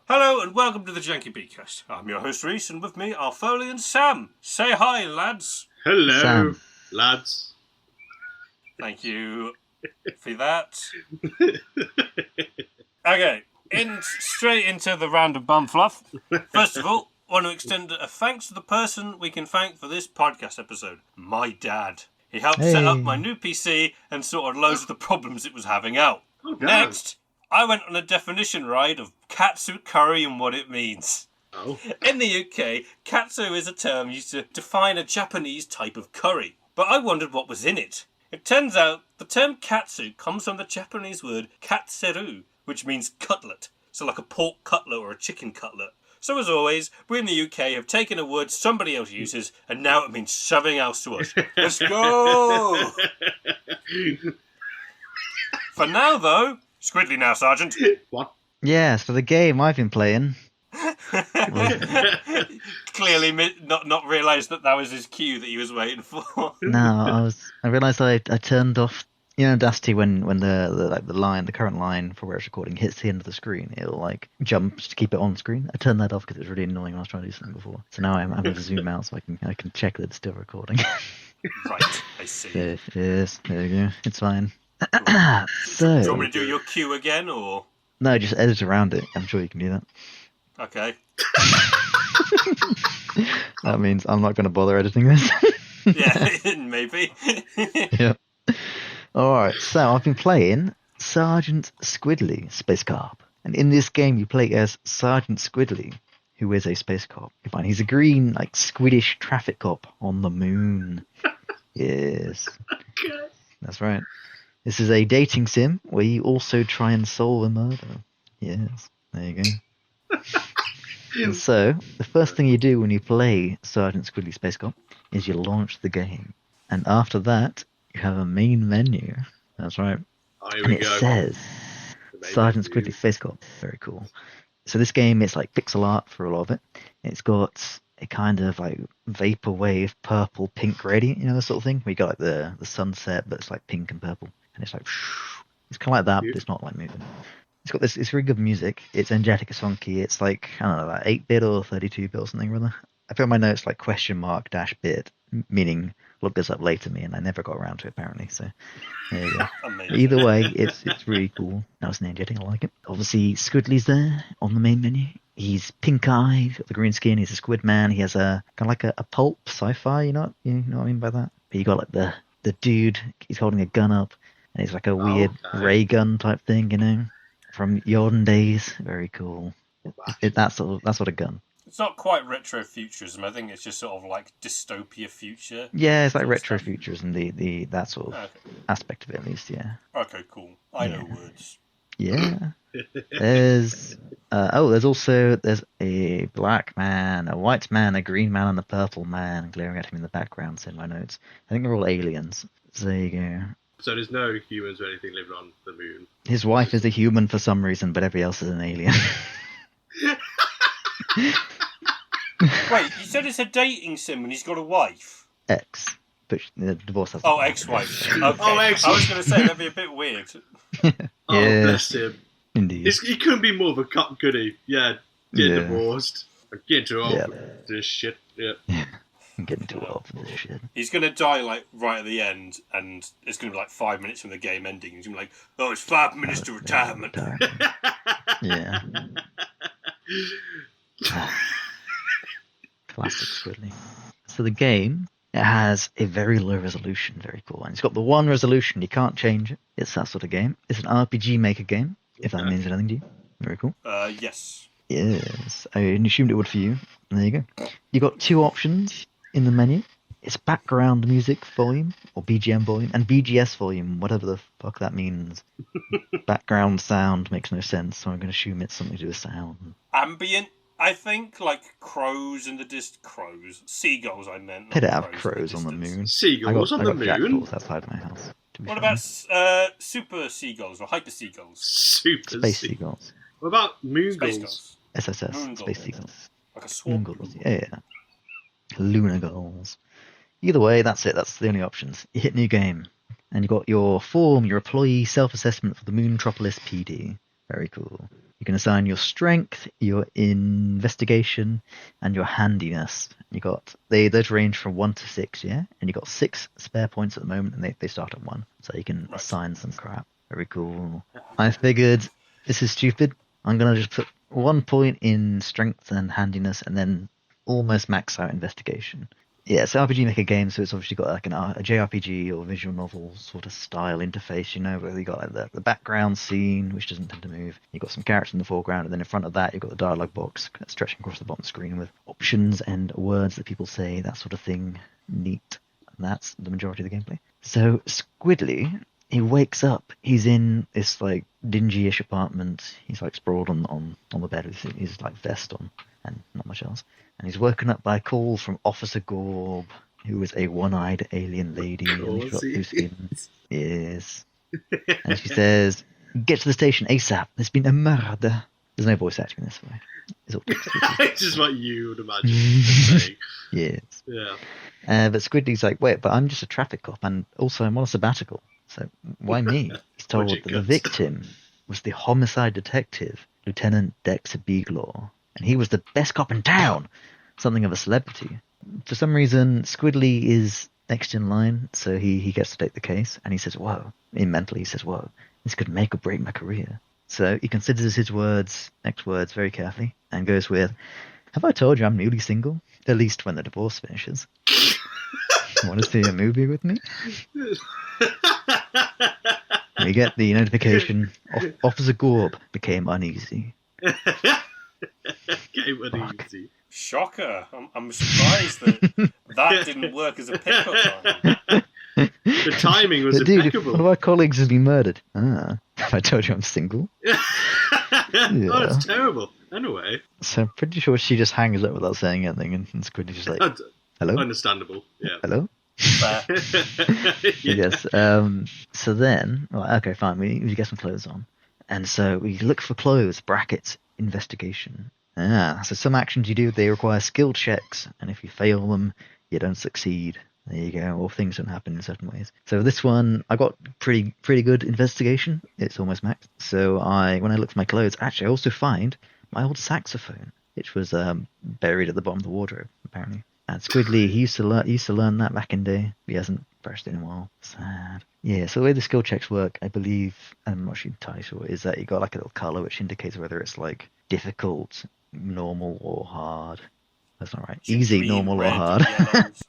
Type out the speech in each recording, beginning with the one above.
Hello and welcome to the Janky-B-Cast. I'm your host Rhys, and with me are Foley and Sam. Say hi, lads. Hello, Sam. lads. Thank you for that. Okay, straight into the random bum fluff. First of all, I want to extend a thanks to the person we can thank for this podcast episode, my dad. He helped set up my new PC and sorted loads of the problems it was having out. Oh, damn. Next, I went on a definition ride of catsuit curry and what it means. Oh. In the UK, katsu is a term used to define a Japanese type of curry, but I wondered what was in it. It turns out the term katsu comes from the Japanese word katseru, which means cutlet, so like a pork cutlet or a chicken cutlet. So as always, we in the UK have taken a word somebody else uses, and now it means something else to us. Let's go! For now, though, Squidley now, Sergeant. What? Yeah, so the game I've been playing. Clearly not realised that was his cue that he was waiting for. No, I realised I turned off. You know, Audacity when the current line for where it's recording hits the end of the screen, it'll like jump to keep it on screen. I turned that off because it was really annoying when I was trying to do something before. So now I'm having to zoom out so I can check that it's still recording. Right, I see. It is. There you go. It's fine. So, do you want me to do your cue again, or? No, just edit around it. I'm sure you can do that. Okay. That means I'm not going to bother editing this. Yeah, maybe. Yeah. Alright, so I've been playing Sergeant Squidley, Space Cop. And in this game you play as Sergeant Squidley, who is a space cop. He's a green, like, Squiddish traffic cop on the moon. Yes. Okay. That's right. This is a dating sim where you also try and solve a murder. Yes, there you go. And so, the first thing you do when you play Sergeant Squidley Space Cop is you launch the game. And after that, you have a main menu. That's right. Oh, here And we it go. says Sergeant menu. Squidley Space Cop. Very cool. So this game, it's like pixel art for a lot of it. It's got a kind of like vaporwave purple pink gradient, you know, this sort of thing. We got like the sunset, but it's like pink and purple. And it's like, it's kind of like that, but it's not like moving. It's got this, it's really good music. It's energetic, it's funky. It's like, I don't know, like 8-bit or 32-bit or something, rather. I put in my notes like $-bit, meaning look this up later me, and I never got around to it apparently. So there you go. Amazing. Either way, it's really cool. Nice and energetic, I like it. Obviously, Squidley's there on the main menu. He's pink-eyed, got the green skin. He's a squid man. He has a kind of like a pulp sci-fi. You know what I mean by that? But you got like the dude. He's holding a gun up, and it's like a weird ray gun type thing, you know, from the olden days. Very cool. That sort of gun. It's not quite retrofuturism. I think it's just sort of like dystopia future. Yeah, it's like retrofuturism, the that sort of Okay. aspect of it, at least. Yeah. Okay, cool. I know words. Yeah. There's a black man, a white man, a green man, and a purple man glaring at him in the background. So in my notes, I think they're all aliens. So there you go. So there's no humans or anything living on the moon. His wife is a human for some reason, but everybody else is an alien. Wait, you said it's a dating sim and he's got a wife? Ex, but the divorce has. Oh, ex-wife. Okay. Oh, ex. I was going to say that'd be a bit weird. Oh, Yeah. bless him. Indeed. He couldn't be more of a cop, could he? Yeah, get divorced. Get too old for this shit. Yeah. I'm getting too old for this shit. He's going to die like right at the end, and it's going to be like 5 minutes from the game ending. He's going to be like, oh, it's 5 minutes to retirement. Yeah. Classic Squidley. So the game, it has a very low resolution, very cool. And it's got the one resolution, you can't change it. It's that sort of game. It's an RPG Maker game, if that means anything to you. Very cool. Yes. Yes, I assumed it would for you. And there you go. You got two options in the menu. It's background music volume, or BGM volume, and BGS volume, whatever the fuck that means. Background sound makes no sense, so I'm going to assume it's something to do with sound. Ambient, I think, like crows in the crows. Seagulls, I meant. Could have crows on the moon. Seagulls on the I got moon? jackdaws outside my house. What about super seagulls or hyper seagulls? Super Space seagulls? What about moon Space gulls? gulls. SSS, Moon space gulls. seagulls. Like a swarm. Moon gulls, yeah. Lunar gulls. Either way, that's it. That's the only options. You hit new game, and you got your form, your employee self-assessment for the Moontropolis PD. Very cool. You can assign your strength, your investigation, and your handiness. Those range from 1 to 6, yeah? And you got 6 spare points at the moment, and they start at 1. So you can assign some crap. Very cool. I figured this is stupid. I'm gonna just put 1 point in strength and handiness, and then almost max out investigation. Yeah, it's RPG Maker game, so it's obviously got like a JRPG or visual novel sort of style interface, where you got like the background scene, which doesn't tend to move. You've got some characters in the foreground, and then in front of that, you've got the dialogue box stretching across the bottom screen with options and words that people say, that sort of thing. Neat. And that's the majority of the gameplay. So Squidley, he wakes up. He's in this like dingy-ish apartment. He's like sprawled on the bed with his like vest on and not much else. And he's woken up by a call from Officer Gorb, who is a one-eyed alien lady. Who's in. Yes. And she says, "Get to the station ASAP. There's been a murder." There's no voice acting this way. It's all It's just what you would imagine saying. Yes. Yeah. But Squidley's like, "Wait, but I'm just a traffic cop, and also I'm on a sabbatical. So why me?" He's told that the victim was the homicide detective, Lieutenant Dex Beaglaw, and he was the best cop in town, something of a celebrity. For some reason, Squidley is next in line, so he gets to take the case, and he says, mentally he says, "Whoa, this could make or break my career." So he considers his next words very carefully, and goes with, "Have I told you I'm newly single? At least when the divorce finishes. Want to see a movie with me?" We get the notification, Officer Gorb became uneasy. Game uneasy. Shocker. I'm surprised that didn't work as a pickup line. The timing was Dude, impeccable. One of our colleagues has been murdered. Have I told you I'm single? Oh, that's terrible. Anyway. So I'm pretty sure she just hangs up without saying anything, and Squidly's just like, "Hello? Understandable, yeah. Hello?" Fair. Yes. So then, okay, fine. We get some clothes on, and so we look for clothes. Brackets investigation. So some actions you do, they require skill checks, and if you fail them, you don't succeed. There you go. Or things don't happen in certain ways. So this one, I got pretty good investigation. It's almost maxed. So when I look for my clothes, actually I also find my old saxophone, which was buried at the bottom of the wardrobe, apparently. And Squidley, he used to learn that back in the day. He hasn't brushed it in a while. Sad. Yeah, so the way the skill checks work, I believe, I'm not entirely sure, is that you got like a little colour which indicates whether it's like difficult, normal, or hard. That's not right. Easy, green, normal, or red, hard.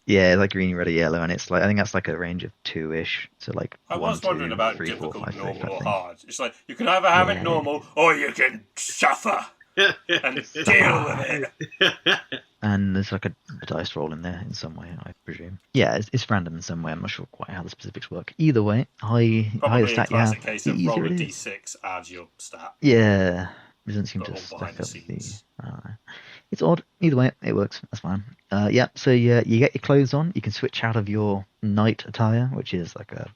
yellows. Like green, red, or yellow, and it's like I think that's like a range of 2-ish. So like I 1, was wondering 2, about 3, 4, difficult, 5, 6, normal, I or think. hard. It's like you can either have it normal or you can suffer and deal with it. And there's like a dice roll in there in some way, I presume. Yeah, it's random in some way. I'm not sure quite how the specifics work. Either way, higher Probably a stat you classic have, case the of easier roll a it is. d6, add your stat. Yeah, it doesn't seem But to all stack behind up the the. scenes. I don't know. It's odd. Either way, it works. That's fine. So you get your clothes on. You can switch out of your knight attire, which is like a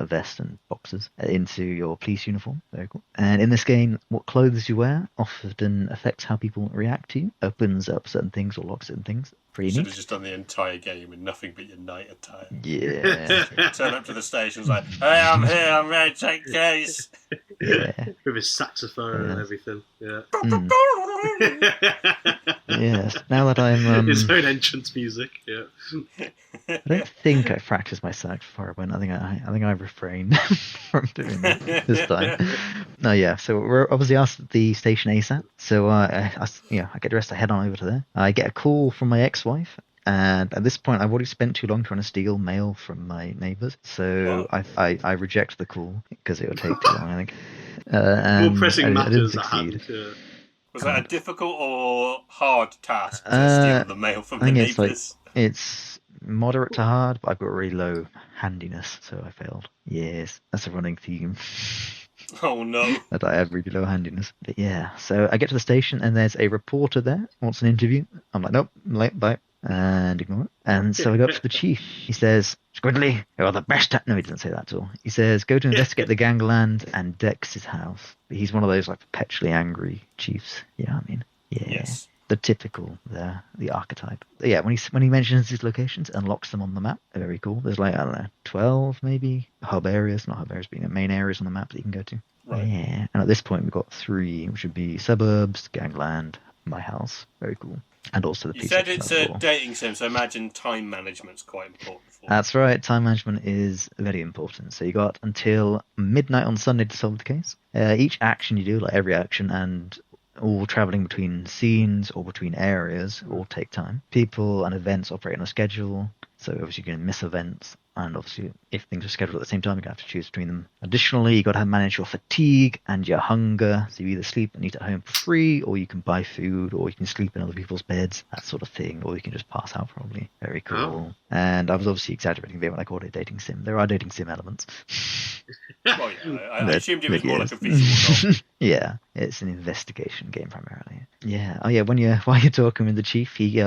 vest and boxers, into your police uniform. Very cool. And in this game, what clothes you wear often affects how people react to you. Opens up certain things or locks certain things. Pretty Should neat. have just done the entire game in nothing but your night attire. Yeah. Turn up to the station, like, "Hey, I'm here, I'm ready to take case." Yeah. With his saxophone and everything. Yeah. Yes. Now that I'm his own entrance music. Yeah. I don't think I practiced my sax before I went. I think I refrained from doing that this time. No, yeah. So we're obviously asked at the station ASAP. So I get dressed. I head on over to there. I get a call from my ex-wife, and at this point I've already spent too long trying to steal mail from my neighbours. So I reject the call because it would take too long. I think. More pressing I didn't matters at succeed. hand. Yeah. Was that a difficult or hard task to steal the mail from the I think neighbours? it's moderate to hard, but I've got really low handiness, so I failed. Yes, that's a running theme. Oh no. That I have really low handiness. But yeah, so I get to the station and there's a reporter there, wants an interview. I'm like, nope, I'm late, bye. And ignore it. And so I go up to the chief. He says, "Squidley, you're the best at..." No, he doesn't say that at all. He says, "Go to investigate the gangland and Dex's house." But he's one of those like perpetually angry chiefs. Yeah, I mean, yeah. Yes. The typical, the archetype. But yeah, when he mentions his locations and locks them on the map, they're very cool. There's like, I don't know, 12 maybe hub areas, not hub areas, but main areas on the map that you can go to. Right. Yeah. And at this point, we've got 3, which would be suburbs, gangland, my house. Very cool. And also the You police said station it's as a well. dating sim, so I imagine time management's quite important for That's right. Time management is very important. So you got until midnight on Sunday to solve the case. Each action you do, like every action, and all traveling between scenes or between areas, all take time. People and events operate on a schedule. So obviously you're going to miss events. And obviously, if things are scheduled at the same time, you're going to have to choose between them. Additionally, you've got to manage your fatigue and your hunger. So you either sleep and eat at home for free, or you can buy food, or you can sleep in other people's beds, that sort of thing. Or you can just pass out, probably. Very cool. Oh. And I was obviously exaggerating there when I called it a dating sim. There are dating sim elements. Well, yeah, I But- assumed it was but more yes. like a visual novel. Yeah, it's an investigation game primarily. Yeah. Oh yeah. While you're talking with the chief, he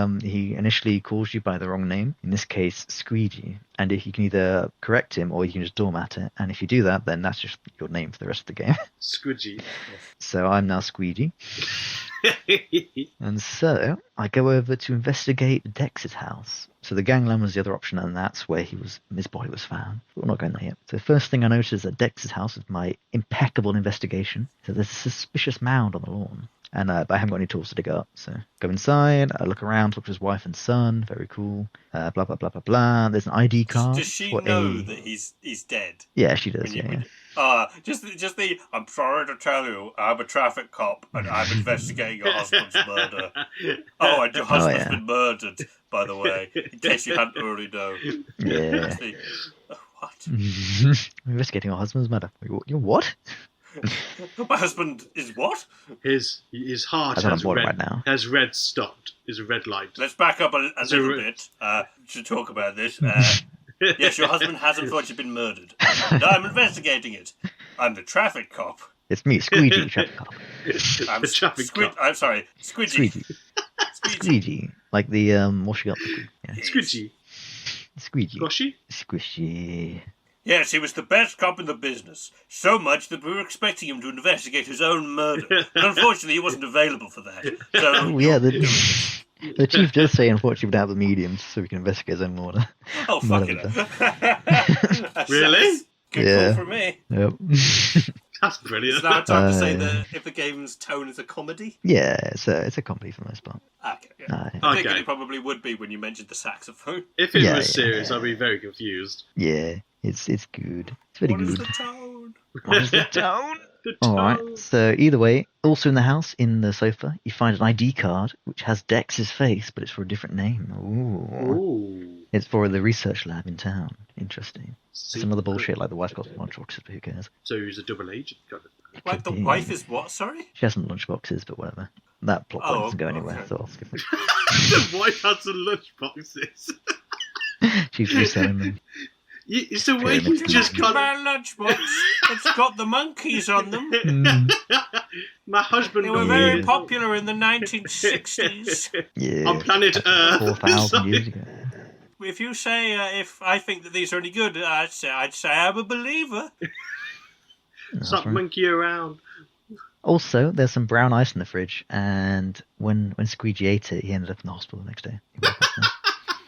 initially calls you by the wrong name. In this case, Squeegee. And if you can either correct him or you can just doormat it. And if you do that, then that's just your name for the rest of the game. Squidgy. So I'm now Squeegee. And so I go over to investigate Dex's house. So the gangland was the other option, and that's where his body was found. But we're not going there yet. So the first thing I noticed at Dex's house is my impeccable investigation. So there's a suspicious mound on the lawn. And but I haven't got any tools to dig up. So go inside, I look around, talk to his wife and son. Very cool. Blah blah blah blah blah. There's an ID card. Does she for know that he's dead? Yeah, she does. When you- Yeah. Just the. I'm sorry to tell you, I'm a traffic cop and I'm investigating your husband's murder. Oh, and your husband's yeah. been murdered, by the way, in case you hadn't already known. Yeah. Just the- what? Investigating your husband's murder. You're what? My husband is what? His heart I don't has know what red, right now. has red stopped. Is a red light. Let's back up a So little re- bit to talk about this. Yes, your husband has unfortunately been murdered. And I'm investigating it. I'm the traffic cop. It's me, Squeegee, traffic cop. I'm the traffic cop. I'm sorry, Squidgy. Squeegee. Squeegee. Like the washing up liquid. Yeah. Squidgy. Squeegee. Goshy. Squishy. Yes, he was the best cop in the business. So much that we were expecting him to investigate his own murder. But unfortunately, he wasn't available for that. So, Oh yeah, the chief does say unfortunately we don't have the mediums so we can investigate his own murder. oh, fuck Murder. it. Really? Good Yeah. call from me. Yep. That's brilliant. It's now time to say yeah. if the game's tone is a comedy. Yeah, it's a comedy for the most part. Okay, yeah. Aye. I think Okay. it probably would be when you mentioned the saxophone. If it Yeah, was yeah. serious, I'd be very confused. Yeah, it's good. It's very What is good. the tone? What is the tone? The All right. tone. So either way, also in the house, in the sofa, you find an ID card which has Dex's face, but it's for a different name. Ooh. Ooh. It's for the research lab in town. Interesting. See- Some other bullshit like the wife got lunchboxes, but who cares? So he's a double agent. Got it. It Like could the be. wife is what, sorry? She has some lunchboxes, but whatever. That plot point Oh, doesn't go anywhere, okay. so I'll skip it. The wife has some lunchboxes. She's reselling them. It's the way Pyramid you scheme. just My can't. lunchbox. It's got the monkeys on them. Mm, My husband. They were Yeah. very popular in the 1960s. yeah. On planet Earth. 4,000 years ago. If you say if I think that these are any good, I'd say I'm a believer. That's Stop right. monkey around. Also, there's some brown ice in the fridge, and when Squeegee ate it, he ended up in the hospital the next day.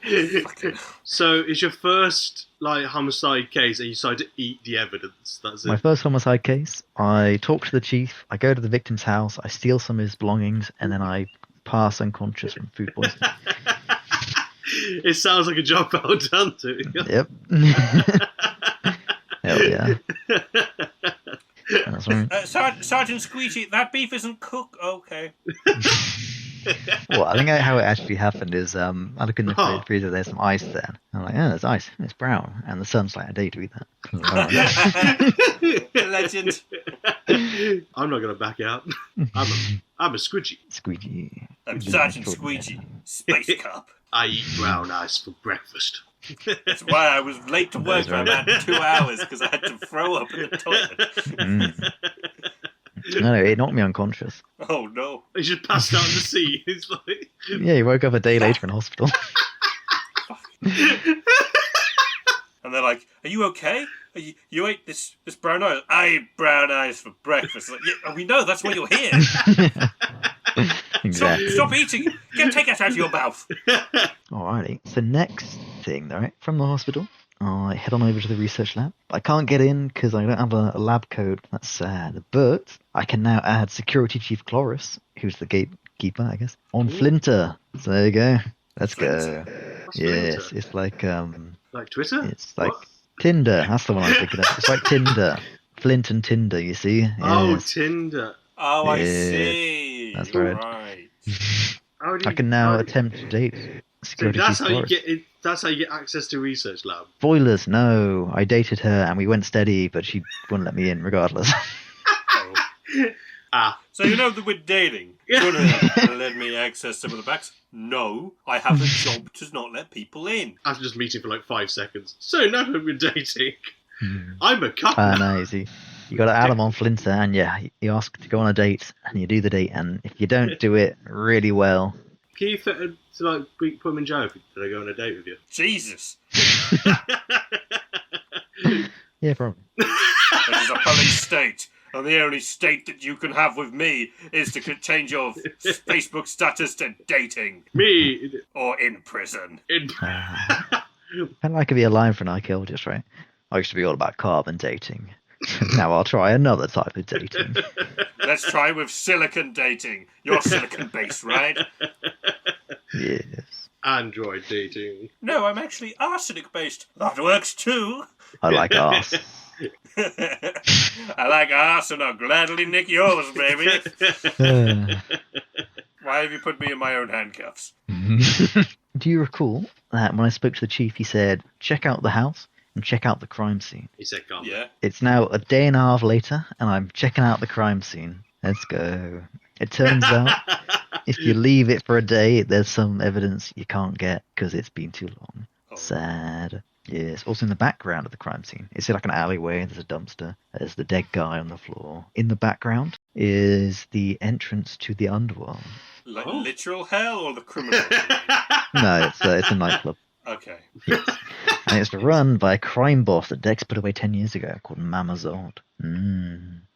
He woke up there. So it's your first homicide case, and you decide to eat the evidence. That's My it. first homicide case, I talk to the chief, I go to the victim's house, I steal some of his belongings, and then I pass unconscious from food poisoning. It sounds like a job well done, too. Yep. Hell yeah. That's right. Sergeant Squeegee, that beef isn't cooked. Okay. Well, I think how it actually happened is I look in the freezer, there's some ice there. I'm like, oh, there's ice. It's brown. And the son's like, I dare you to eat that. I was like, "All right." I'm not going to back out. I'm a squidgy. Squeegee. I'm Sergeant Squeegee, space cop. I eat brown ice for breakfast. That's why I was late to work for about 2 hours, because I had to throw up in the toilet. Mm. No, it knocked me unconscious. Oh, no. He just passed out in the sea. It's like... Yeah, he woke up a day later in hospital. And they're like, are you okay? You ate this brown ice? I ate brown ice for breakfast. Like, yeah, we know, that's why you're here. Exactly. Stop eating. Take that out of your mouth. Alrighty. So next thing, all right, from the hospital, I head on over to the research lab. I can't get in because I don't have a lab code. That's sad. But I can now add Security Chief Cloris, who's the gatekeeper, I guess, on Flinter. So there you go. Let's go. What's Yes, Flinter? it's like Like Twitter? it's like What? Tinder. That's the one I'm thinking of. It's like Tinder. Flint and Tinder, you see? Yes. Oh, Tinder. Oh, I Yeah, see. that's right. Right. How do I you- can now how- attempt to date So Security that's Chief how you Cloris. get it. That's how you get access to research lab. Spoilers, no. I dated her and we went steady, but she wouldn't let me in regardless. Oh. Ah, So you know that we're dating. Yeah. Gonna let me access some of the backs? No, I have a job to not let people in. after just meeting for like 5 seconds. So now that we're dating, I'm a couple. No, you see. You got to add them on Flinter, and yeah, you ask to go on a date, and you do the date, and if you don't do it really well, Can you threaten to like put him in jail if I go on a date with you? Jesus. yeah, probably. It is a police state, and the only state that you can have with me is to change your Facebook status to dating Me or in prison. in. And I could be a line for an archaeologist, right? I used to be all about carbon dating. Now I'll try another type of dating. Let's try with silicon dating. You're silicon-based, right? Yes. Android dating. No, I'm actually arsenic-based. That works too. I like arse. I like arse and I'll gladly nick yours, baby. Why have you put me in my own handcuffs? Do you recall that when I spoke to the chief, he said, check out the house and check out the crime scene? He said, "Come." Yeah. It's now a day and a half later, and I'm checking out the crime scene. Let's go. It turns out, if you leave it for a day, there's some evidence you can't get because it's been too long. Oh. Sad. Yes. Also in the background of the crime scene, it's like an alleyway. There's a dumpster. There's the dead guy on the floor. In the background is the entrance to the underworld. Like Oh. literal hell or the criminal? No, it's a nightclub. Okay. And it's run by a crime boss that Dex put away 10 years ago called Mama Zod.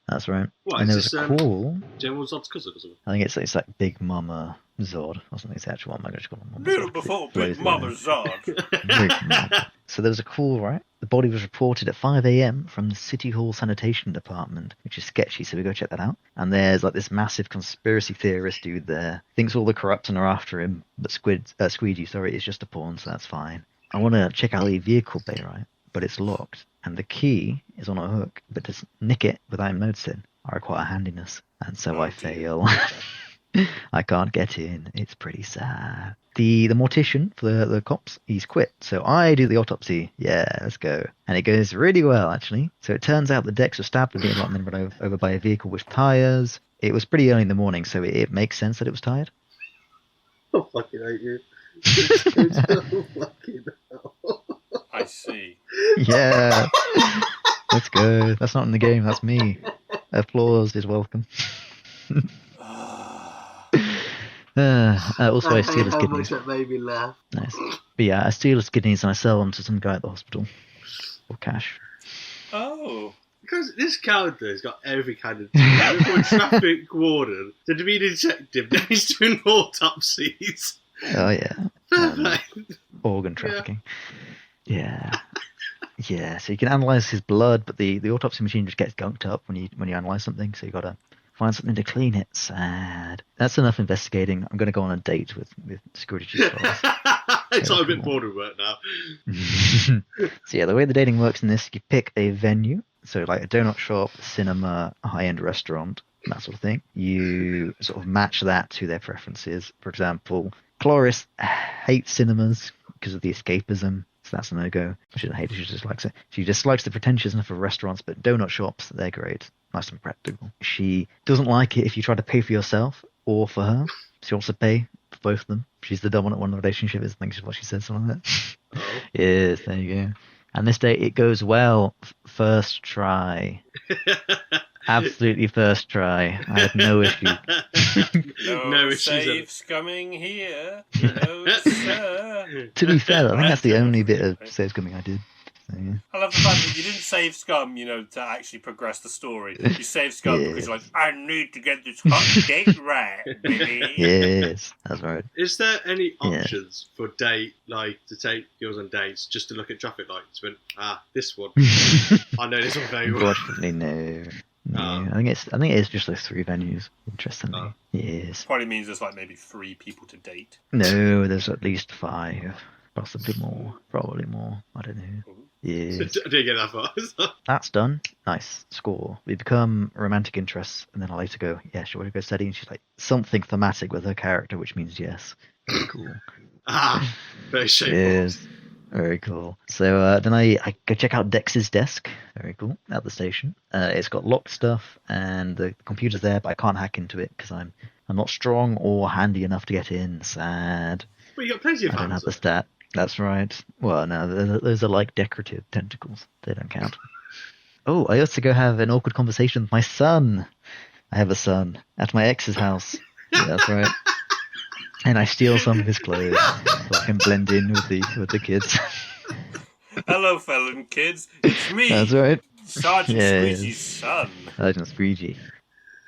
That's right. What, And is there was this, a call. General Zod's cousin or something? I think it's like Big Mama Zod or something. It's the actual one. I'm going to call her Mama Little Zod. before Blows Big the Mama line. Zod. Big Mama. So there was a call, right? The body was reported at 5 a.m. from the City Hall Sanitation Department, which is sketchy, so we go check that out. And there's like this massive conspiracy theorist dude there. Thinks all the corrupting are after him, but Squeegee, is just a pawn, so that's fine. I want to check out the vehicle bay, right? But it's locked. And the key is on a hook, but to nick it without him noticing, I require handiness. And so I fail. I can't get in. It's pretty sad. The mortician for the cops, he's quit. So I do the autopsy. Yeah, let's go. And it goes really well, actually. So it turns out the Dex was stabbed and then run over by a vehicle with tyres. It was pretty early in the morning, so it makes sense that it was tired. I fucking hate you. It's so fucking hell. I see. Yeah. Let's go. That's not in the game, that's me. Applause is welcome. Also, I steal his how kidneys. much that made me laugh. Nice. But yeah, I steal his kidneys and I sell them to some guy at the hospital for cash. Oh. Because this character has got every kind of from a traffic warden to be a detective, then he's doing autopsies. Oh yeah, Perfect. organ trafficking. Yeah, yeah. So you can analyze his blood, but the autopsy machine just gets gunked up when you analyze something. So you gotta find something to clean it. Sad. That's enough investigating. I'm gonna go on a date with security chief. It's all a bit bored of work now. So yeah, the way the dating works in this, you pick a venue. So like a donut shop, cinema, a high-end restaurant, that sort of thing. You sort of match that to their preferences. For example, Cloris hates cinemas because of the escapism, so that's a no-go. She doesn't hate it, she just likes it. She dislikes the pretentiousness of restaurants, but donut shops, they're great. Nice and practical. She doesn't like it if you try to pay for yourself or for her. She wants to pay for both of them. She's the dominant one in the relationship, I think is what she said, something like that. Oh. Yes, there you go. And this date, it goes well. First try. Absolutely first try. I had no issue. No issues. saves coming here. No, sir. To be fair, I think that's the only bit of save coming I did. Yeah. I love the fact that you didn't save Scum, to actually progress the story. You saved Scum because you're like, I need to get this hot date right, baby. Yes, that's right. Is there any options for to take girls on dates just to look at traffic lights? This one. I know this one very well. Unfortunately, no. I think it is just those 3 venues. Interestingly, yes. Probably means there's maybe 3 people to date. No, there's at least 5, possibly more, probably more. I don't know. Yes. I didn't get that far. That's done. Nice score. We become romantic interests, and then I later go, yeah, should we go steady? And she's like, something thematic with her character, which means yes. Very cool. Very shameful. Yes. Very cool. So then I go check out Dex's desk. Very cool. At the station. It's got locked stuff, and the computer's there, but I can't hack into it because I'm not strong or handy enough to get in. Sad. Well, you got plenty of hands. I don't have the stat. That's right. Well, no, those are like decorative tentacles. They don't count. Oh, I also go have an awkward conversation with my son. I have a son at my ex's house. Yeah, that's right. And I steal some of his clothes so I can blend in with the kids. Hello, fellow kids. It's me. That's right. Sergeant Squidley's son. Sergeant Squidley.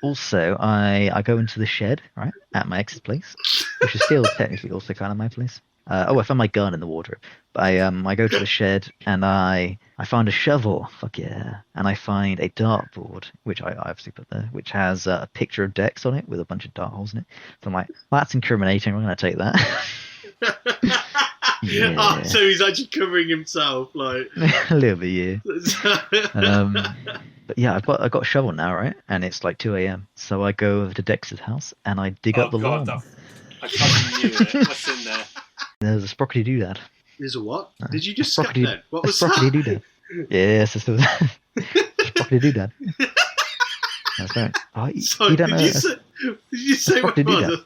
Also, I go into the shed, right, at my ex's place, which is still technically also kind of my place. I found my gun in the wardrobe. I go to the shed and I find a shovel. Fuck yeah. And I find a dartboard, which I obviously put there, which has a picture of Dex on it with a bunch of dart holes in it. So I'm like, well, that's incriminating. I'm going to take that. Yeah. So he's actually covering himself, like a little bit, yeah. But yeah, I've got a shovel now, right? And it's like 2 a.m. So I go over to Dex's house and I dig up the lawn. I fucking knew it. What's in there? There's a sprockety doodad. There's a what? Did you just skip then? What was that? Sprockety doodad. Yes, it's sprockety doodad. That's right. Sorry, you don't know. Did you say what it was?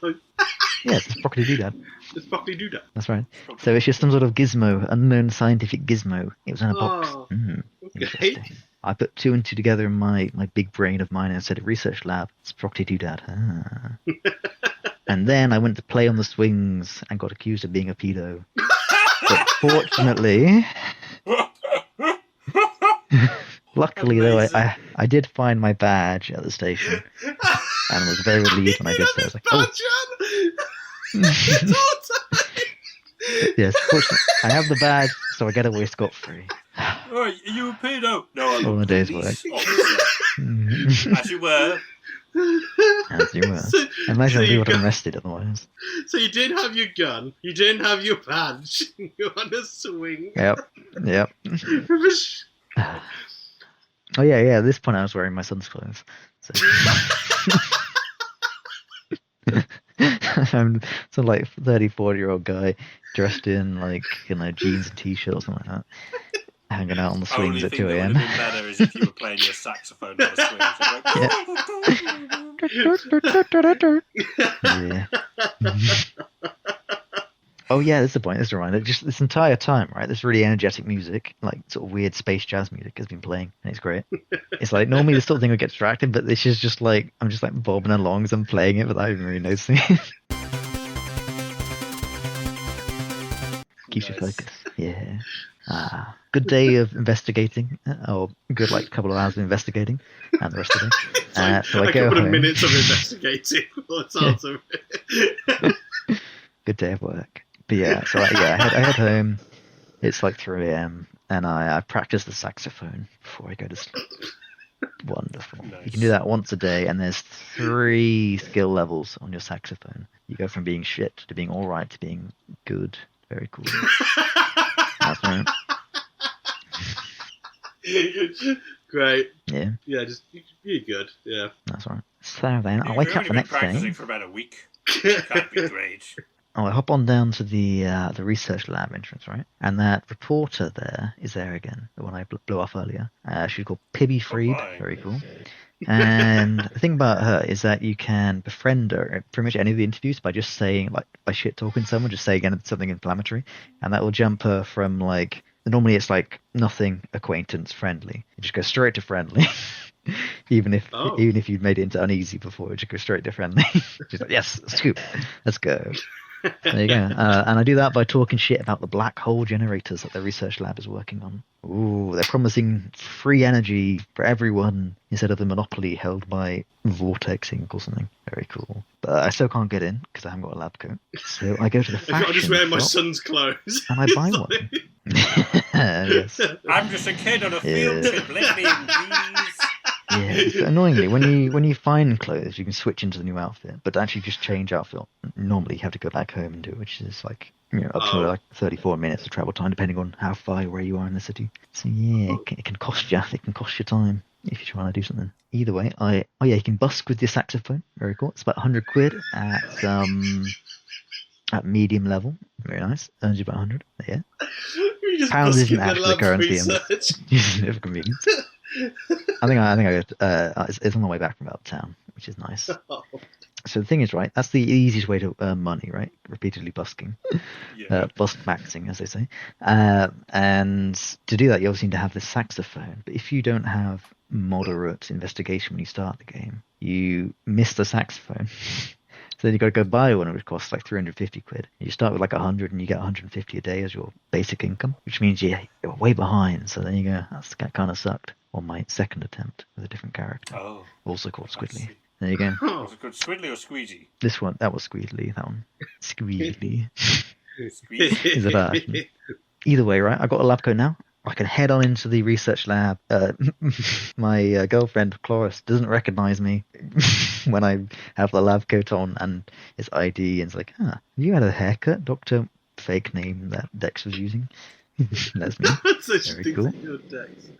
Yeah, it's a sprockety doodad. It's sprockety doodad. That's right. So it's just some sort of gizmo, unknown scientific gizmo. It was in a box. Okay. I put 2 and 2 together in my big brain of mine and said, research lab, sprockety doodad. And then I went to play on the swings and got accused of being a pedo. But fortunately, luckily though, I did find my badge at the station and was very relieved when I did so. I was like, Yes, fortunately, I have the badge, so I get away scot-free. Oh, are you a pedo? No, I'm all a day's work. As you were. As you were. Imagine we would have been arrested otherwise. So you didn't have your gun, you didn't have your badge, you're on a swing. Yep. Oh yeah, at this point I was wearing my son's clothes. So. I'm some 34-year-old guy dressed in jeans and t-shirt or something like that. Hanging out on the swings at 2 a.m. Only thing that would have been better is if you were playing your saxophone on the swings. Yeah. Oh yeah, that's the point. That's the reminder. Just this entire time, right? This really energetic music, sort of weird space jazz music, has been playing, and it's great. It's normally this sort of thing would get distracted, but this is just I'm just bobbing along as I'm playing it without even really noticing. Keeps you focused. Yeah. Good day of investigating, or good couple of hours of investigating, and the rest of it. So I go couple home. Of minutes of investigating. Good day of work. But yeah, so I head home. It's 3 a.m. and I practice the saxophone before I go to sleep. Wonderful. Nice. You can do that once a day, and there's 3 skill levels on your saxophone. You go from being shit to being all right to being good. Very cool. That's right. Great. Yeah. Yeah, just be good. Yeah. That's right. So then I wake up the next day. Practicing for about a week. Can't be great. I hop on down to the research lab entrance, right? And that reporter there is there again, the one I blew off earlier. She's called Pibby Freed. Very cool. And the thing about her is that you can befriend her at pretty much any of the interviews by just saying, by shit talking someone, just saying something inflammatory, and that will jump her from normally it's nothing, acquaintance, friendly. You just go straight to friendly. even if you'd made it into uneasy before, you just go straight to friendly. She's like, yes, scoop, let's go. There you go. And I do that by talking shit about the black hole generators that the research lab is working on. Ooh, they're promising free energy for everyone instead of the monopoly held by Vortex Inc. or something. Very cool. But I still can't get in because I haven't got a lab coat. So I go to the fashion I'm just wearing my shop son's clothes. and I buy one. Yes. I'm just a kid on a field trip. Let me in, please. Yeah, but annoyingly, when you find clothes, you can switch into the new outfit, but to actually just change outfit, normally you have to go back home and do it, which is like up to like 34 minutes of travel time, depending on how far away you are in the city. So yeah, it can cost you. It can cost you time if you're trying to do something. Either way, you can busk with your saxophone. Very cool. It's about 100 quid at medium level. Very nice. Earns you about 100. Yeah. Pounds isn't actually the currency. I'm using it for convenience. I think I it's on the way back from out of town, which is nice. So the thing is, right, that's the easiest way to earn money, right? Repeatedly busking. Busk maxing, as they say. And to do that, you obviously need to have this saxophone. But if you don't have moderate investigation when you start the game, you miss the saxophone. So then you've got to go buy one, which costs like 350 quid. You start with like 100 and you get 150 a day as your basic income, which means you're way behind. So then you go, that kind of sucked on my second attempt with a different character. Oh. Also called Squidley. There you go. Was it called Squidley or Squeegee? That was Squidley, that one. Squidley. Squeegee? Is it either way, right? I've got a lab coat now. I can head on into the research lab. My girlfriend, Cloris, doesn't recognize me when I have the lab coat on and his ID, and it's like, you had a haircut, Dr. Fake name that Dex was using. That's me. Very cool.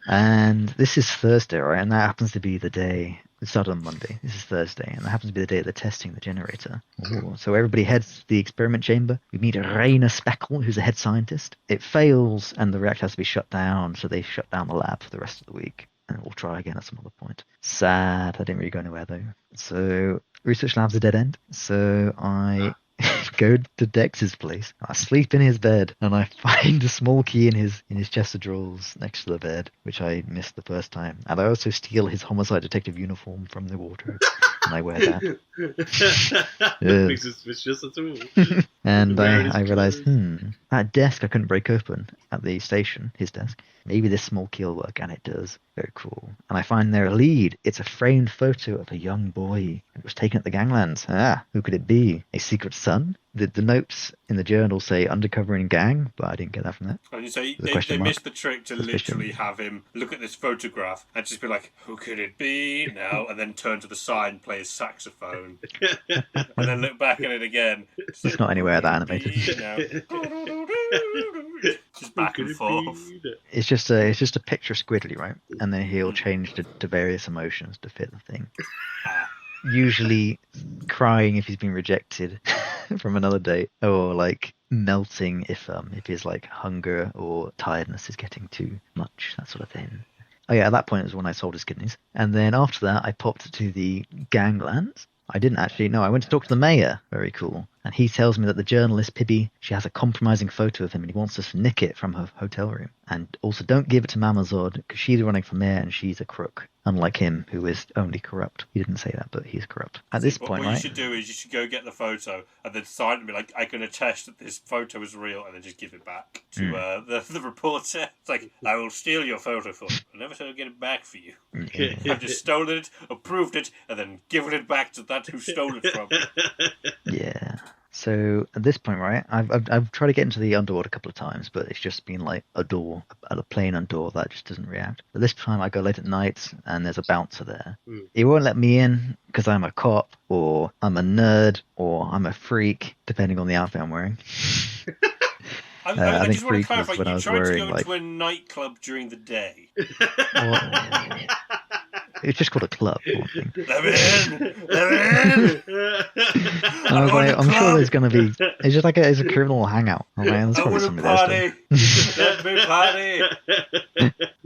And this is Thursday, right? And that happens to be the day. It started on Monday. This is Thursday, and that happens to be the day that they're testing the generator. Ooh. So everybody heads to the experiment chamber. We meet Raina Speckle, who's a head scientist. It fails, and the reactor has to be shut down, so they shut down the lab for the rest of the week. And we'll try again at some other point. Sad. I didn't really go anywhere, though. So research lab's a dead end. So I go to Dex's place. I sleep in his bed, and I find a small key in his chest of drawers next to the bed, which I missed the first time. And I also steal his homicide detective uniform from the wardrobe, and I wear that. Nothing suspicious at all. And I realised, that desk I couldn't break open at the station, his desk. Maybe this small key will work, and it does. Very cool. And I find their lead. It's a framed photo of a young boy. It was taken at the ganglands. Who could it be? A secret son? The notes in the journal say undercover in gang, but I didn't get that from that. And you say they missed the trick to literally have him look at this photograph and just be like, who could it be now? And then turn to the side and play his saxophone. And then look back at it again. It's not anywhere that animated. Just back and forth. It's just a picture of Squidley, right? And then he'll change to various emotions to fit the thing. Usually crying if he's been rejected from another date, or like melting if his like hunger or tiredness is getting too much, that sort of thing. Oh yeah, at that point it was when I sold his kidneys. And then after that I popped to the ganglands. I didn't actually know. I went to talk to the mayor. Very cool. And he tells me that the journalist, Pibby, she has a compromising photo of him and he wants us to nick it from her hotel room. And also don't give it to Mama Zod because she's running for mayor and she's a crook. Unlike him, who is only corrupt. He didn't say that, but he's corrupt. At this point, what you should do is you should go get the photo and then sign and be like, I can attest that this photo is real, and then just give it back to the reporter. It's like, I will steal your photo for you. I'll never get it back for you. I've just stolen it, approved it, and then given it back to that who stole it from you. Yeah. So at this point, right, I've tried to get into the underworld a couple of times, but it's just been like a door, a plain door that just doesn't react. But this time I go late at night and there's a bouncer there. He won't let me in because I'm a cop, or I'm a nerd, or I'm a freak, depending on the outfit I'm wearing. I just want to clarify, you tried to go into a nightclub during the day. It's just called a club. Let me in! I'm sure there's going to be... It's just like it's a criminal hangout. Oh, man, I want to party! Let me party!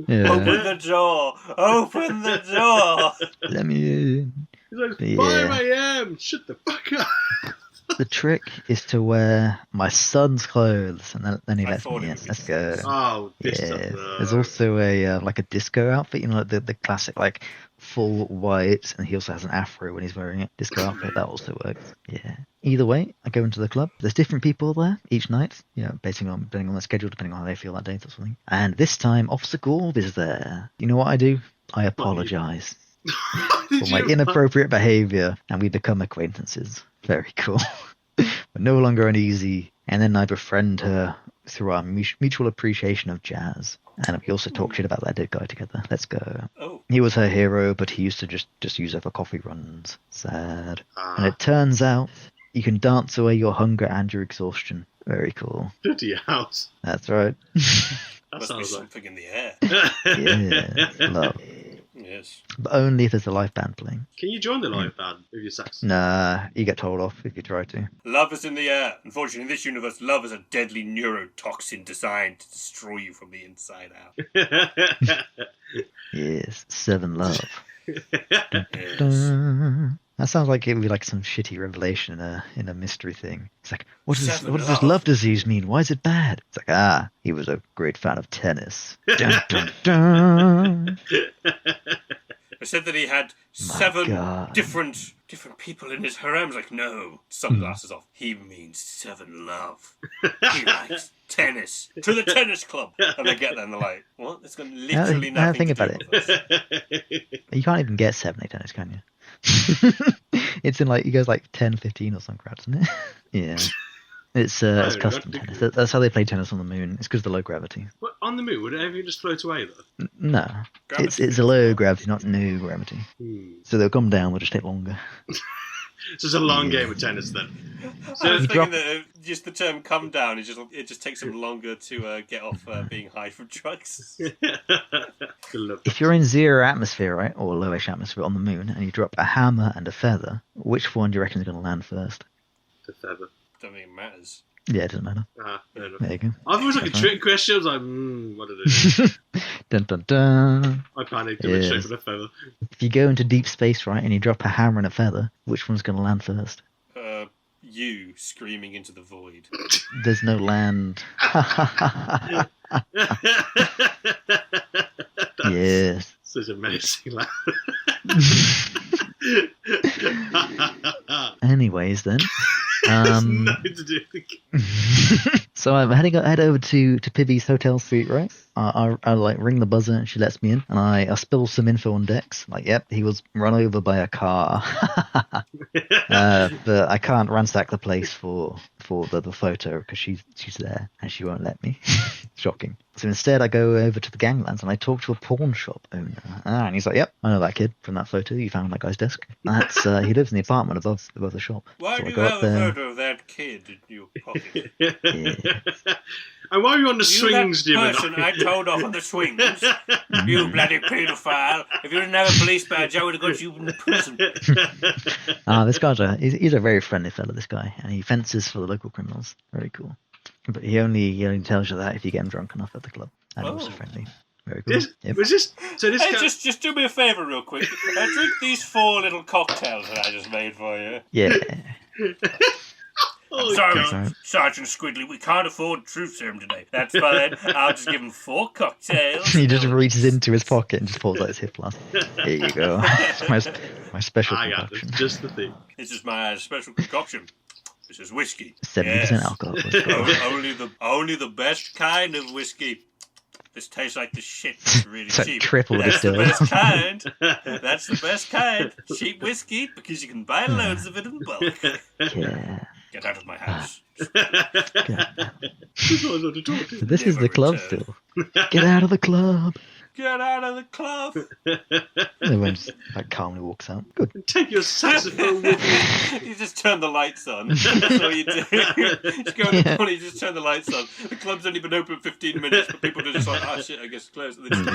Yeah. Open the door! Open the door! Let me in. He's like, 5 a.m. Shut the fuck up! The trick is to wear my son's clothes, and then he lets me in. Let's go. Oh, yeah. There's also a like a disco outfit, you know, like the classic like full white, and he also has an afro when he's wearing it. Disco outfit, that also works. Yeah. Either way, I go into the club. There's different people there each night, depending on their schedule, depending on how they feel that day or something. And this time, Officer Gorb is there. You know what I do? I apologise for my inappropriate behaviour, and we become acquaintances. Very cool. We're no longer uneasy. And then I befriend her through our mutual appreciation of jazz. And we also talk shit about that dead guy together. Let's go. Oh. He was her hero, but he used to just use her for coffee runs. Sad. And it turns out you can dance away your hunger and your exhaustion. Very cool. Bloody house. That's right. That Must be sounds like... something in the air. Yeah, love. Yes. But only if there's a live band playing. Can you join the live band with your sax? Nah, you get told off if you try to. Love is in the air. Unfortunately, in this universe, love is a deadly neurotoxin designed to destroy you from the inside out. Yes, 7 Love. Yes. That sounds like it would be like some shitty revelation in a mystery thing. It's like, what does this Love. love disease mean? Why is it bad? It's like, he was a great fan of tennis. Dun, dun, dun. I said that he had My 7 God. different people in his harem. I was like, no, sunglasses off. He means 7 Love. He likes tennis. To the tennis club. And they get there and they're like, what? It's got literally Now nothing think to about do with us. You can't even get 7A tennis, can you? It's in like, it goes like 10, 15 or some crap, isn't it? Yeah. It's custom tennis. That's how they play tennis on the moon. It's because of the low gravity. What, on the moon, would everything just float away though? No. Gravity. It's a low gravity, not no gravity. So they'll come down, they'll just take longer. So it's a long game of tennis then. I was You thinking drop- that just the term "come down" it just takes them longer to get off being high from drugs. If you're in 0 atmosphere, right, or lowish atmosphere on the moon, and you drop a hammer and a feather, which one do you reckon is going to land first? The feather. Don't think it matters. Yeah, it doesn't matter. Fair enough. There you go. I thought it was like a trick question. I was like, what did it Dun dun dun. I panicked and went straight Yes. for the feather. If you go into deep space, right, and you drop a hammer and a feather, which one's going to land first? You screaming into the void. There's no land. Yes. Such a menacing laugh. Anyways, then. Nothing to do with the So I'm head over to Pibby's hotel suite, right? I like ring the buzzer and she lets me in, and I spill some info on Dex. Like, yep, he was run over by a car. But I can't ransack the place for the photo because she's there and she won't let me. Shocking. So instead, I go over to the ganglands and I talk to a pawn shop owner. And he's like, "Yep, I know that kid from that photo you found on that guy's desk. That's he lives in the apartment above the shop." Why So do I you go have up a there. photo of that kid in your pocket? Yeah. And while you're on the You swings, that Jim and person I told off on the swings. You bloody paedophile. If you didn't have a police badge, I would have got you in prison. This guy's he's a very friendly fella, this guy, and he fences for the local criminals. Very cool. But he only tells you that if you get him drunk enough at the club. And Oh. also friendly. Very cool. This, Yep. was this, so this Hey, guy, just do me a favour real quick. Drink these 4 little cocktails that I just made for you. Yeah. oh, Sorry, God. Sorry. Sergeant Squidley, we can't afford truth serum today. That's fine. I'll just give him 4 cocktails. He just reaches into his pocket and just pulls out his hip flask. Here you go. my special I got this, concoction. just the thing. This is my special concoction. This is whiskey. 70% Yes. alcohol. Let's go. Only the best kind of whiskey. This tastes like the shit. It's really It's like cheap. triple That's the distilled. best kind. That's the best kind. Cheap whiskey because you can buy loads of it in bulk. Yeah. Get out of my house. God. This was what to talk to. So this is Never the club return. still. Get out of the club. Get out of the club. Everyone just like calmly walks out. Good. Take your saxophone with you. You just turn the lights on. That's all you do. Just go in the corner, you just turn the lights on. The club's only been open 15 minutes, but people are just like, oh shit, I guess it's closed. And they just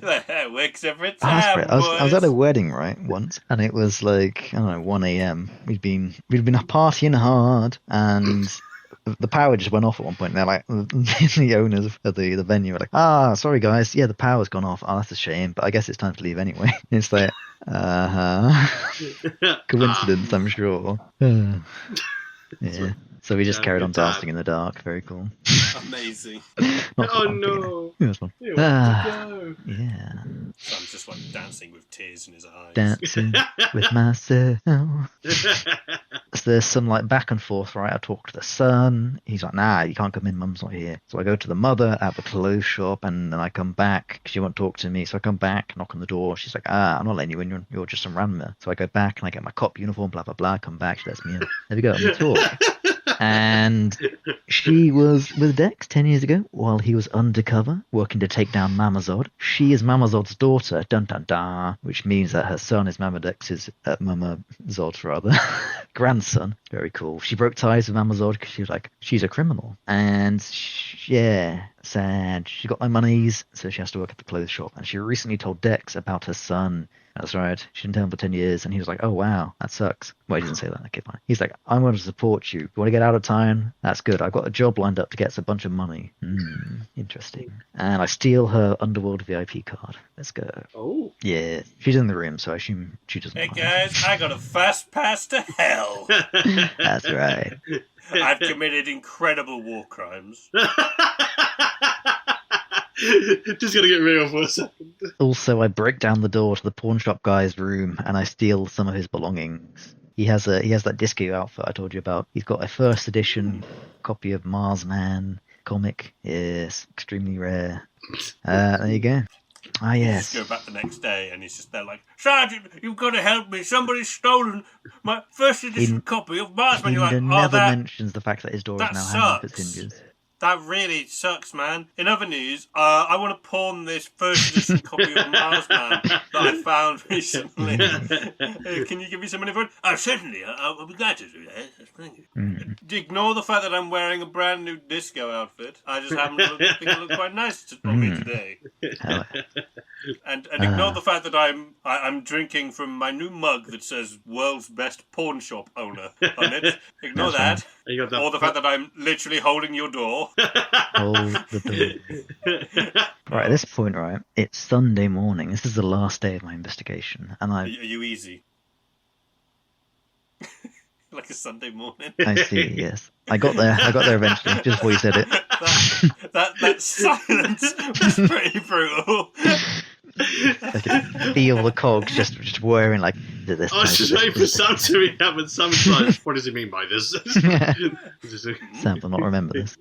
like, hey, works every time, I was at a boys. wedding, right, once, and it was like, I don't know, 1 a.m. We'd been partying hard, and the power just went off at one point. And they're like, the owners of the venue were like, sorry guys, yeah, the power's gone off. Oh, that's a shame, but I guess it's time to leave anyway. And it's like, coincidence, I'm sure. Yeah. So we just carried on good time. dancing in the dark. Very cool. Amazing. Not for Oh long, but, you know, no! it was fun. You want to go. Yeah. Sam's just like dancing with tears in his eyes. Dancing with myself. So there's some like back and forth, right? I talk to the son. He's like, nah, you can't come in. Mum's not here. So I go to the mother at the clothes shop, and then I come back. She won't talk to me. So I come back, knock on the door. She's like, I'm not letting you in. You're just some randomer. So I go back and I get my cop uniform, blah, blah, blah. Come back. She lets me in. There we go. We talk. And she was with Dex 10 years ago while he was undercover working to take down Mamazod. She is Mamazod's daughter, dun dun dun, which means that her son is Mamazod's grandson. Very cool. She broke ties with Mamazod because she was like, she's a criminal. And sad. She got my monies, so she has to work at the clothes shop. And she recently told Dex about her son. That's right. She didn't tell him for 10 years, and he was like, oh, wow, that sucks. Well, he didn't say that. Okay, fine. He's like, I'm going to support you. You want to get out of town? That's good. I've got a job lined up to get us a bunch of money. Interesting. And I steal her Underworld VIP card. Let's go. Oh. Yeah, she's in the room, so I assume she doesn't Hey mind. guys, I got a fast pass to hell. That's right. I've committed incredible war crimes. Just gonna get real for a second. Also, I break down the door to the pawn shop guy's room, and I steal some of his belongings. He has that disco outfit I told you about. He's got a first edition copy of Marsman comic. Yes, extremely rare. There you go. Ah, yes. Just go back the next day and he's just there like, Sergeant, you've got to help me. Somebody's stolen my first edition copy of Marsman. He You're like, never mentions the fact that his door is that now hanging off its sucks. hinges. That really sucks, man. In other news, I want to pawn this first edition copy of Marsman that I found recently. Can you give me some money for it? Oh, certainly. I'll be glad to do that. Thank you. Ignore the fact that I'm wearing a brand new disco outfit. I just happen to think it looks quite nice on me today. And ignore the fact that I'm drinking from my new mug that says "World's Best Pawn Shop Owner" on it. Ignore that. Or the fact that I'm literally holding your door. Hold the door. Right, at this point, right, it's Sunday morning. This is the last day of my investigation, and Are you easy? Like a Sunday morning. I see. Yes, I got there eventually, just before you said it. That silence was pretty brutal. I can feel the cogs just whirring like this. I was just waiting for Sam to read that, but Sam's like, what does he mean by this? Sam will not remember this.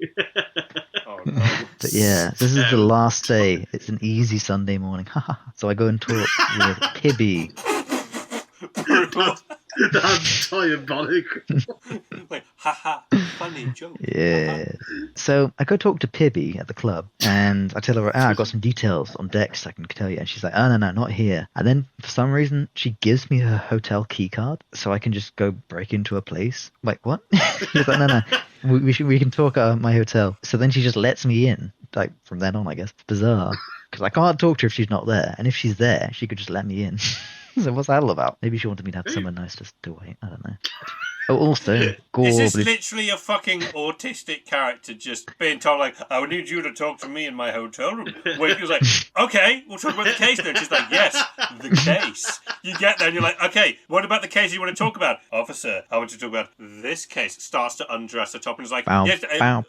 Oh, no. But yeah, this is the last day. It's an easy Sunday morning. So I go and talk with Pibby. Brutal. That's diabolic. Like, haha, funny joke. Yeah. So I go talk to Pibby at the club, and I tell her, I got some details on Dex I can tell you. And she's like, oh, no, not here. And then for some reason, she gives me her hotel key card so I can just go break into a place. Like, what? She's like, no. We can talk at my hotel. So then she just lets me in. Like, from then on, I guess. It's bizarre. Because I can't talk to her if she's not there. And if she's there, she could just let me in. So what's that all about? Maybe she wanted me to have somewhere nice to wait. I don't know. Oh, also, Is this literally a fucking autistic character just being told, like, I need you to talk to me in my hotel room? Where he was like, okay, we'll talk about the case then. She's like, yes, the case. You get there and you're like, okay, what about the case you want to talk about? Officer, I want to talk about this case. Starts to undress the top and is like, yes, yeah,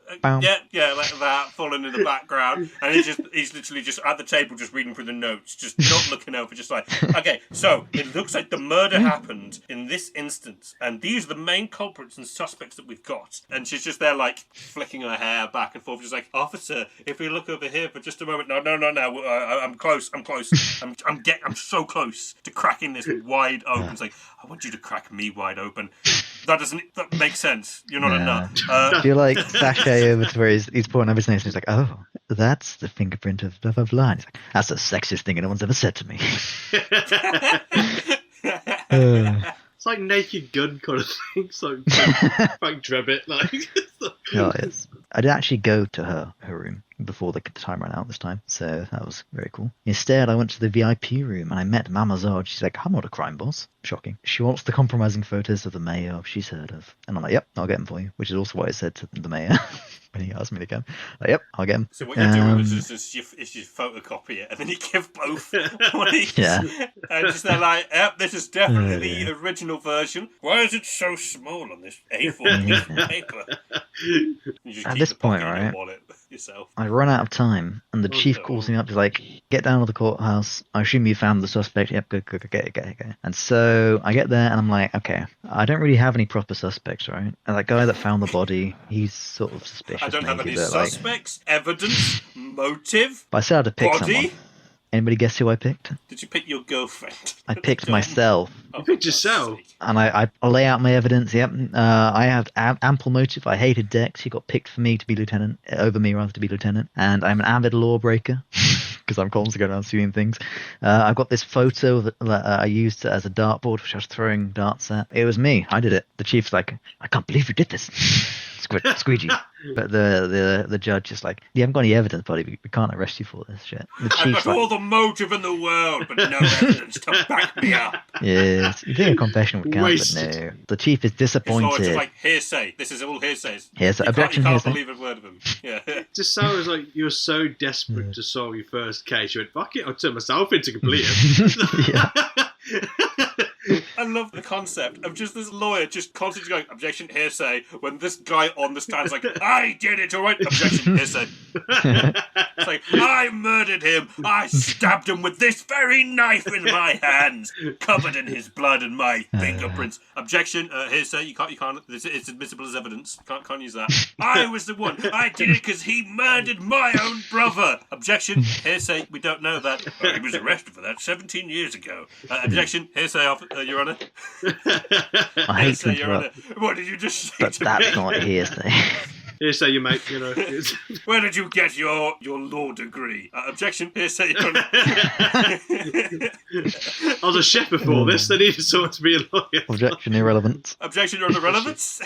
like that, falling in the background. And he's literally just at the table just reading through the notes, just not looking over, just like, okay, so it looks like the murder happened in this instance, and these are the main culprits and suspects that we've got. And she's just there like flicking her hair back and forth, just like, officer, if we look over here for just a moment. No, I'm close. I'm so close to cracking this wide open. It's like, I want you to crack me wide open. That makes sense. You're not a nut. Do you like sashay over to where he's pouring over his nose and he's like, oh, that's the fingerprint of blah blah blah. And he's like, that's the sexiest thing anyone's ever said to me. It's like Naked Gun kind of thing. It's like Frank Drebit, like. Oh, yes. I did actually go to her room before the time ran out this time, so that was very cool. Instead, I went to the VIP room and I met Mama Zod. She's like, I'm not a crime boss. Shocking. She wants the compromising photos of the mayor she's heard of. And I'm like, yep, I'll get them for you, which is also what I said to the mayor when he asked me to come. Like, yep, I'll get them. So what you're doing is you photocopy it and then you give both one each. Yeah. And just they're like, yep, this is definitely the original version. Why is it so small on this A4 piece of paper? You just At keep this it point, in your right? wallet yourself. I run out of time, and the chief calls me up. He's like, get down to the courthouse. I assume you found the suspect. Yep, go. And so I get there, and I'm like, okay, I don't really have any proper suspects, right? And that guy that found the body, he's sort of suspicious. I don't have any but, suspects, evidence, motive, but I still had to pick body. someone. Anybody guess who I picked? Did you pick your girlfriend? I picked myself. Oh, You picked for God's yourself? sake. And I lay out my evidence. Yep, I have ample motive. I hated Dex. He got picked for me to be lieutenant, over me rather to be lieutenant. And I'm an avid lawbreaker because I'm constantly going around suing things. I've got this photo that I used as a dartboard, which I was throwing darts at. It was me. I did it. The chief's like, I can't believe you did this. Squeegee. But the judge is like, you haven't got any evidence, buddy. We can't arrest you for this shit. The I've chief's got all the motive in the world, but no evidence to back me up. yes, you think a confession would count, but Wasted. no. The chief is It's all disappointed. just like hearsay. This is all hearsays. Hearsay. You Objection, can't hearsay. believe a word of them. Yeah. It just sounds like you were so desperate to solve your first case. You went, fuck it, I'll turn myself in to complete it. Yeah. I love the concept of just this lawyer just constantly going, objection, hearsay, when this guy on the stand's like, I did it, alright, objection, hearsay. It's like, I murdered him, I stabbed him with this very knife in my hands, covered in his blood and my fingerprints. Objection, hearsay, you can't, it's admissible as evidence, can't use that. I was the one, I did it because he murdered my own brother. Objection, hearsay, we don't know that. Oh, he was arrested for that 17 years ago. Objection, hearsay, Your Honour. I hate to Hearsay, Your Honour. interrupt, What did you just say but to that's me? not hearsay. Hearsay, you mate, you know. It's... Where did you get your law degree? Objection, hearsay, Your Honour. I was a chef before this, they needed someone to be a lawyer. Objection, irrelevant. Objection, Your Honour, relevance?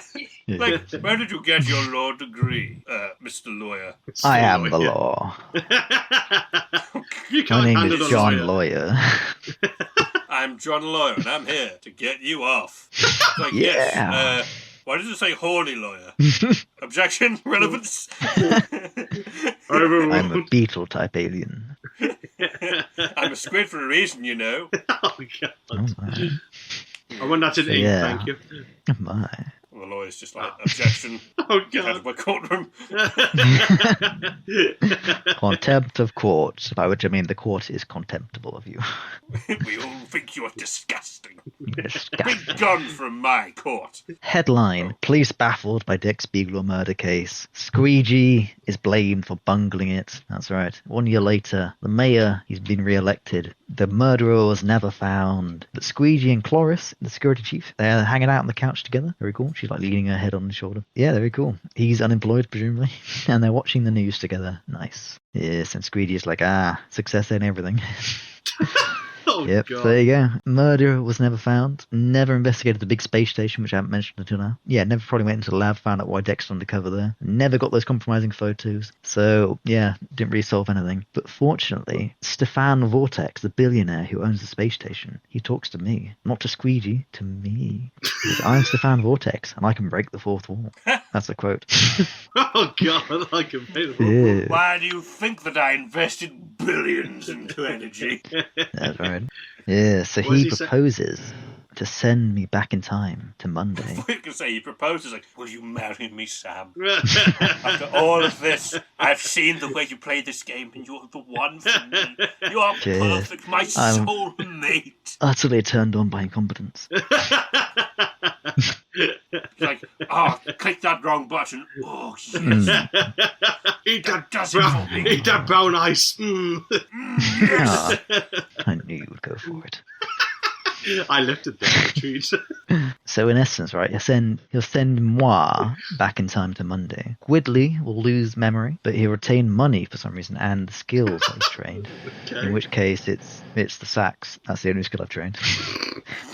Yeah. Like, where did you get your law degree, Mr. Lawyer? I am the law. You My can't name handle is the John lawyer. Lawyer. I'm John Lawyer, and I'm here to get you off. It's like, yes, Yeah. why did you say horny lawyer? Objection, relevance? I'm a beetle type alien. I'm a squid for a reason, you know. Oh, God. Oh my. I want that in ink, Yeah. thank you. Oh my. Well, the lawyer's just like, objection, Oh, get out of God. my courtroom. Contempt of court, by which I mean the court is contemptible of you. We all think you are disgusting. Be Disgusting. gone from my court. Headline: Police baffled by Dick Spiegel murder case. Squeegee is blamed for bungling it. That's right. 1 year later, the mayor, he's been re-elected. The murderer was never found. But Squeegee and Cloris, the security chief, they're hanging out on the couch together. Very cool. She's like leaning her head on his shoulder. Yeah, very cool. He's unemployed, presumably. And they're watching the news together. Nice. Yes, and Squeegee is like, success ain't everything. Oh, Yep, God. so there you go. Murderer was never found. Never investigated the big space station, which I haven't mentioned until now. Yeah, never probably went into the lab, found out why Dex's undercover there. Never got those compromising photos. So, yeah, didn't really solve anything. But fortunately, Stefan Vortex, the billionaire who owns the space station, he talks to me. Not to Squeegee, to me. Because I'm Stefan Vortex, and I can break the fourth wall. That's a quote. Oh, God, I can pay the Yeah, Why do you think that I invested billions into energy? that's right. Yeah, so What does he he say? proposes to send me back in time to Monday. I thought you could say he proposes like, will you marry me, Sam? After all of this, I've seen the way you play this game, and you're the one for me. You are Yes. perfect, my I'm- soulmate. Utterly turned on by incompetence. It's like, click that wrong button. Oh, yes. Eat That that, does it for me. eat that brown ice. Mm. Ah, I knew you would go for it. I lifted that treat. So in essence, right, he'll send moi back in time to Monday. Squidley will lose memory, but he'll retain money for some reason and the skills that he's trained. Okay. In which case, it's the sax. That's the only skill I've trained.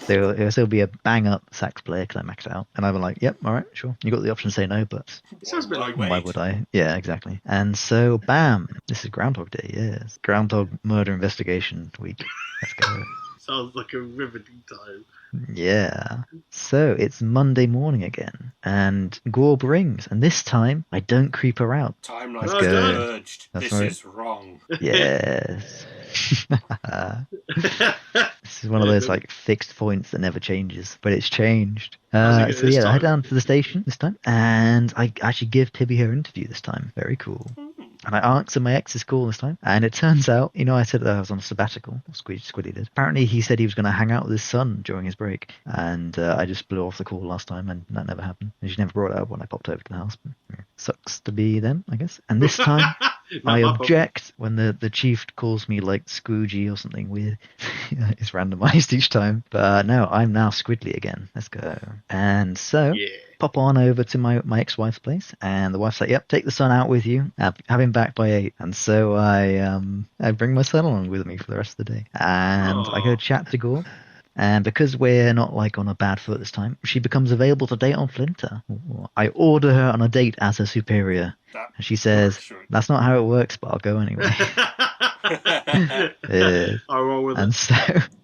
So he'll still be a bang up sax player because I maxed out. And I'm like, yep, all right, sure. You got the option to say no, but It sounds a bit like why would I? Yeah, exactly. And so, bam, this is Groundhog Day. Yes, Groundhog Murder Investigation Week. Let's go. Sounds like a riveting time. Yeah. So it's Monday morning again, and Gorb rings, and this time I don't creep her out. Timeline Let's go. converged. That's This right. is wrong. Yes. This is one of those like fixed points that never changes, but it's changed. How's it go So this yeah, I time? head down to the station this time, and I actually give Tibby her interview this time. Very cool. And I answer my ex's call this time, and it turns out, I said that I was on a sabbatical. Squiddy did. Apparently, he said he was going to hang out with his son during his break, and I just blew off the call last time, and that never happened. And she never brought it up when I popped over to the house. But, yeah. Sucks to be them, I guess. And this time, I object when the chief calls me like Scroogey or something weird. It's randomized each time. But no, I'm now Squidley again. Let's go. And so, Yeah. pop on over to my ex-wife's place, and the wife's like, yep, take the son out with you. Have him back by 8. And so I bring my son along with me for the rest of the day. And I go chat to Gore. And because we're not like on a bad foot this time, she becomes available to date on Flinter. I order her on a date as her superior. And she says, that's not how it works, but I'll go anyway. Yeah. I'll roll with And it. so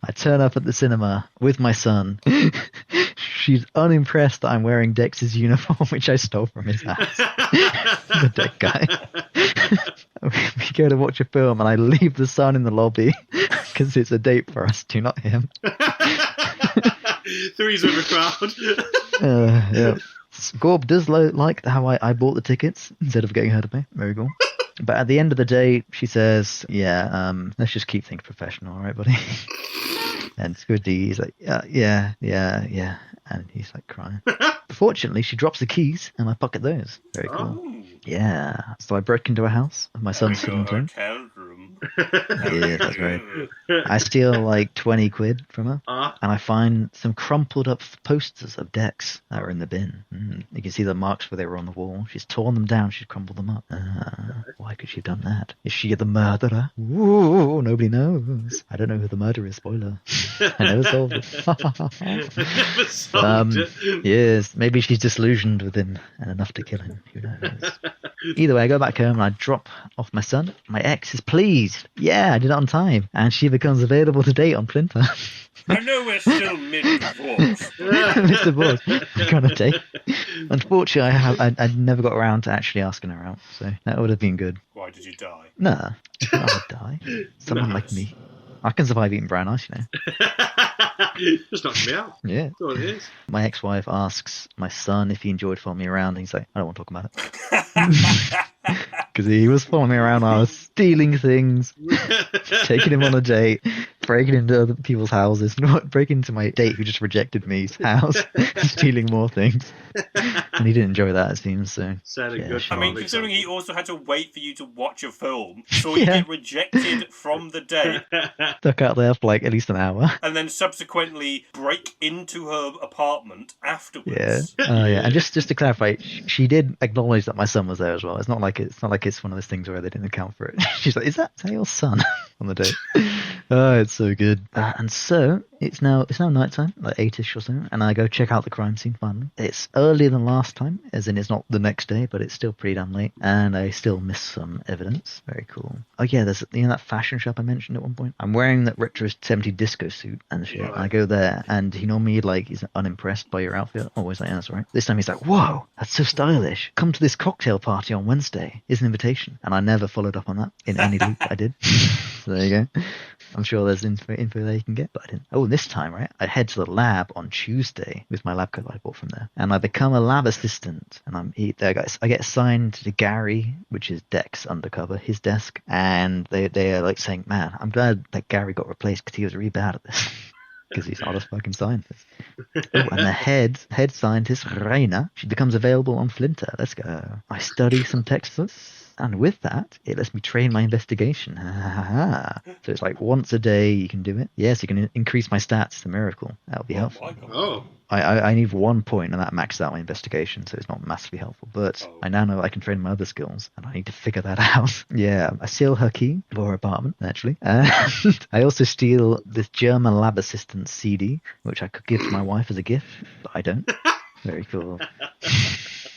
I turn up at the cinema with my son. She's unimpressed that I'm wearing Dex's uniform, which I stole from his house. The Dex guy. We go to watch a film, and I leave the son in the lobby because it's a date for us two, not him. Three's with a crowd. Yeah. Gorb does like how I bought the tickets instead of getting her to pay. Very cool. But at the end of the day, she says, yeah, let's just keep things professional, all right, buddy? And Squiddy, he's like, yeah. And he's like crying. Fortunately, she drops the keys, and I pocket those. Very cool. Oh. Yeah. So I broke into a house with my son's sitting room. Hotel room. Yeah, that's right. I steal like 20 quid from her, and I find some crumpled up posters of Dex that were in the bin. You can see the marks where they were on the wall. She's torn them down, she's crumpled them up. Why could she have done that? Is she the murderer? Ooh, nobody knows. I don't know who the murderer is, spoiler. I never solved it. Never solved it. Yes, maybe she's disillusioned with him and enough to kill him. Who knows? Either way, I go back home and I drop off my son. My ex is pleased. Yeah, I did it on time. And she becomes available to date on Flinter. I know we're still mid-divorce. Mr. Boss, kind of date. Unfortunately, I never got around to actually asking her out, so that would have been good. Why did you die? Nah, I would die. Someone like me. I can survive eating brown ice, Just knocks me out. Yeah. That's what it is. My ex-wife asks my son if he enjoyed following me around, and he's like, I don't want to talk about it. Because he was following me around, I was stealing things, taking him on a date, breaking into other people's houses, not breaking into my date who just rejected me's house, stealing more things. And he didn't enjoy that, it seems, so. Said a Yeah, good sure. I mean, part, considering he example. also had to wait for you to watch a film, so you Yeah. get rejected from the date, Stuck out there for like at least an hour. and then subsequently break into her apartment Yeah. afterwards. Yeah. And just to clarify, she did acknowledge that my son was there as well. It's not like it's one of those things where they didn't account for it. She's like, "Is that your son?" on the date. Oh, it's so good. And so it's now nighttime, like 8ish or so, and I go check out the crime scene finally. It's earlier than last time, as in it's not the next day, but it's still pretty damn late, and I still miss some evidence. Very cool. Oh yeah, there's that fashion shop I mentioned at one point. I'm wearing that retro 70s disco suit and shit. Yeah. I go there, and he normally he's unimpressed by your outfit. Always like, that's all right. This time he's like, whoa, that's so stylish. Come to this cocktail party on Wednesday. Here's an invitation. And I never followed up on that in any loop I did. So there you go. I'm sure there's info there you can get, but I didn't. Oh, and this time, right, I head to the lab on Tuesday with my lab coat I bought from there, and I become a lab assistant, and I get assigned to Gary, which is Dex undercover, his desk, and they are like saying, man, I'm glad that Gary got replaced because he was really bad at this. Because he's not a fucking scientist. Oh, and the head scientist, Raina, she becomes available on Flinter. Let's go. I study some textbooks. And with that, it lets me train my investigation. So it's like once a day you can do it. Yes, you can increase my stats. It's a miracle. That'll be helpful. My God. Oh. I need 1 point, and that maxes out my investigation, so it's not massively helpful. But I now know I can train my other skills, and I need to figure that out. Yeah, I steal her key for her apartment, actually. And I also steal this German lab assistant CD, which I could give to my wife as a gift, but I don't. Very cool.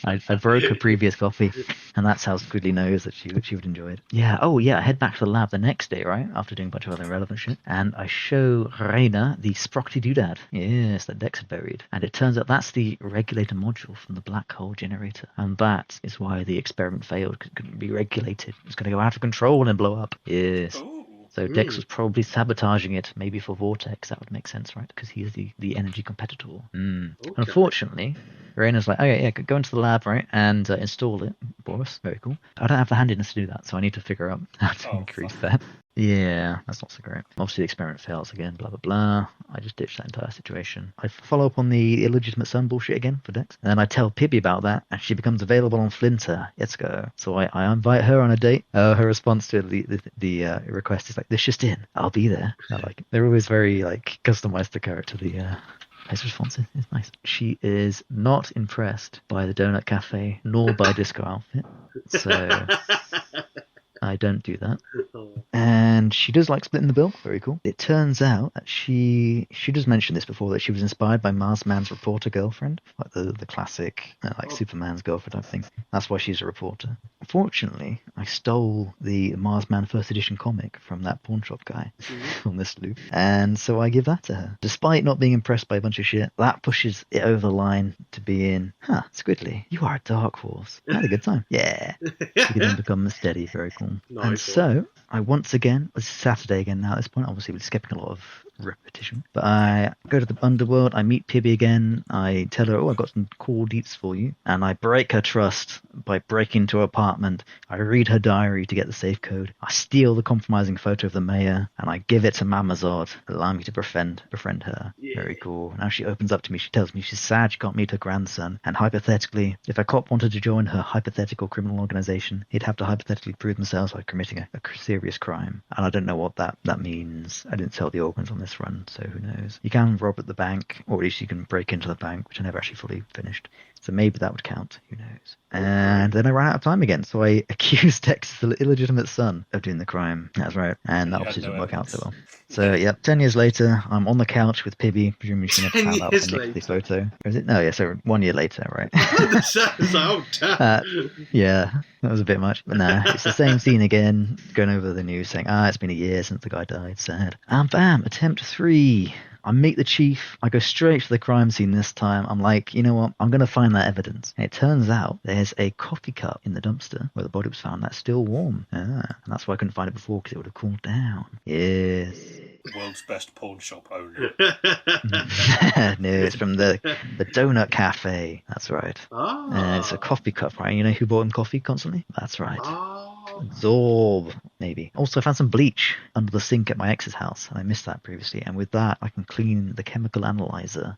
I broke her previous copy, and that's how Squidley knows that she would enjoy it. Yeah. Oh, yeah. I head back to the lab the next day, right, after doing a bunch of other irrelevant shit, and I show Raina the sprockety doodad. Yes, that Dex had buried, and it turns out that's the regulator module from the black hole generator, and that is why the experiment failed. Because it couldn't be regulated. It was going to go out of control and blow up. Yes. Ooh. So Dex was probably sabotaging it, maybe for Vortex. That would make sense, right? Because he's the energy competitor. Okay. Unfortunately, Raina's like, okay, yeah, go into the lab, right, and install it, Boris. Very cool. I don't have the handiness to do that, so I need to figure out how to increase that. Yeah, that's not so great. Obviously, the experiment fails again, blah, blah, blah. I just ditched that entire situation. I follow up on the illegitimate son bullshit again for Dex. And then I tell Pibby about that, and she becomes available on Flinter. Let's go. So I invite her on a date. Her response to the request is like, this just in. I'll be there. I like it. They're always very, like, customized to character. His response is nice. She is not impressed by the donut cafe, nor by disco outfit. So I don't do that. And she does like splitting the bill. Very cool. It turns out that she does mention this before, that she was inspired by Marsman's reporter girlfriend, like the classic Superman's girlfriend type thing. That's why she's a reporter. Fortunately, I stole the Marsman first edition comic from that pawn shop guy on this loop, and so I give that to her. Despite not being impressed by a bunch of shit, that pushes it over the line to being, Squidley, you are a dark horse. I had a good time. Yeah. She can then become steady. Very cool. Nice. And so I once again, it's Saturday again now at this point, obviously we're skipping a lot of repetition, but I go to the underworld, I meet Pibby again, I tell her, I've got some cool deets for you, and I break her trust by breaking into her apartment. I read her diary to get the safe code, I steal the compromising photo of the mayor, and I give it to Mamazod, allowing me to befriend her. Yeah. Very cool. Now she opens up to me, she tells me she's sad she can't meet her grandson, and hypothetically, if a cop wanted to join her hypothetical criminal organization, he'd have to hypothetically prove themselves by committing a serious crime. And I don't know what that means. I didn't tell the organs on this run, so who knows. You can rob at the bank, or at least you can break into the bank, which I never actually fully finished. So maybe that would count. Who knows? And then I ran out of time again, so I accused Dex, the illegitimate son, of doing the crime. That's right. And that obviously didn't work out so well. So, yeah, 10 years later, I'm on the couch with Pibby, presumably she never found out the photo. Or is it? No, yeah, so 1 year later, right? Yeah, that was a bit much. But no, it's the same scene again, going over the news saying, it's been a year since the guy died, sad. And bam, attempt 3. I meet the chief. I go straight to the crime scene this time. I'm like, you know what? I'm going to find that evidence. And it turns out there's a coffee cup in the dumpster where the body was found that's still warm. And that's why I couldn't find it before, because it would have cooled down. Yes. World's best pawn shop owner. No, it's from the donut cafe. That's right. It's a coffee cup, right? You know who bought him coffee constantly? That's right. Zorb, maybe. Also, I found some bleach under the sink at my ex's house, and I missed that previously. And with that, I can clean the chemical analyzer,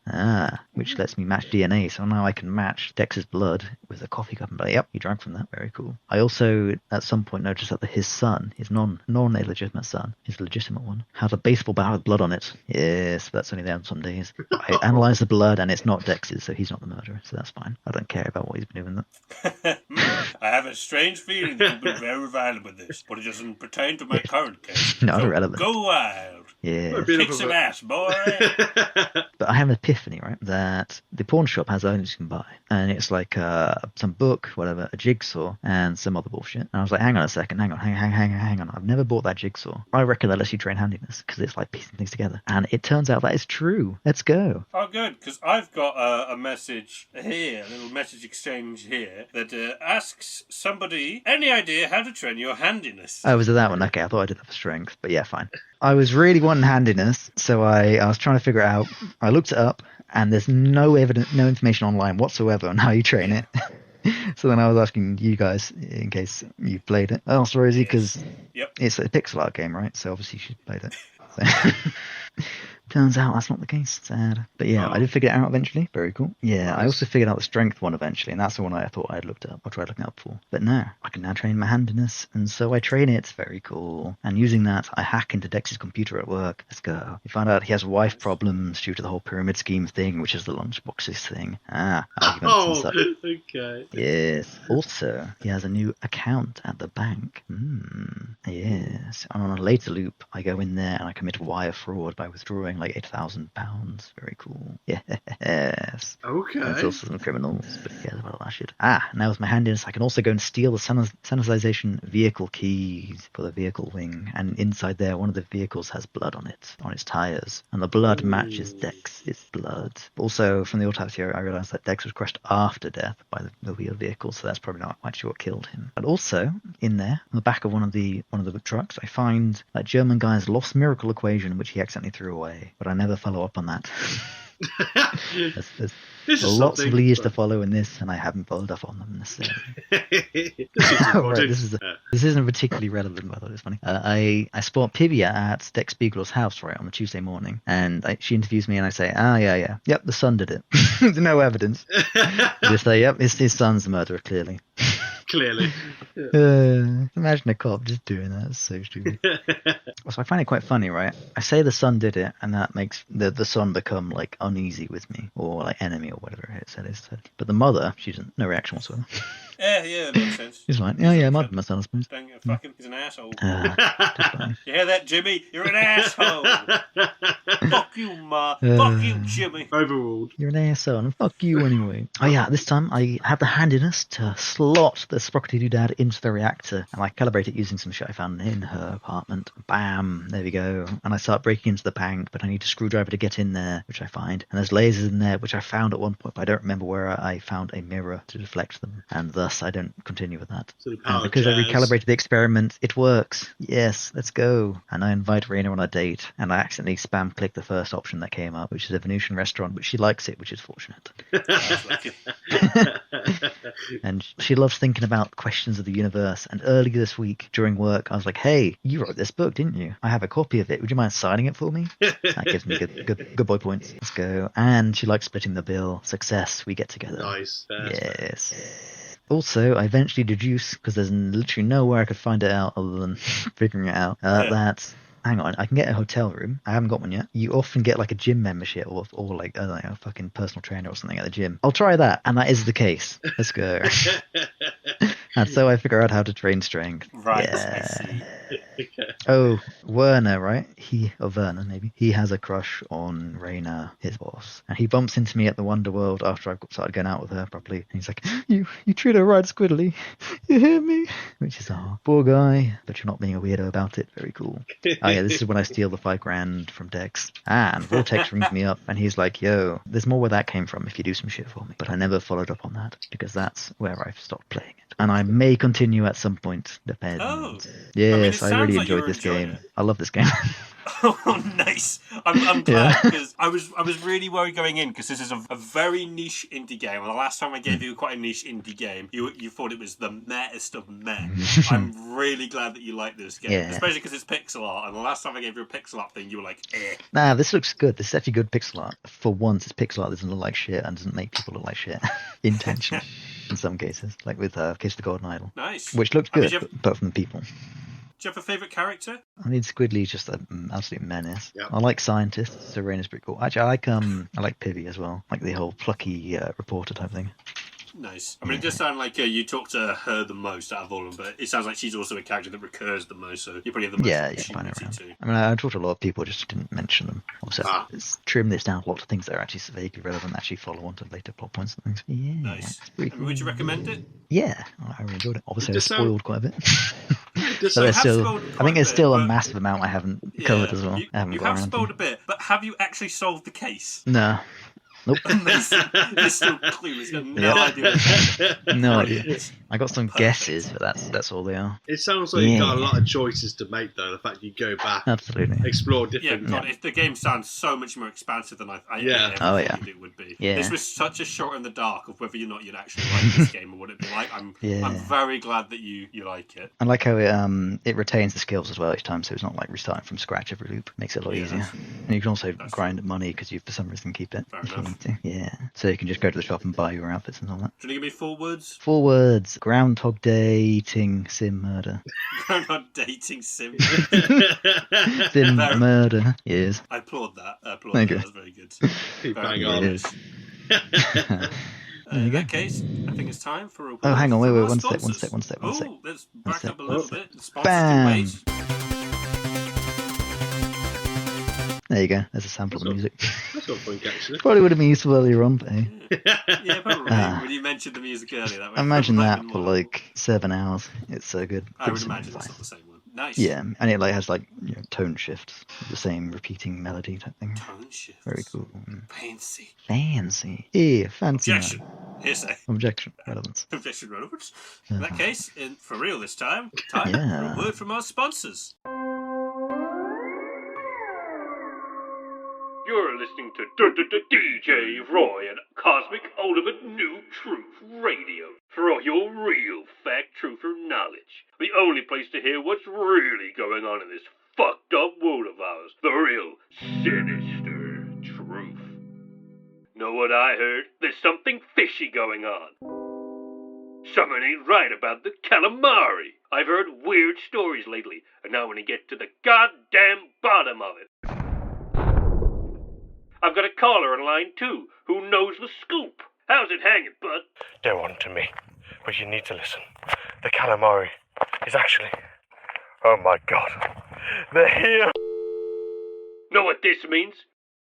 which lets me match DNA. So now I can match Dex's blood with a coffee cup and be like, yep, he drank from that. Very cool. I also, at some point, noticed that his son, his non-illegitimate son, his legitimate one, had a baseball bat with blood on it. Yes, that's only there on some days. I analysed the blood, and it's not Dex's, so he's not the murderer, so that's fine. I don't care about what he's been doing. I have a strange feeling that you've been very violent with this, but it doesn't pertain to my current case. Not irrelevant. Go wild. Yeah. Kick some ass, boy. But I have an epiphany, right? That the pawn shop has items you can buy. And it's like some book, whatever, a jigsaw, and some other bullshit. And I was like, hang on a second, hang on. I've never bought that jigsaw. I reckon that lets you train handiness, because it's like piecing things together. And it turns out that is true. Let's go. Oh, good, because I've got a message here, a little message exchange here, that asks somebody, any idea how to train your handiness? Oh, was it that one? Okay, I thought I did that for strength, but yeah, fine. I was really wanting handiness, so I was trying to figure it out. I looked it up, and there's no information online whatsoever on how you train it. So then I was asking you guys, in case you've played it. I asked Rosie, because it's a pixel art game, right? So obviously she played it. So. Turns out that's not the case. Sad. But yeah, I did figure it out eventually. Very cool. Yeah, I also figured out the strength one eventually, and that's the one I thought I'd looked up or tried looking up for. But no, I can now train my handiness, and so I train it. Very cool. And using that, I hack into Dex's computer at work. Let's go. You find out he has wife problems due to the whole pyramid scheme thing, which is the lunchboxes thing. Arguments and such. Okay. Yes. Also, he has a new account at the bank. Yes. And on a later loop, I go in there and I commit wire fraud by withdrawing like £8,000. Very cool. Yes. Okay. There's also some criminals, but who cares about all that shit? Now with my handiness, I can also go and steal the sanitization vehicle keys for the vehicle wing, and inside there, one of the vehicles has blood on it, on its tires, and the blood matches Dex's blood. Also, from the autopsy, I realized that Dex was crushed after death by the wheel vehicle, so that's probably not actually what killed him. But also, in there, on the back of one of the trucks, I find that German guy's lost miracle equation, which he accidentally threw away, but I never follow up on that. There's lots of leads to follow in this, and I haven't followed up on them necessarily. This isn't particularly relevant, by the way. It's funny. I spot Pivia at Dex Beagle's house right on a Tuesday morning, and she interviews me, and I say, yep, the son did it. There's no evidence. Just say, yep, it's his son's the murderer, clearly. Clearly. Imagine a cop just doing that. It's so stupid. So I find it quite funny, right? I say the son did it, and that makes the son become like uneasy with me, or like enemy, or whatever it said. But the mother, she's no reaction whatsoever. Yeah, that makes sense. She's like, yeah, my son, I suppose. Don't fuck him, he's an asshole. You hear that, Jimmy? You're an asshole. Fuck you, Ma. Fuck you, Jimmy. Overruled. You're an asshole, and fuck you anyway. Oh yeah, this time I have the handiness to slot the sprockety doodad into the reactor, and I calibrate it using some shit I found in her apartment. Bam, there we go. And I start breaking into the bank, but I need a screwdriver to get in there, which I find. And there's lasers in there, which I found at one point, but I don't remember where I found a mirror to deflect them, and thus I don't continue with that. And because I recalibrated the experiment, it works. Yes, let's go. And I invite Raina on a date, and I accidentally spam click the first option that came up, which is a Venusian restaurant, which she likes it, which is fortunate. And she loves thinking about questions of the universe. And earlier this week during work, I was like, hey, you wrote this book, didn't you? I have a copy of it. Would you mind signing it for me? That gives me good boy points. Let's go. And she likes splitting the bill. Success. We get together. Nice. Yes. Also, I eventually deduce, because there's literally nowhere I could find it out other than figuring it out, that, hang on, I can get a hotel room. I haven't got one yet. You often get like a gym membership or like, I don't know, a fucking personal trainer or something at the gym. I'll try that. And that is the case. Let's go. And so I figure out how to train strength. Right. Yeah. I see. Oh, Werner, right? Werner, maybe. He has a crush on Raina, his boss. And he bumps into me at the Wonderworld after I've started going out with her properly. And he's like, you treat her right, Squidley. You hear me? Which is, poor guy. But you're not being a weirdo about it. Very cool. Oh yeah, this is when I steal the $5,000 from Dex. And Vortex rings me up and he's like, yo, there's more where that came from if you do some shit for me. But I never followed up on that because that's where I've stopped playing it. And I may continue at some point. Depends. Oh. Yes, I really like enjoyed this game. I love this game. Oh, nice. I'm glad because I was really worried going in because this is a very niche indie game. And the last time I gave you quite a niche indie game, you thought it was the mehest of meh. I'm really glad that you like this game, especially because it's pixel art. And the last time I gave you a pixel art thing, you were like, eh. Nah, this looks good. This is actually good pixel art. For once, it's pixel art that doesn't look like shit and doesn't make people look like shit intentionally. In some cases, like with Kiss the Golden Idol. Nice. Which looked good, but from the people. Do you have a favourite character? I mean, Squidley's just an absolute menace. Yep. I like scientists, so Raina's pretty cool. Actually, I like Pivy as well, like the whole plucky reporter type thing. Nice. I mean, it does sound like you talk to her the most out of all of them, but it sounds like she's also a character that recurs the most, so you probably have the most opportunity too. I mean, I talked to a lot of people, just didn't mention them. Also, trim this down. A lot of things that are actually vaguely relevant actually follow on to later plot points and things. Yeah, nice. Cool. Would you recommend it? Yeah, I really enjoyed it. Obviously, I spoiled quite a bit. So I think there's still a massive amount I haven't covered as well. You have spoiled a bit, but have you actually solved the case? No. Nope. Amazing. He's still clueless. Got no Yeah. idea. No idea. Brilliant. I got some Perfect. guesses, but that's all they are. It sounds like you've got a Yeah. lot of choices to make, though. The fact you go back, Absolutely. explore Yeah, different. God, the game sounds so much more expansive than I Yeah. ever Oh, yeah. figured it would be. Yeah. This was such a shot in the dark of whether or not you'd actually like this game or what it'd be like. I'm very glad that you like it. I like how it retains the skills as well each time, so it's not like restarting from scratch every loop. Makes it a lot easier. And you can also grind money because you, for some reason, keep it Fair if you enough. need to. Yeah. So you can just go to the shop and buy your outfits and all that. Do you want to give me 4 words? 4 words: Groundhog Day, eating, sim, murder. I'm not dating sim. Sim, Fair- murder. Yes. I applaud that. Thank you. That was very good. Keep Very bang good. on. It is. In that case, I think it's time for a word Oh, hang on, wait, from our one sec. sponsors. Oh, let's back sec. up a little bit. The sponsors Bam. can wait. There you go. There's a sample of the music. That's not fun, actually. Probably would have been useful earlier on, but hey. Yeah, probably. Ah. When you mentioned the music earlier, that Imagine might that have been for more. like 7 hours. It's so good. I would Pretty imagine it's simplified. not the same one. Nice. Yeah, and it like has like tone shifts, the same repeating melody type thing. Tone shifts. Very cool. Fancy. Fancy. Yeah, fancy. Objection. Hearsay. Objection. Relevance. Objection relevant. In that case, for real this time, time Yeah. for a word from our sponsors. You're listening to DJ Roy and Cosmic Ultimate New Truth Radio for all your real fact truther knowledge. The only place to hear what's really going on in this fucked up world of ours. The real sinister truth. Know what I heard? There's something fishy going on. Something ain't right about the calamari. I've heard weird stories lately, and now I want to get to the goddamn bottom of it. I've got a caller on line 2 who knows the scoop. How's it hanging, bud? They're on to me, but you need to listen. The calamari is actually... Oh my god. They're here! Know what this means?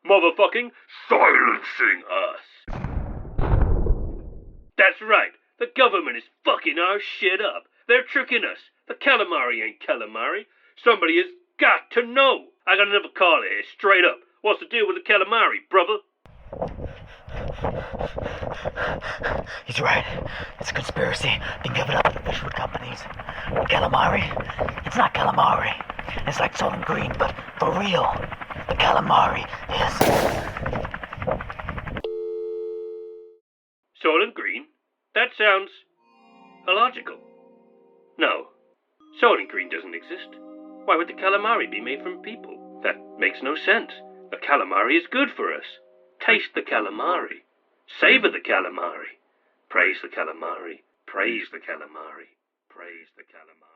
Motherfucking silencing us. That's right. The government is fucking our shit up. They're tricking us. The calamari ain't calamari. Somebody has got to know. I got another caller here, straight up. What's the deal with the calamari, brother? He's right. It's a conspiracy being given up to the fish food companies. Calamari? It's not calamari. It's like Soylent Green, but for real. The calamari is... Soylent Green? That sounds illogical. No, Soylent Green doesn't exist. Why would the calamari be made from people? That makes no sense. The calamari is good for us. Taste the calamari. Savor the calamari. Praise the calamari. Praise the calamari. Praise the calamari.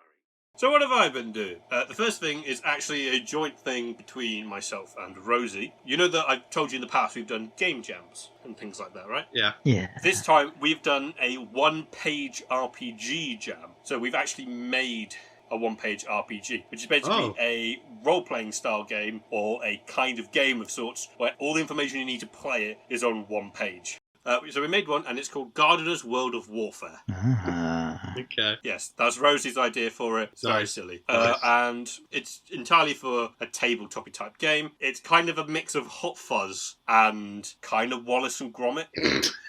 So what have I been doing? The first thing is actually a joint thing between myself and Rosie. You know that I've told you in the past we've done game jams and things like that, right? Yeah. Yeah. This time we've done a one-page RPG jam. So we've actually made a one-page RPG, which is basically a role-playing style game or a kind of game of sorts where all the information you need to play it is on one page. So we made one, and it's called Gardener's World of Warfare. Ah. Okay. Yes, that's Rosie's idea for it. It's very Nice. silly. Nice. And it's entirely for a tabletop type game. It's kind of a mix of Hot Fuzz and kind of Wallace and Gromit,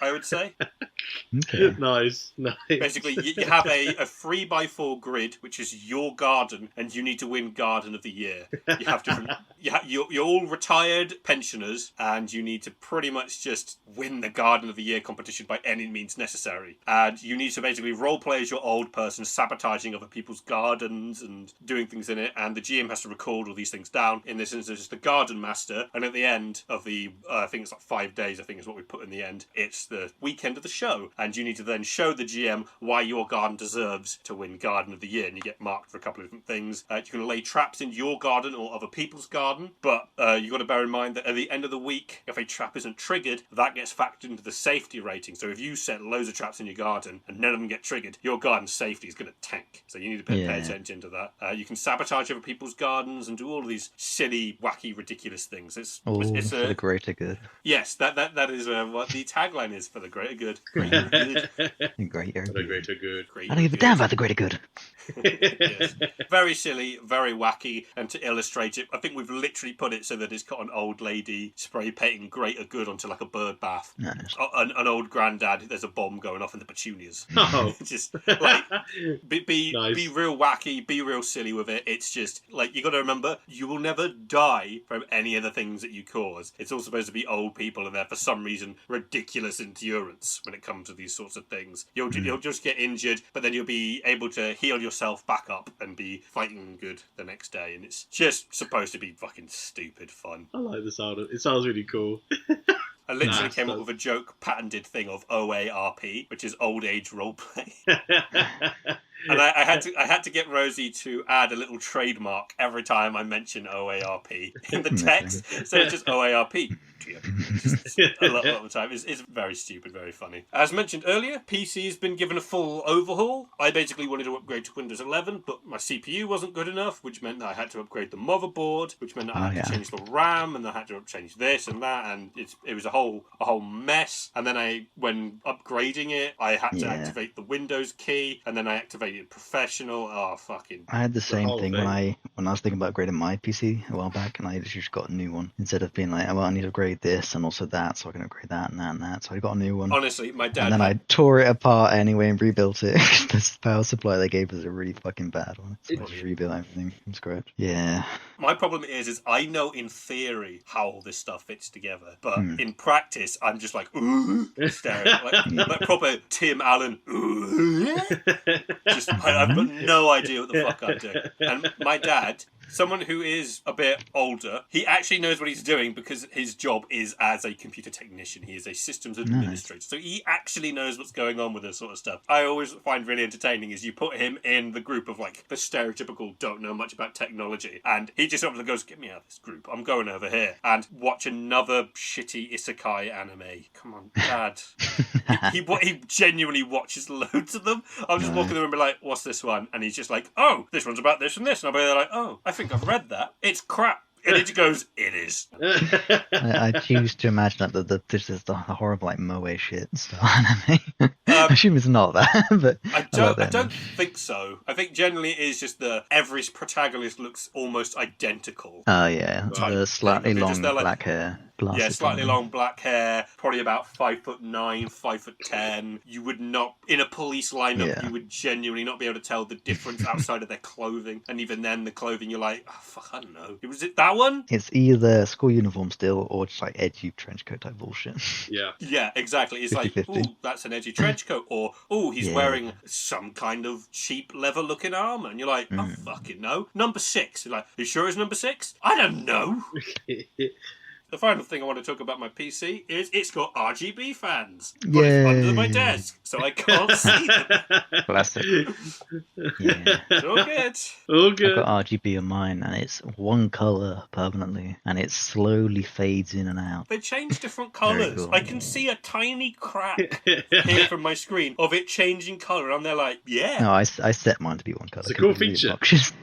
I would say. Okay. Nice. Basically, you have a 3x4 grid, which is your garden, and you need to win Garden of the Year. You have different. You're all retired pensioners, and you need to pretty much just win the Garden of the Year competition by any means necessary. And you need to basically roleplay as your old person, sabotaging other people's gardens and doing things in it. And the GM has to record all these things down. In this instance, it's the Garden Master. And at the end of the, I think it's like 5 days, I think is what we put in the end. It's the weekend of the show. And you need to then show the GM why your garden deserves to win Garden of the Year. And you get marked for a couple of different things. You can lay traps in your garden or other people's garden. But you've got to bear in mind that at the end of the week, if a trap isn't triggered, that gets factored into the safety rating. So if you set loads of traps in your garden and none of them get triggered, your garden's safety is going to tank. So you need to pay attention to that. You can sabotage other people's gardens and do all of these silly, wacky, ridiculous things. It's for the greater good. Yes, that is what the tagline is, for the greater good. Greater good. Greater For the greater good. I don't give a damn about the greater good. Yes. Very silly, very wacky, and to illustrate it, I think we've literally put it so that it's got an old lady spray painting greater good onto like a bird bath. Nice. An old granddad, there's a bomb going off in the petunias. Oh. Just like be Nice. real wacky, be real silly with it. It's just like, you got to remember, you will never die from any of the things that you cause. It's all supposed to be old people, and they're for some reason ridiculous endurance when it comes to these sorts of things. You'll just get injured, but then you'll be able to heal yourself back up and be fighting good the next day. And it's just supposed to be fucking stupid fun. I like the sound of it. It sounds really cool. I literally came up with a joke patented thing of OARP, which is old age roleplay. And I had to get Rosie to add a little trademark every time I mention OARP in the text. So it's just OARP. Just a lot of the time. It's very stupid, very funny. As mentioned earlier, PC's been given a full overhaul. I basically wanted to upgrade to Windows 11, but my CPU wasn't good enough, which meant that I had to upgrade the motherboard, which meant that I had to change the RAM, and I had to change this and that, and it was a whole mess. And then when upgrading it, I had to activate the Windows key, and then I activated Professional. Oh, fucking! I had the same thing when I was thinking about upgrading my PC a while back, and I just got a new one instead of being like, oh, well, I need to upgrade this and also that, so I can upgrade that and that and that. So I got a new one. Honestly, my dad. And then I tore it apart anyway and rebuilt it. This power supply they gave us a really fucking bad one. So I just rebuilt everything from scratch. Yeah. My problem is I know in theory how all this stuff fits together, but in practice, I'm just like, ooh, staring, like proper Tim Allen. Ooh. Just, I've got no idea what the fuck I'm doing. And my dad, someone who is a bit older, he actually knows what he's doing because his job is as a computer technician. He is a systems administrator. So he actually knows what's going on with this sort of stuff. I always find really entertaining is you put him in the group of like the stereotypical don't know much about technology, and he just up and goes, get me out of this group. I'm going over here and watch another shitty isekai anime. Come on, Dad. he genuinely watches loads of them. I'm just walking in and be like, what's this one? And he's just like, oh, this one's about this and this. And I'll be like, oh, I think I've read that. It's crap. And he just goes, it is. I choose to imagine that this is the horrible like moe shit style anime. I assume it's not that, but I don't think so. I think generally it is just every protagonist looks almost identical. Oh yeah, the slightly long black hair. Slightly long black hair, probably about 5'9", 5'10". You would not, in a police lineup, you would genuinely not be able to tell the difference outside of their clothing. And even then, the clothing, you're like, oh, fuck, I don't know. Was it that one? It's either school uniform still or just like edgy trench coat type bullshit. Yeah. Yeah, exactly. It's 50-50. Like, ooh, that's an edgy trench coat. Or, ooh, he's wearing some kind of cheap leather-looking armour. And you're like, oh, fucking no. Number 6. You're like, you sure it's number 6? I don't know. The final thing I want to talk about my PC is it's got RGB fans. But it's under my desk, so I can't see them. Classic. Yeah. It's all good. All good. I've got RGB on mine, and it's one colour permanently, and it slowly fades in and out. They change different colours. Cool. I can see a tiny crack here from my screen of it changing colour, and I'm there like, yeah. No, I set mine to be one colour. It's a cool feature.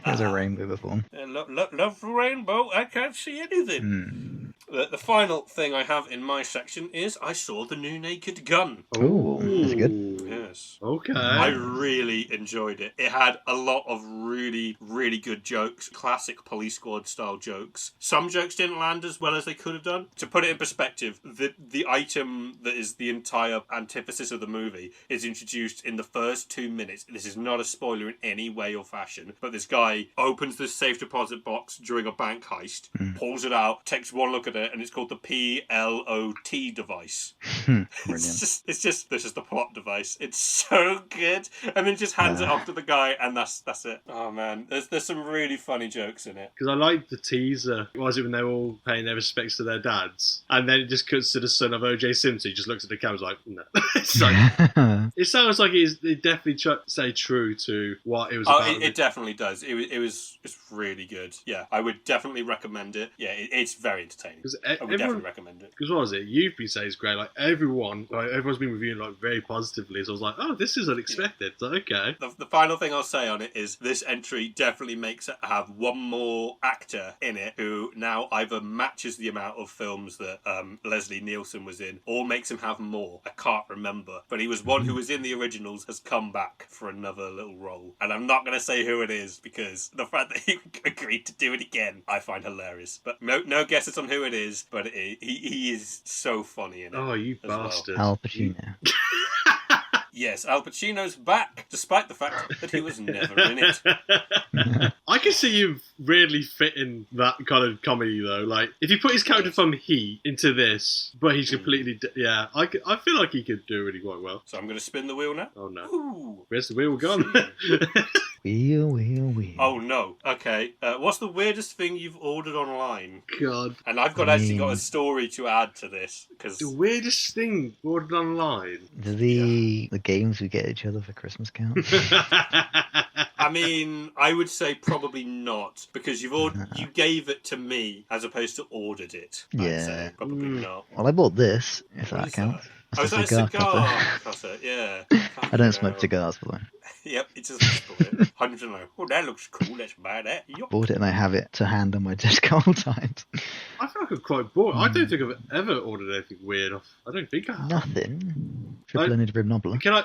There's a rainbow before. Love the rainbow. I can't see anything. The final thing I have in my section is I saw the new Naked Gun. Ooh, is it good? Yes. Okay. I really enjoyed it. It had a lot of really, really good jokes, classic Police Squad style jokes. Some jokes didn't land as well as they could have done. To put it in perspective, the item that is the entire antithesis of the movie is introduced in the first 2 minutes. This is not a spoiler in any way or fashion, but this guy opens this safe deposit box during a bank heist, pulls it out, takes one look at it, and it's called the PLOT device. Brilliant. It's just this is the plot device. It's so good. And then just hands it off to the guy, and that's it. Oh man, there's some really funny jokes in it. Because I liked the teaser. Was it when they were all paying their respects to their dads? And then it just cuts to the son of O.J. Simpson. He just looks at the camera like, no. It's like, it sounds like it definitely stay true to what it was about. It definitely does. It's really good. Yeah, I would definitely recommend it. Yeah, it's very entertaining. I would definitely recommend it. Because what was it? You've been saying it's great. Like everyone's been reviewing like very positively. So I was like, oh, this is unexpected. Yeah. So, okay. The final thing I'll say on it is this entry definitely makes it have one more actor in it who now either matches the amount of films that Leslie Nielsen was in, or makes him have more. I can't remember, but he was one who was in the originals, has come back for another little role, and I'm not going to say who it is because the fact that he agreed to do it again I find hilarious. But no guesses on who it is, but he is so funny in it. Oh, you bastard! Al Pacino. Yes, Al Pacino's back, despite the fact that he was never in it. I can see you really fitting that kind of comedy, though. Like, if you put his character from Heat into this, but he's completely... I feel like he could do really quite well. So I'm going to spin the wheel now. Oh, no. Ooh. Where's the wheel gone? Wheel. Oh, no. Okay. What's the weirdest thing you've ordered online? God. And I've actually got a story to add to this. Cause... The weirdest thing ordered online? Do the games we get each other for Christmas count? I mean, I would say probably not, because you gave it to me as opposed to ordered it. I'd say. Probably not. Well, I bought this, if that counts. Oh, is that a cigar? That's it, yeah. I don't smoke cigars, by the way. Yep, it doesn't split it. 100 like, oh, that looks cool, let's buy that. Yep. Bought it and I have it to hand on my desk all times. I feel like I'm quite bored. I don't think I've ever ordered anything weird off. I don't think I have. Nothing. Triple-ended rib nobler. Can I,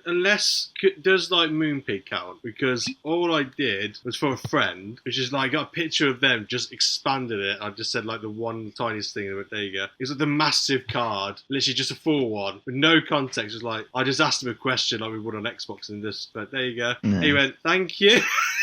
unless, does like Moonpig count? Because all I did was for a friend, which is like, I got a picture of them, just expanded it. I just said like the one tiniest thing, and there you go. It was like the massive card, literally just a full one, with no context. It was like, I just asked him a question like we would on Xbox and this, but there you go. No. He went, thank you.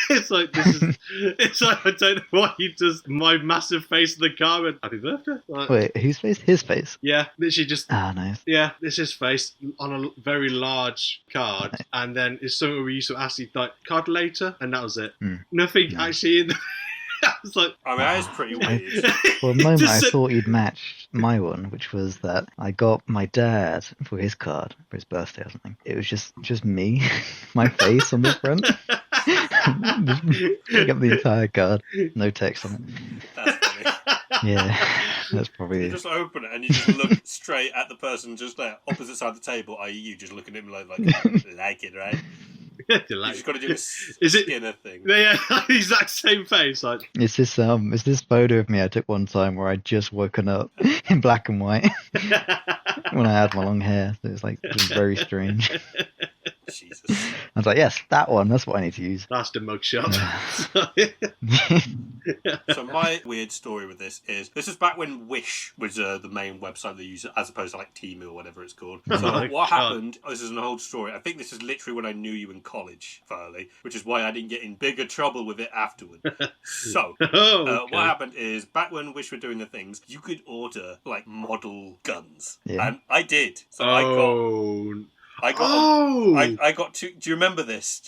It's like, it's like, I don't know why he does my massive face in the car and happy birthday. Like, wait, whose face? His face? Yeah, literally just. Ah, nice. Yeah, this is his face on a very large card, nice. And then it's something we used to ask you, like, card later, and that was it. Nothing actually in the. I was like, I mean, that is pretty weird. For a moment, I thought you'd matched my one, which was that I got my dad for his card for his birthday or something. It was just me, my face on the front. Pick up the entire card, no text on it. That's funny. Yeah, that's probably. You just open it and you just look straight at the person just there, opposite side of the table. I.e., you just looking at him like it, right? You just got to do a Skinner thing. Yeah, the exact same face. Like, it's this photo of me I took one time where I'd just woken up in black and white when I had my long hair. So it was very strange. Jesus. I was like, yes, that one. That's what I need to use. That's the mugshot. So my weird story with this is back when Wish was the main website they used, as opposed to like Temu or whatever it's called. So what happened, this is an old story, I think this is literally when I knew you in college, Foley, which is why I didn't get in bigger trouble with it afterward. So, what happened is, back when Wish were doing the things, you could order like model guns. Yeah. And I did. So I got two. Do you remember this?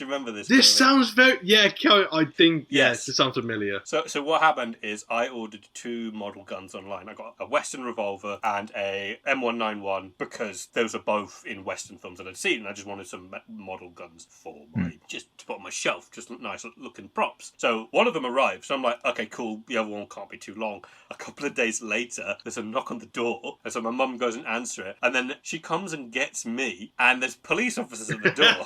This sounds very... Yeah, I think... Yes, it sounds familiar. So what happened is I ordered 2 model guns online. I got a Western revolver and a M191 because those are both in Western films that I'd seen, and I just wanted some model guns for just to put on my shelf, just nice looking props. So one of them arrived, so I'm like, okay, cool, the other one can't be too long. A couple of days later, there's a knock on the door, and so my mum goes and answers it, and then she comes and gets me, and there's police officers at the door.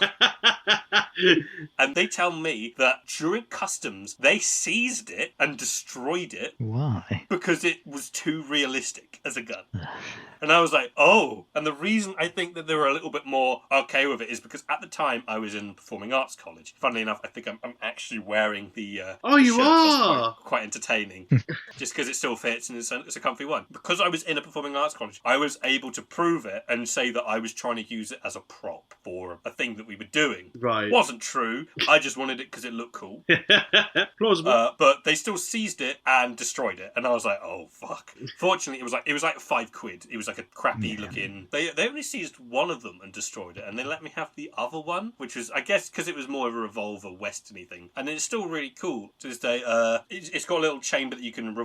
And they tell me that during customs, they seized it and destroyed it. Why? Because it was too realistic as a gun. And I was like, oh. And the reason I think that they were a little bit more okay with it is because at the time I was in performing arts college. Funnily enough, I think I'm actually wearing the you shirt. are! That's quite entertaining. Just because it still fits and it's a comfy one. Because I was in a performing arts college, I was able to prove it and say that I was trying to use it as a prop for a thing that we were doing. Right. Wasn't true. I just wanted it because it looked cool. Plausible. But they still seized it and destroyed it, and I was like, "Oh fuck!" Fortunately, it was like £5. It was like a crappy looking. They only seized one of them and destroyed it, and they let me have the other one, which was, I guess, because it was more of a revolver westerny thing, and it's still really cool to this day. It's got a little chamber that you can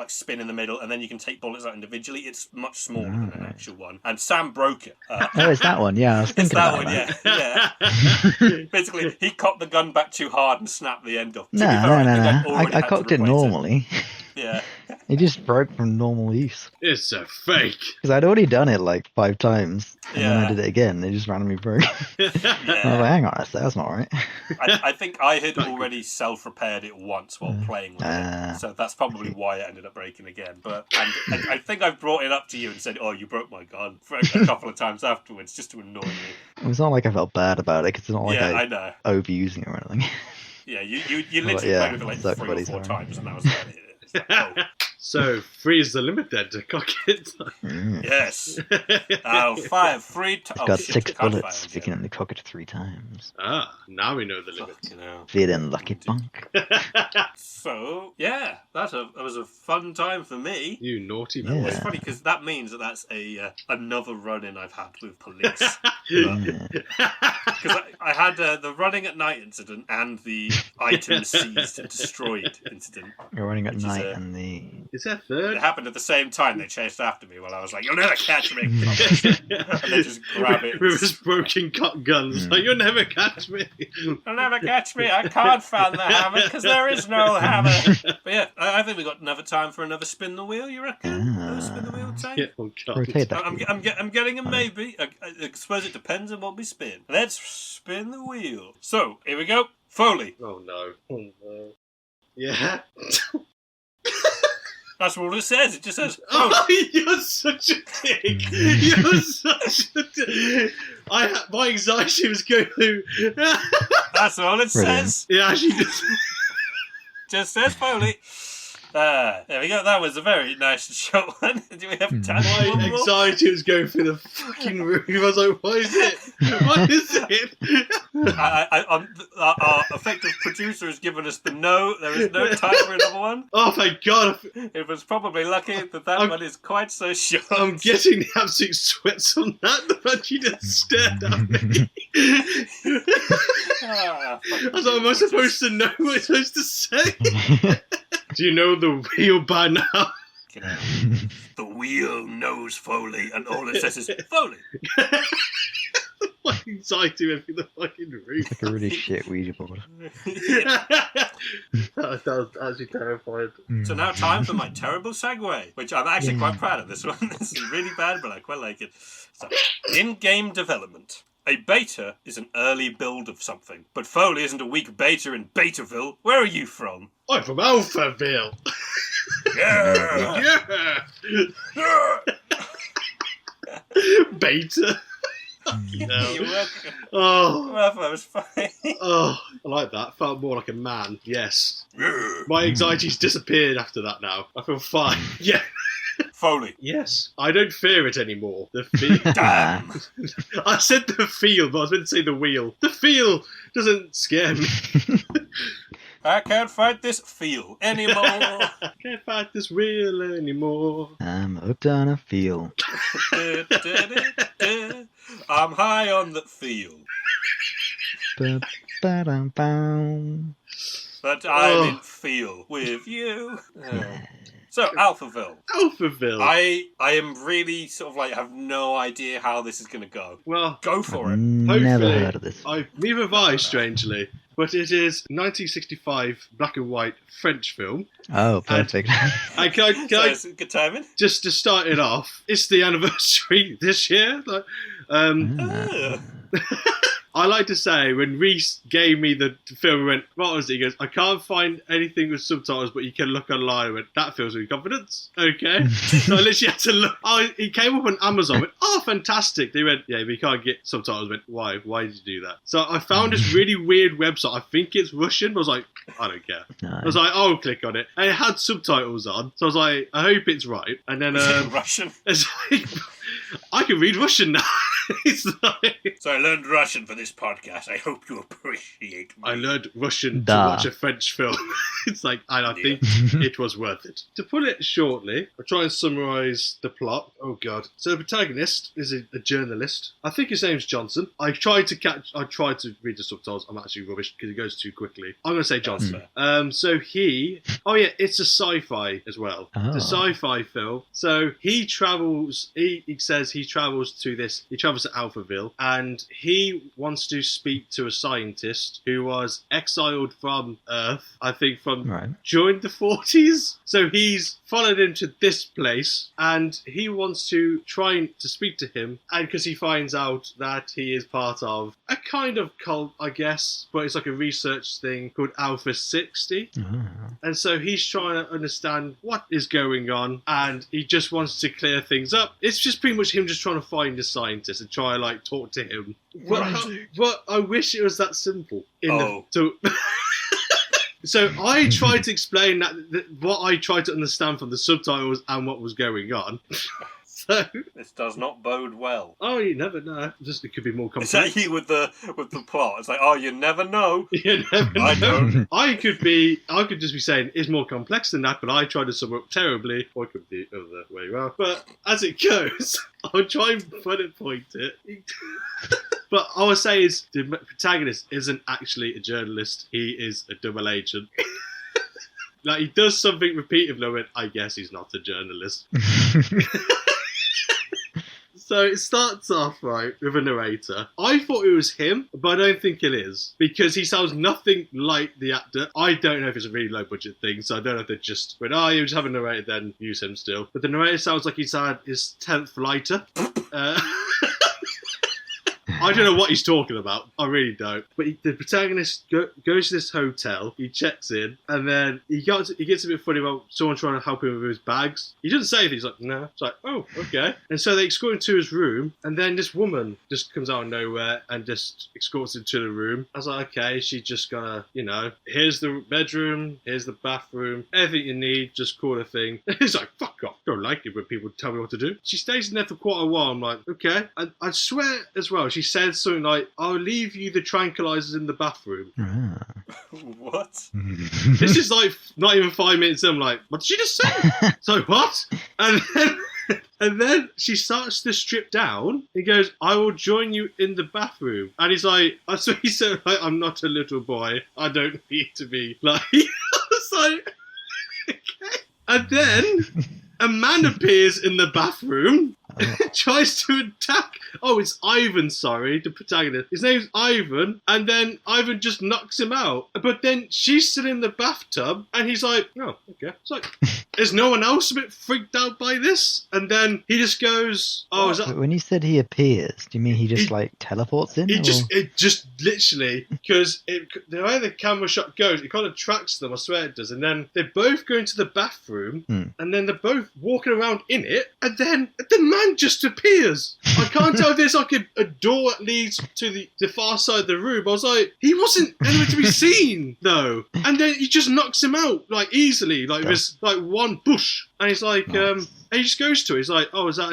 spin in the middle, and then you can take bullets out individually. It's much smaller than an actual one, and Sam broke it. Oh, it's that one. Yeah, I was It's thinking that about one, that. yeah. Basically, he cocked the gun back too hard and snapped the end off. To be No. fair, I think I'd already I had to cocked it replace normally. Yeah. It just broke from normal use. It's a fake. Because I'd already done it like 5 times, and then I Yeah. did it again. It just randomly broke. I was like, hang on, that's not right. I think I had already self-repaired it once while playing with it, so that's probably why it ended up breaking again. But I think I've brought it up to you and said, "Oh, you broke my gun," for a couple of times afterwards, just to annoy me. It's not like I felt bad about it, because it's not like Yeah, I I know. overusing it or anything. Yeah, you literally yeah, played with it like suck 3 or buddies, 4 right. times, and that was about it. It's like, oh, So, 3 is the limit then to cock it. yes, I'll fire 3 times. It's got 6 bullets, so you can only cock it 3 times. Now we know the limit. Feeling lucky punk. So, yeah, that was a fun time for me. You naughty Yeah. boy. It's funny because that means that's another run-in I've had with police. Yeah. Because I had the running at night incident and the items seized and destroyed incident. You're running at Which is night a- and the... Is that It third? happened at the same time. They chased after me while I was like, "You'll never catch me!" And they just grab it. With his broken cock guns. Like, you'll never catch me. You'll never catch me. I can't find the hammer because there is no hammer. But yeah, I think we got another time for another spin the wheel. You reckon? Another spin the wheel time? Yeah, oh God. Rotate that. I'm getting a maybe. I suppose it depends on what we spin. Let's spin the wheel. So here we go. Foley. Oh no. Oh no. Yeah. That's all it says. It just says Foley. Oh, you're such a dick. You're such a dick. My anxiety was going through. That's all it Brilliant. says. Yeah, actually, just. Just says Foley. There we go. That was a very nice short one. Do we have time for My one more? anxiety was going through the fucking roof. I was like, what is it? What is it? Our effective producer has given us the no. There is no time for another one. Oh my God. It was probably lucky that one is quite so short. I'm getting the absolute sweats on that. The fact you just stared at me. Ah, I was like, am I supposed to know what I'm supposed to say? Do you know the wheel by now? you know, the wheel knows Foley, and all it says is Foley. My anxiety went through the fucking roof. Like a really shit Ouija board. that was actually terrifying. So now time for my terrible segue, which I'm actually quite proud of this one. This is really bad, but I quite like it. So, in-game development. A beta is an early build of something, but Foley isn't a weak beta in Betaville. Where are you from? I'm from Alphaville. Yeah! Yeah. Beta. You're No. welcome. Oh, Well, that was fine. oh, I like that. Felt more like a man. Yes. Yeah. My anxiety's disappeared after that now. I feel fine. Yeah. Foley. Yes. I don't fear it anymore. The feel. Damn. I said the feel, but I was meant to say the wheel. The feel doesn't scare me. I can't fight this feel anymore. Can't fight this wheel anymore. I'm hooked on a feel. I'm high on the feel. Ba-ba-dum-bum. But I'm in feel with you. So, Alphaville. Alphaville. I am really sort of like have no idea how this is going to go. Well, Go for it. Never hopefully, heard of this. neither have I, strangely. But it is 1965 black and white French film. Oh, perfect. And can So I it's good timing. just to start it off, it's the anniversary this year. Like, Ah. I like to say when Rhys gave me the film, he went, what was it? He goes, I can't find anything with subtitles, but you can look online. I went, that fills me with confidence. Okay. So I literally had to look. Oh, he came up on Amazon. I went, oh, fantastic. They went, yeah, but you can't get subtitles. I went, why? Why did you do that? So I found this really weird website. I think it's Russian. But I was like, I don't care. No. I was like, oh, click on it. And it had subtitles on. So I was like, I hope it's right. And then Is it Russian? it's like, I can read Russian now. It's like, So I learned Russian for this podcast. I hope you appreciate me. I learned Russian Da. to watch a French film. It's like, and I think it was worth it. To put it shortly, I'll try and summarise the plot. Oh god. So the protagonist is a journalist. I think his name's Johnson. I tried to read the subtitles. I'm actually rubbish because it goes too quickly. I'm going to say Johnson. So it's a sci-fi as well. Oh. It's a sci-fi film. So he travels to Alphaville, and he wants to speak to a scientist who was exiled from Earth, I think during the 40s. So he's followed him to this place, and he wants to try to speak to him, and because he finds out that he is part of a kind of cult, I guess, but it's like a research thing called Alpha 60. And so he's trying to understand what is going on, and he just wants to clear things up. It's just pretty much him just trying to find a scientist and try to talk to him. But I wish it was that simple. So I tried to explain what I tried to understand from the subtitles and what was going on. So this does not bode well. Oh, you never know. Just it could be more complex. Is that you with the plot? It's like, oh, you never know. You never know. I don't. I could just be saying it's more complex than that, but I tried to sum up terribly. Or it could be the other way around. But as it goes, I'll try and point it. But I would say is the protagonist isn't actually a journalist. He is a double agent. He does something repetitively, and I guess he's not a journalist. So it starts off, with a narrator. I thought it was him, but I don't think it is. Because he sounds nothing like the actor. I don't know if it's a really low budget thing, so I don't know if they just went, you just have a narrator, then use him still. But the narrator sounds like he's had his 10th lighter. I don't know what he's talking about. I really don't. But the protagonist goes to this hotel. He checks in, and then he gets a bit funny about someone trying to help him with his bags. He doesn't say anything. He's like, no. It's like, oh, okay. And so they escort him to his room, and then this woman just comes out of nowhere and just escorts him to the room. I was like, okay, she's just gonna, here's the bedroom, here's the bathroom, everything you need, just call a thing. He's like, fuck off. Don't like it when people tell me what to do. She stays in there for quite a while. I'm like, okay. And I swear as well, she said something like, I'll leave you the tranquilizers in the bathroom. What? This is not even 5 minutes in. I'm like, what did she just say? So what? And then she starts to strip down. He goes, I will join you in the bathroom. And he's like, so he said, I'm not a little boy. I don't need to be I was like, okay. And then a man appears in the bathroom. Tries to attack. Oh, it's Ivan, sorry, the protagonist. His name's Ivan, and then Ivan just knocks him out. But then she's sitting in the bathtub, and he's like, oh, okay. It's like, is no one else a bit freaked out by this? And then he just goes, oh, is that... When you said he appears, do you mean he just teleports in? It just literally, because the way the camera shot goes, it kind of tracks them, I swear it does. And then they both go into the bathroom, and then they're both walking around in it, and then the man just appears. I can't tell if there's a door that leads to the far side of the room. I was like, he wasn't anywhere to be seen though. And then he just knocks him out easily, there's one push. And he's like, and he just goes to it. He's like, oh, is that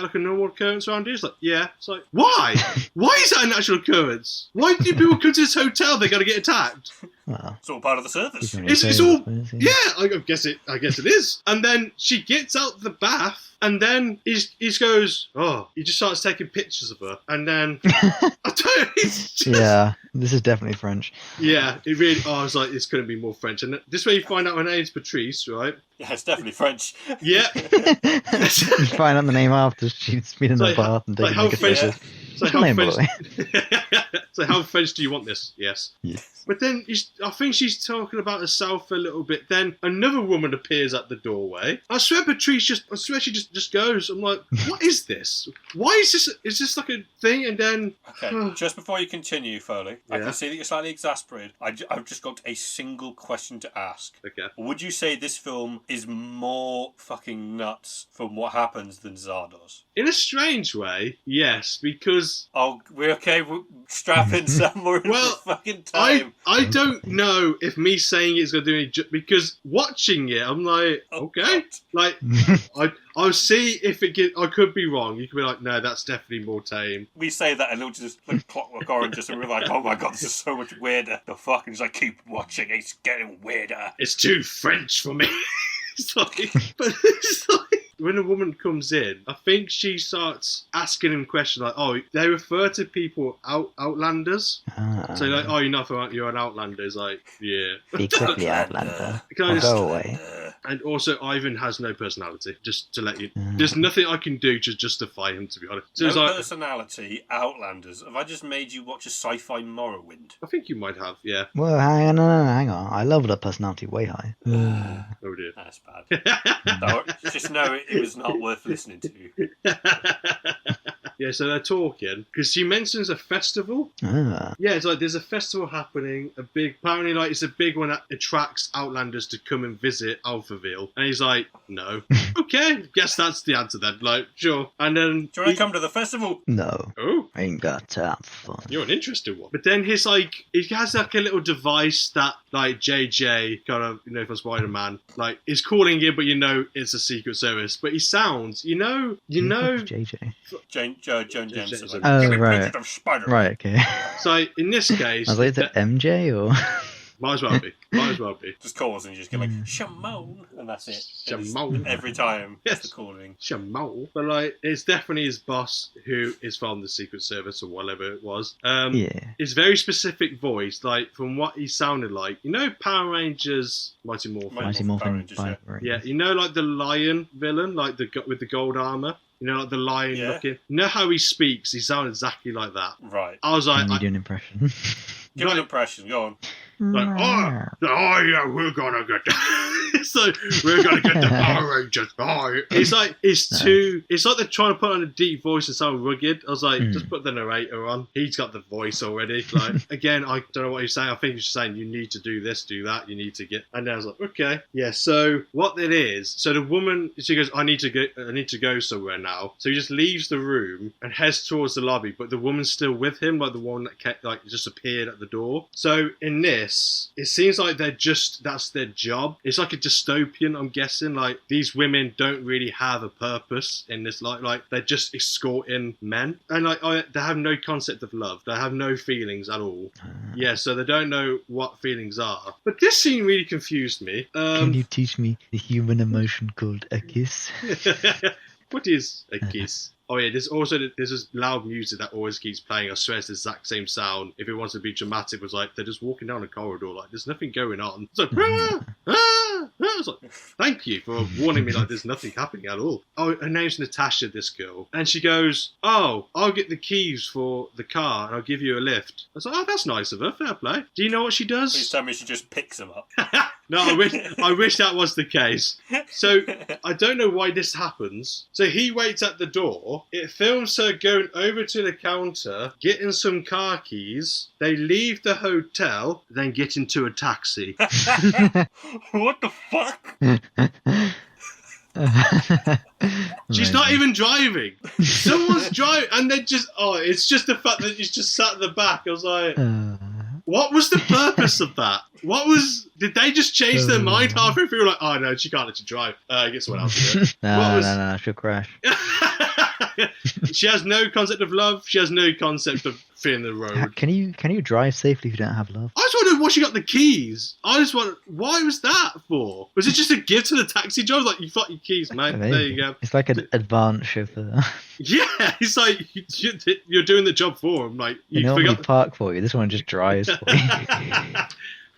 like a normal occurrence around here? He's like, yeah. It's like, why? Why is that a natural occurrence? Why do people come to this hotel? They're going to get attacked. Well, it's all part of the service. It's all, yeah. I guess it is. And then she gets out the bath. And then he goes, he just starts taking pictures of her. And then, yeah, this is definitely French. Yeah, it really, I was like, this couldn't be more French. And this way you find out her name's Patrice, right? Yeah, it's definitely French. Yeah. You find out the name after she's been in the bath and taking pictures. So how French do you want this? Yes. But then I think she's talking about herself a little bit. Then another woman appears at the doorway. I swear Patrice she just goes. I'm like, what is this? Why is this? Is this like a thing? And then... Okay, just before you continue, Foley, I can see that you're slightly exasperated. I've just got a single question to ask. Okay. Would you say this film is more fucking nuts from what happens than Zardos? In a strange way, yes, because... Oh, we're okay. strap in some more into Well, fucking time. I don't know if me saying it's going to do any because watching it, I'm like, okay. Like, I'll see if it I could be wrong. You could be like, no, that's definitely more tame. We say that and it'll just like Clockwork Orange, and we're like, oh my god, this is so much weirder. The fuck, and he's like, keep watching, it's getting weirder. It's too French for me. But it's like, when a woman comes in, I think she starts asking him questions like, oh, they refer to people outlanders. So like, oh, you're an outlander. It's like, yeah. Be quickly, Outlander. Can I just- Go away. And also, Ivan has no personality. Just to let you, there's nothing I can do to justify him. To be honest, so No it's like, personality, Outlanders. Have I just made you watch a sci-fi Morrowind? I think you might have, yeah. Well, hang on. I leveled up personality way high. Oh dear. That's bad. No, just know it was not worth listening to. Yeah, so they're talking because she mentions a festival. Yeah, it's like there's a festival happening. Apparently, like it's a big one that attracts Outlanders to come and visit Alphaville. And he's like, no. Okay, guess that's the answer then. Like, sure. And then Do you want to come to the festival? No. Oh, I ain't got time for fun. you're an interesting one. But then he has like a little device that like JJ kind of, for Spider-Man, like is calling in, but it's a Secret Service. But he sounds, JJ. Joan Jensen. Jensen. Oh, Give me right. pictures of Spider. Right, okay. So in this case, I was like, is it MJ or? might as well be. Might as well be. Just calls and you just get like, Shimon, and that's it. Shimon. Every time. Yes. That's the calling. Shamal. But like, it's definitely his boss who is from the Secret Service or whatever it was. Yeah. His very specific voice, like from what he sounded like. Power Rangers, Mighty Morphin. Mighty Power Morphin Rangers, 5. Yeah, like the lion villain, like with the gold armor. Like the lion looking. How he speaks? He sounds exactly like that. Right. I was like, Can you do an impression? Give an impression, go on. like, oh yeah, we're gonna get so we're gonna get the Power Rangers. Oh, it's like it's like they're trying to put on a deep voice and sound rugged. I was like, just put the narrator on. He's got the voice already. Like again, I don't know what he's saying. I think he's just saying you need to do this, do that. You need to get. And then I was like, okay, yeah. So what it is? So the woman, she goes, I need to go somewhere now. So he just leaves the room and heads towards the lobby, but the woman's still with him, like the one that just appeared at the door. So in this, it seems like that's their job. It's like a dystopian, I'm guessing. Like these women don't really have a purpose in this. Like they're just escorting men, and they have no concept of love. They have no feelings at all. Yeah, so they don't know what feelings are. But this scene really confused me. Can you teach me the human emotion called a kiss? What is a kiss? Oh yeah, there's this loud music that always keeps playing. I swear it's the exact same sound. If it wants to be dramatic, it was like they're just walking down a corridor, like there's nothing going on. It's like, I was like, thank you for warning me like there's nothing happening at all. Oh, her name's Natasha, this girl. And she goes, oh, I'll get the keys for the car and I'll give you a lift. I was like, oh, that's nice of her, fair play. Do you know what she does? Please tell me she just picks them up. No, I wish that was the case. So I don't know why this happens. So he waits at the door. It films her going over to the counter, getting some car keys. They leave the hotel, then get into a taxi. What the fuck? She's not even driving. Someone's driving, and they it's just the fact that she's just sat at the back. I was like, what was the purpose of that? Did they just change their mind halfway through? Like, oh no, she can't let you drive. Get someone else to do it. No, she'll crash. She has no concept of love. She has no concept of fearing the road. Can you drive safely if you don't have love? I just wondered why she got the keys. Why was that for? Was it just a gift to the taxi driver? Like, you've got your keys, mate. Maybe. There you go. It's like an advanced chauffeur. Yeah, it's like you're doing the job for him. Like, You normally park for you. This one just drives for you.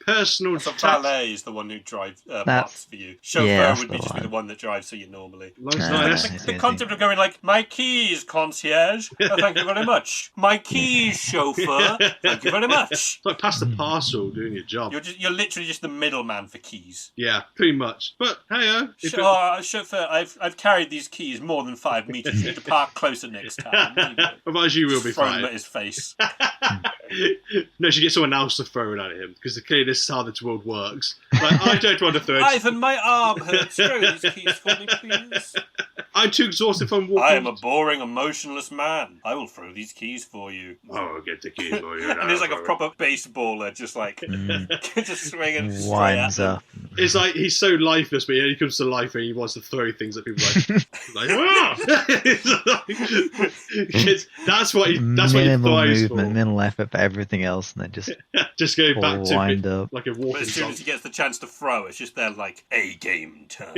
Personal So valet is the one who drives parks for you. Chauffeur would be just be the one that drives for you normally. The concept of going like, my keys, concierge. Oh, thank you very much. My keys, chauffeur. Thank you very much. It's like pass the parcel, doing your job. You're literally just the middleman for kees. Yeah, pretty much. But hey, chauffeur, I've carried these keys more than 5 meters. You need to park closer next time. Otherwise, you will be throw fine. them at his face. No, she gets someone else to throw it at him because clearly this is how this world works. Like, I don't want to throw it. Ivan, my arm hurts. Throw these keys for me, please. I'm too exhausted from walking. I am a boring, emotionless man. I will throw these keys for you. Oh, get the keys for you. And he's like a proper baseballer, just like just swinging straight at Winds them. up. It's like he's so lifeless, but he comes to life and he wants to throw things at people like ah! That's what he Minimal thrives movement, for. minimal effort for everything else, and then just go back to wind up. like a But walking as soon song. as he gets the chance to throw, it's just there like, a game time.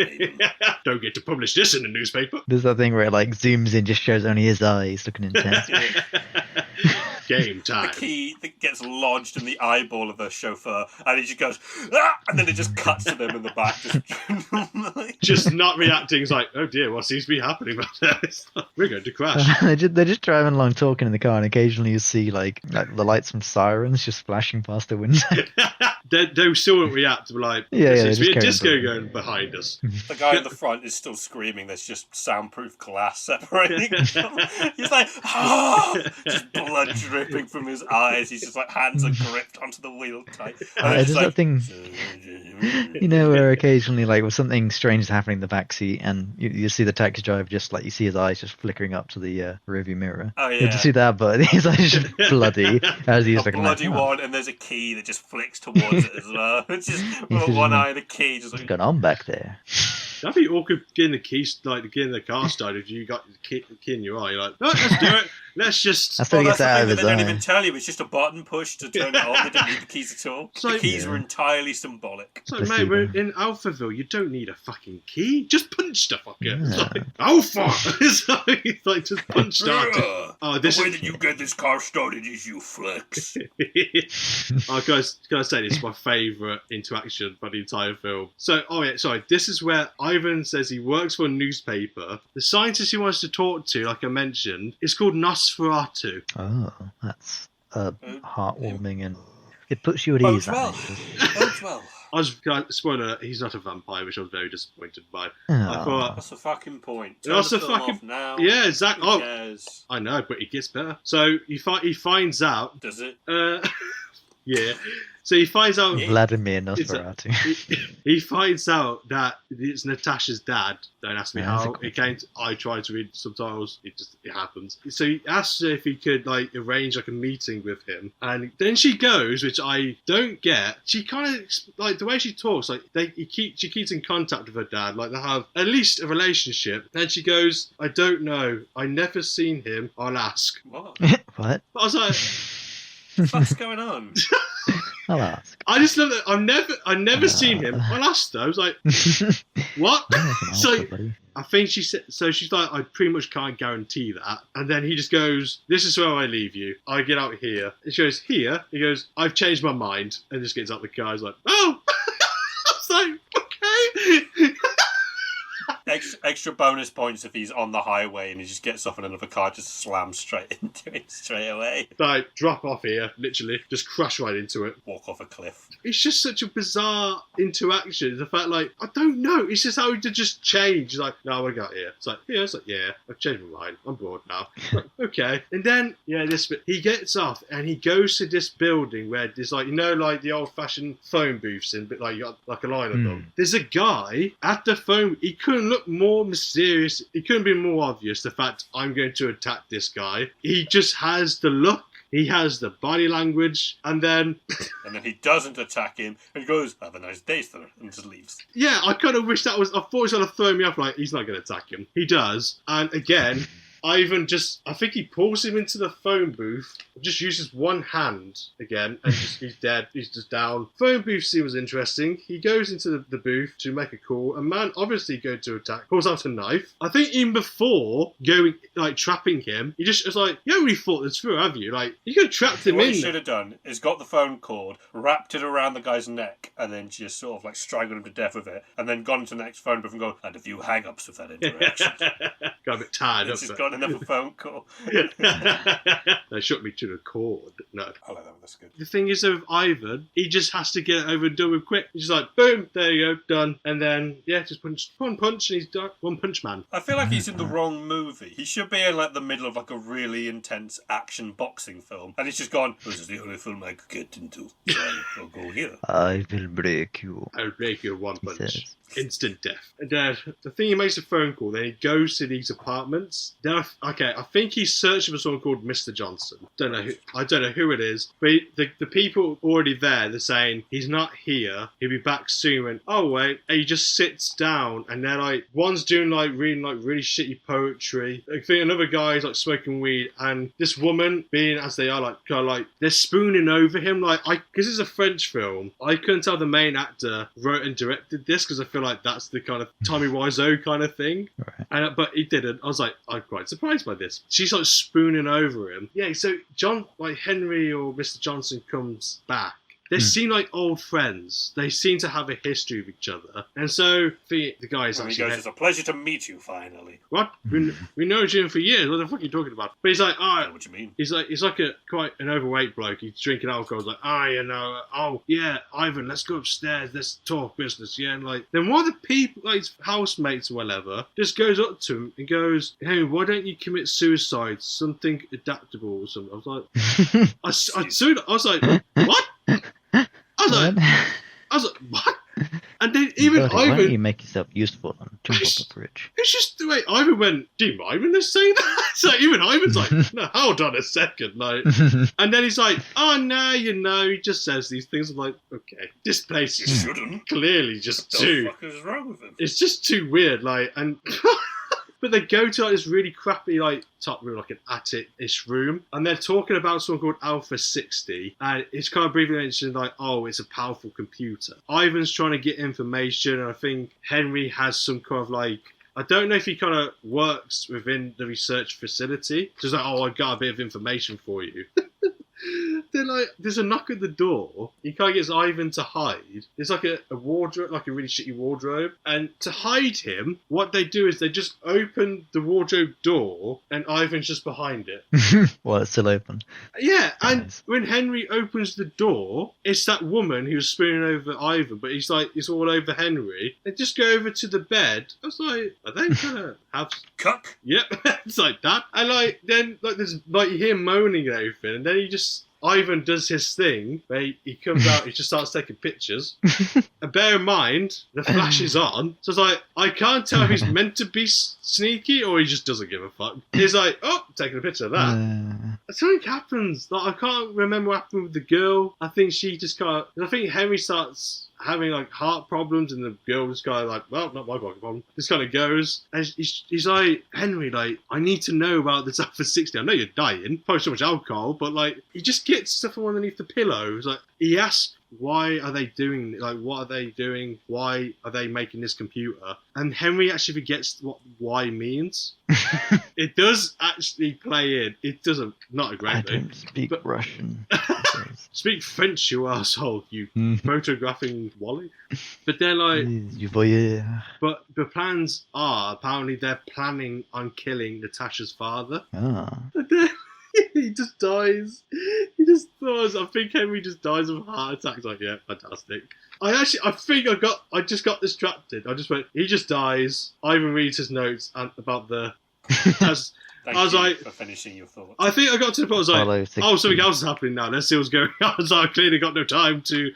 Don't get to publish this in the newspaper. There's that thing where it like zooms in, just shows only his eyes looking intense. Game The time. key that gets lodged in the eyeball of the chauffeur, and he just goes, ah! And then it just cuts to them in the back. Just not reacting. It's like, oh dear, what seems to be happening back there? We're going to crash. They're just driving along talking in the car, and occasionally you see like the lights from sirens just flashing past the window. They still won't react. But like, Yeah, there seems to be a just disco carry on. going behind us. The guy in the front is still screaming. There's just soundproof glass separating them. He's like, ah! Just blood dripping from his eyes. He's just like, hands are gripped onto the wheel tight. And There's it's that like, thing, you know, where occasionally like with something strange is happening in the backseat, and you see the taxi driver just like you see his eyes just flickering up to the rearview mirror. Oh, You yeah. just see that, but his eyes just bloody as he's a looking bloody like, one, and there's a key that just flicks towards it as well. It's just with just one like, eye, the key just what's like, going on back there? That'd be awkward getting the keys, like getting the car started. If you got the key in your eye, you're like, oh, let's do it. Let's just. That's well, what he that's gets the out thing of that his they don't eye. even tell you. It's just a button push to turn it on. They don't need the keys at all. So- The keys Yeah. were entirely symbolic. So, Just mate, do we're that. in Alphaville. You don't need a fucking key. Just punch the fucker. It's Yeah. like, Alpha! It's like, just punch start. Oh, this the way is. that you get this car started is you flex. Oh, guys, can I say this is my favourite interaction for the entire film? So, oh yeah, sorry. This is where Ivan says he works for a newspaper. The scientist he wants to talk to, like I mentioned, is called Nosferatu. Oh, that's heartwarming, and it puts you at Bodes ease. that well. makes. Bodes well. I was spoiler alert, he's not a vampire, which I was very disappointed by. I Oh. thought, That's the fucking point. Turn That's the the film fucking- off now. yeah, exactly. Who Oh, cares? I know, but it gets better. So he finds out. Does it? Yeah. So he finds out. Yeah. Vladimir It's a- Nosferatu. He finds out that it's Natasha's dad. Don't ask me Yeah, that's how a it came. I tried to read subtitles. It happens. So he asks her if he could like arrange like a meeting with him, and then she goes, which I don't get. She kind of like the way she talks. Like she keeps in contact with her dad. Like they have at least a relationship. Then she goes, "I don't know. I never seen him. I'll ask." What? What? But I was like. What's going on? I'll ask. I just love that. I've never seen him. I asked her. I was like, "What?" So I think she said. So she's like, "I pretty much can't guarantee that." And then he just goes, "This is where I leave you. I get out here." And she goes, "Here." He goes, "I've changed my mind," and just gets out the car. He's like, "Oh." I was like, "Okay." Extra bonus points if he's on the highway and he just gets off and another car just slams straight into it straight away. Like, drop off here, literally, just crash right into it. Walk off a cliff. It's just such a bizarre interaction. The fact, like, I don't know. It's just how he did just change. He's like, "No, I want to go out here." It's like, "Yeah." It's like, "Yeah, I've changed my mind. I'm bored now." Like, okay. And then, yeah, he gets off and he goes to this building where there's like, you know, like the old-fashioned phone booths in, but like you got like a line of them. There's a guy at the phone. He couldn't look more mysterious. It couldn't be more obvious. The fact I'm going to attack this guy. He just has the look. He has the body language, and then he doesn't attack him, and he goes, "Have a nice day, sir," and just leaves. yeah, I kind of wish that was. I thought it was going to throw me off. Like, he's not going to attack him. He does, and again, I think he pulls him into the phone booth, just uses one hand again, and he's dead. He's just down. Phone booth scene was interesting. He goes into the booth to make a call. A man obviously going to attack, pulls out a knife. I think even before going, like, trapping him, he just was like, "You haven't really thought this through, have you? Like, you could have trapped him What in he there." should have done is got the phone cord, wrapped it around the guy's neck, and then just sort of like strangled him to death with it, and then gone to the next phone booth and gone, "And a few hang-ups with that interaction." Got a bit tired It's of just it. gone another phone call. They shook me to the cord. No. I like that one, that's good. The thing is with Ivan, he just has to get it over and done with quick. He's just like, boom, there you go, done. And then, yeah, just punch, one punch and he's done. One punch man. I feel like he's in the wrong movie. He should be in like the middle of like a really intense action boxing film. And he's just gone, this is the only film I could get into. So I'll go here. I will break you. I'll break you one He punch. says. Instant death. And the thing, he makes a phone call, then he goes to these apartments. Then I think he's searching for someone called Mr. Johnson. I don't know who it is, but the people already there, they're saying he's not here, he'll be back soon. And oh wait, and he just sits down, and they're like, one's doing like reading like really shitty poetry. I think another guy's like smoking weed, and this woman, being as they are, like kind of like they're spooning over him. Like because it's a French film, I couldn't tell the main actor wrote and directed this because I feel like that's the kind of Tommy Wiseau kind of thing. Right. And but he didn't. I was like, I'm quite surprised by this. She's like spooning over him. Yeah, so Henry or Mr. Johnson comes back. They seem like old friends. They seem to have a history with each other. And so the guy's And he actually... goes, it's a pleasure to meet you, finally. What? We know Jim for years. What the fuck are you talking about? But he's like, I know what you mean. he's like quite an overweight bloke. He's drinking alcohol. He's like, oh yeah, Ivan, let's go upstairs. Let's talk business. Yeah, and like then one of the people, like his housemates or whatever, just goes up to him and goes, "Hey, why don't you commit suicide? Something adaptable or something." I was like, I was like, what? I was like, what? And then even Got it. Why don't Ivan, you make yourself useful and jump off the bridge? it's just the way Ivan went, do you mind to say that? So even Ivan's like, no, hold on a second. Like, and then he's like, oh no, he just says these things. I'm like, okay, this place You is shouldn't. clearly just What the too, fuck is wrong with him? it's just too weird. Like, and but they go to like this really crappy like top room, like an attic-ish room, and they're talking about someone called Alpha 60, and it's kind of briefly mentioned like, oh, it's a powerful computer. Ivan's trying to get information, and I think Henry has some kind of like, I don't know if he kind of works within the research facility. So he's like, oh, I got a bit of information for you. Then like, there's a knock at the door. He kind of gets Ivan to hide. There's like a wardrobe, like a really shitty wardrobe. And to hide him, what they do is they just open the wardrobe door, and Ivan's just behind it. Well, it's still open. Yeah, and Nice. when Henry opens the door, it's that woman who's spooning over Ivan, but he's like, it's all over Henry. They just go over to the bed. I was like, are they gonna have... Cuck? Yep, it's like that. And like, then like there's like you hear moaning and everything, and then he just... Ivan does his thing, where he comes out, he just starts taking pictures. And bear in mind, the flash is on, so it's like, I can't tell if he's meant to be sneaky or he just doesn't give a fuck. He's like, oh, taking a picture of that. Something happens. Like, I can't remember what happened with the girl. I think she just kind of... I think Henry starts having like heart problems, and the girl just kind of like, well, not my fucking problem. Just kind of goes, and he's like, Henry, like, I need to know about this Alpha 60. I know you're dying, probably so much alcohol, but like, he just gets stuff from underneath the pillow. It's like, he asks, why are they doing, like, what are they doing? Why are they making this computer? And Henry actually forgets what why means. It does actually play in. It doesn't, not a I great thing. don't speak But- Russian. Speak French, you asshole, you photographing Wally. But they're like, You voyeur. but the plans are, apparently they're planning on killing Natasha's father. Ah. And then he just dies. He just thaws. I think Henry just dies of a heart attack. It's like, yeah, fantastic. I think I just got distracted. I just went, he just dies. Ivan reads his notes about the... As, Thank I was you like- for finishing your thoughts. I think I got to the point I was Follow like, 16. oh, something else is happening now. Let's see what's going on. So I clearly got no time to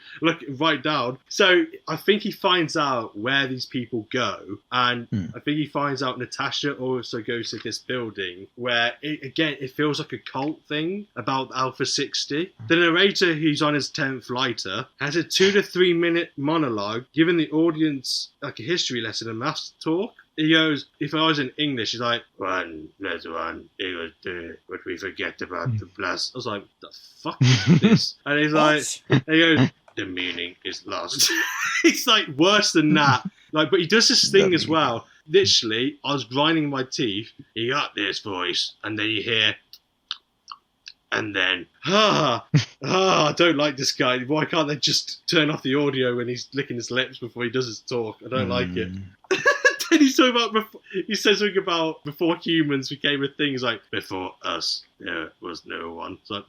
write down. So I think he finds out where these people go. And I think he finds out Natasha also goes to this building where, it feels like a cult thing about Alpha 60. The narrator, who's on his 10th lighter, has a 2 to 3 minute monologue giving the audience like a history lesson and maths talk. He goes, if I was in English, he's like, 1 + 1 = 2, but we forget about the plus. I was like, the fuck is this? And he's like, What? and he goes, the meaning is lost. It's like worse than that. Like, but he does this thing as well. Literally, I was grinding my teeth. He got this voice, and then you hear, and then, I don't like this guy. Why can't they just turn off the audio when he's licking his lips before he does his talk? I don't like it. And he's talking about he says something about before humans became a thing. He's like, before us, there was no one. It's like,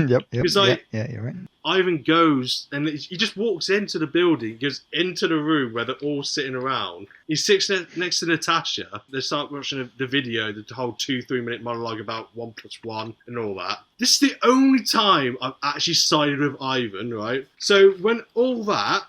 Yep. It's like- yeah, you're right. Ivan goes and he just walks into the building, goes into the room where they're all sitting around. He sits next to Natasha. They start watching the video, the whole 2-3 minute monologue about 1+1 and all that. This is the only time I've actually sided with Ivan, right? So when all that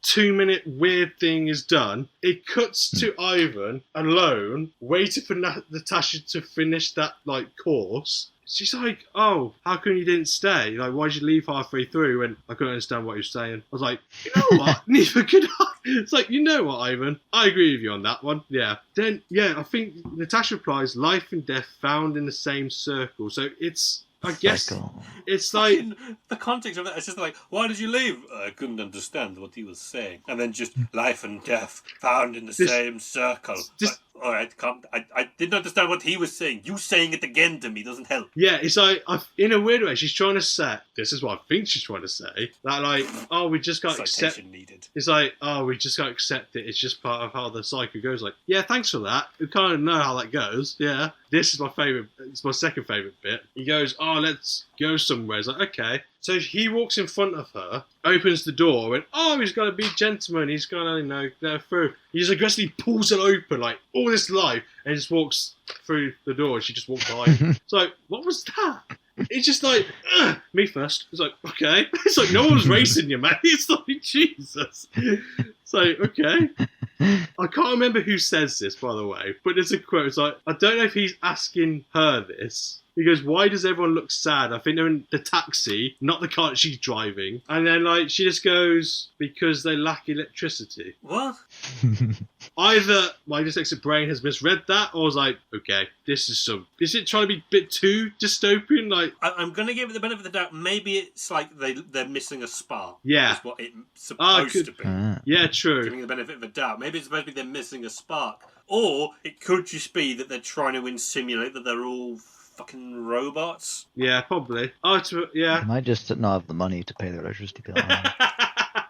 2-minute weird thing is done, it cuts to Ivan alone, waiting for Natasha to finish that course. She's like, oh, how come you didn't stay? Like, why'd you leave halfway through? And I couldn't understand what he was saying. I was like, you know what? Neither could I. It's like, you know what, Ivan? I agree with you on that one. Yeah. Then, yeah, I think Natasha replies, life and death found in the same circle. So it's, I guess, Cycle. it's like, The context of that is just like, why did you leave? I couldn't understand what he was saying. And then just life and death found in the same circle. All right, I didn't understand what he was saying. You saying it again to me doesn't help. yeah, it's like, in a weird way, she's trying to say, this is what I think she's trying to say, that like, oh, we just got to accept, Citation needed. it's like, oh, we just got to accept it, it's just part of how the cycle goes. Like, yeah, thanks for that, we kind of know how that goes, yeah. This is my favourite, it's my second favourite bit. He goes, oh, let's go somewhere. It's like, okay. So he walks in front of her, opens the door, and oh, he's got to be a gentleman. He's got to, go through. He just aggressively pulls it open, like all this life, and he just walks through the door. And she just walks behind him. It's like, what was that? It's just like, me first. It's like, okay. It's like, no one's racing you, mate. It's like, Jesus. It's like, okay. I can't remember who says this, by the way, but there's a quote. It's like, I don't know if he's asking her this. He goes, why does everyone look sad? I think they're in the taxi, not the car that she's driving. And then, she just goes, because they lack electricity. What? Either my dyslexic brain has misread that, or was like, okay, this is is it trying to be a bit too dystopian? Like, I'm going to give it the benefit of the doubt. Maybe it's like they're missing a spark. Yeah. Is what it's supposed to be. yeah, true. Giving the benefit of the doubt. Maybe it's supposed to be they're missing a spark. Or it could just be that they're trying to insinuate that they're all fucking robots. Yeah, probably. Oh, yeah. They might just not have the money to pay their electricity bill.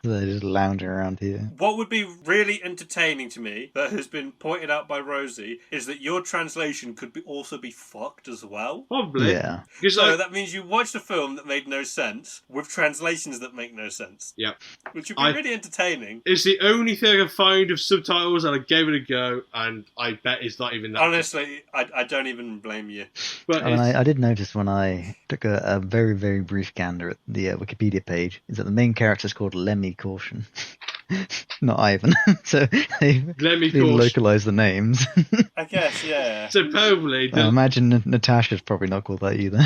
They're just lounging around here. What would be really entertaining to me, that has been pointed out by Rosie, is that your translation could also be fucked as well. Probably. Yeah. Because So that means you watched a film that made no sense, with translations that make no sense. yeah. Which would be really entertaining. It's the only thing I can find of subtitles, and I gave it a go, and I bet it's not even that. Honestly, I don't even blame you. But I mean, I did notice when I took a very, very brief gander at the Wikipedia page, is that the main character is called Lemmy Caution. Not Ivan. So they've Lemmy Caution. localized the names. I guess, yeah. So probably. I imagine Natasha's probably not called that either.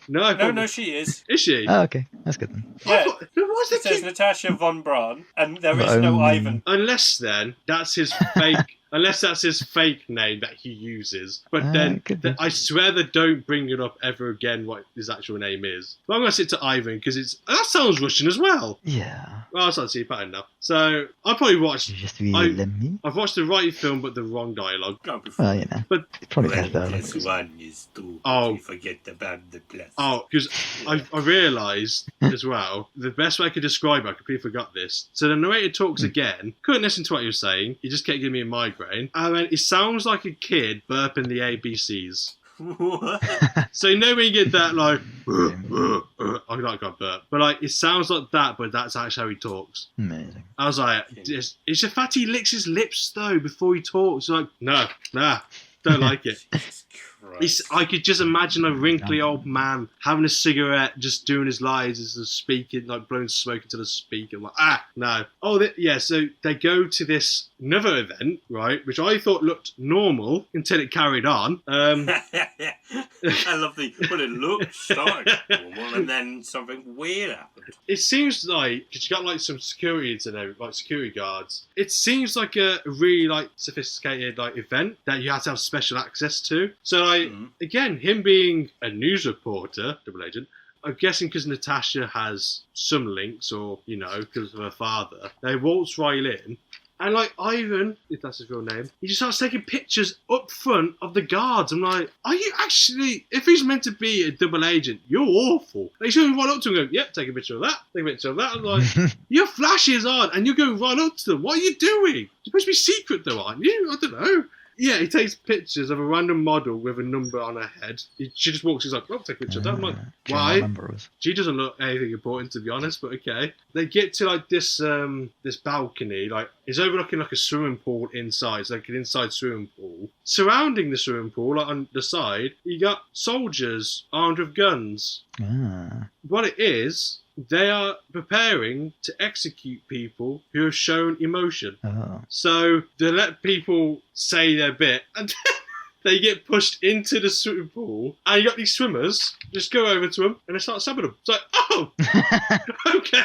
No, She is. Is she? Oh, okay. That's good then. Yeah. What's It the says kid? Natasha von Braun, and there is But no only- Ivan. Unless then that's his fake. Unless that's his fake name that he uses. But then it could be. I swear they don't bring it up ever again what his actual name is. But I'm going to sit to Ivan because that sounds Russian as well. Yeah. Well, I started to see a pattern now. So I probably watched. You just be I- Lemmy. I've watched the right film but the wrong dialogue. Go Well, you know. But It's probably Well, better though. plus one is two. Oh. You forget about the plus. Oh, because I realised as well, the best way I could describe it, I completely forgot this. So the narrator talks again, couldn't listen to what he was saying, he just kept giving me a migraine, and then it sounds like a kid burping the ABCs. What? So you know when you get that, like, I'm not going to burp, but it sounds like that, but that's actually how he talks. Amazing. I was like, it's the fact he licks his lips, though, before he talks. Like, nah, don't like it. Jesus Christ. I could just imagine a wrinkly old man having a cigarette, just doing his lines as he's speaking, like blowing smoke into the speaker. I'm like, no. Oh, so they go to this another event, right, which I thought looked normal until it carried on. I love but it looked normal, and then something weird happened. It seems like, because you got some security in there, like security guards, it seems like a really sophisticated event that you have to have special access to. So again, him being a news reporter, double agent, I'm guessing because Natasha has some links, or because of her father, they waltz right in, And like Ivan, if that's his real name, he just starts taking pictures up front of the guards. I'm like, are you actually, if he's meant to be a double agent, you're awful. They should run up to him and go, yep, take a picture of that, take a picture of that. I'm like, your flash is on and you're going right up to them. What are you doing? You're supposed to be secret though, aren't you? I don't know. Yeah, he takes pictures of a random model with a number on her head. She just walks, he's like, oh, take a picture of that. I'm like, why? She doesn't look anything important, to be honest, but okay. They get to like this balcony, like it's overlooking like a swimming pool inside. It's like an inside swimming pool. Surrounding the swimming pool, like on the side, you got soldiers armed with guns. What it is, they are preparing to execute people who have shown emotion. So they let people say their bit and they get pushed into the swimming pool and you got these swimmers just go over to them and they start stabbing them. It's like, oh, okay.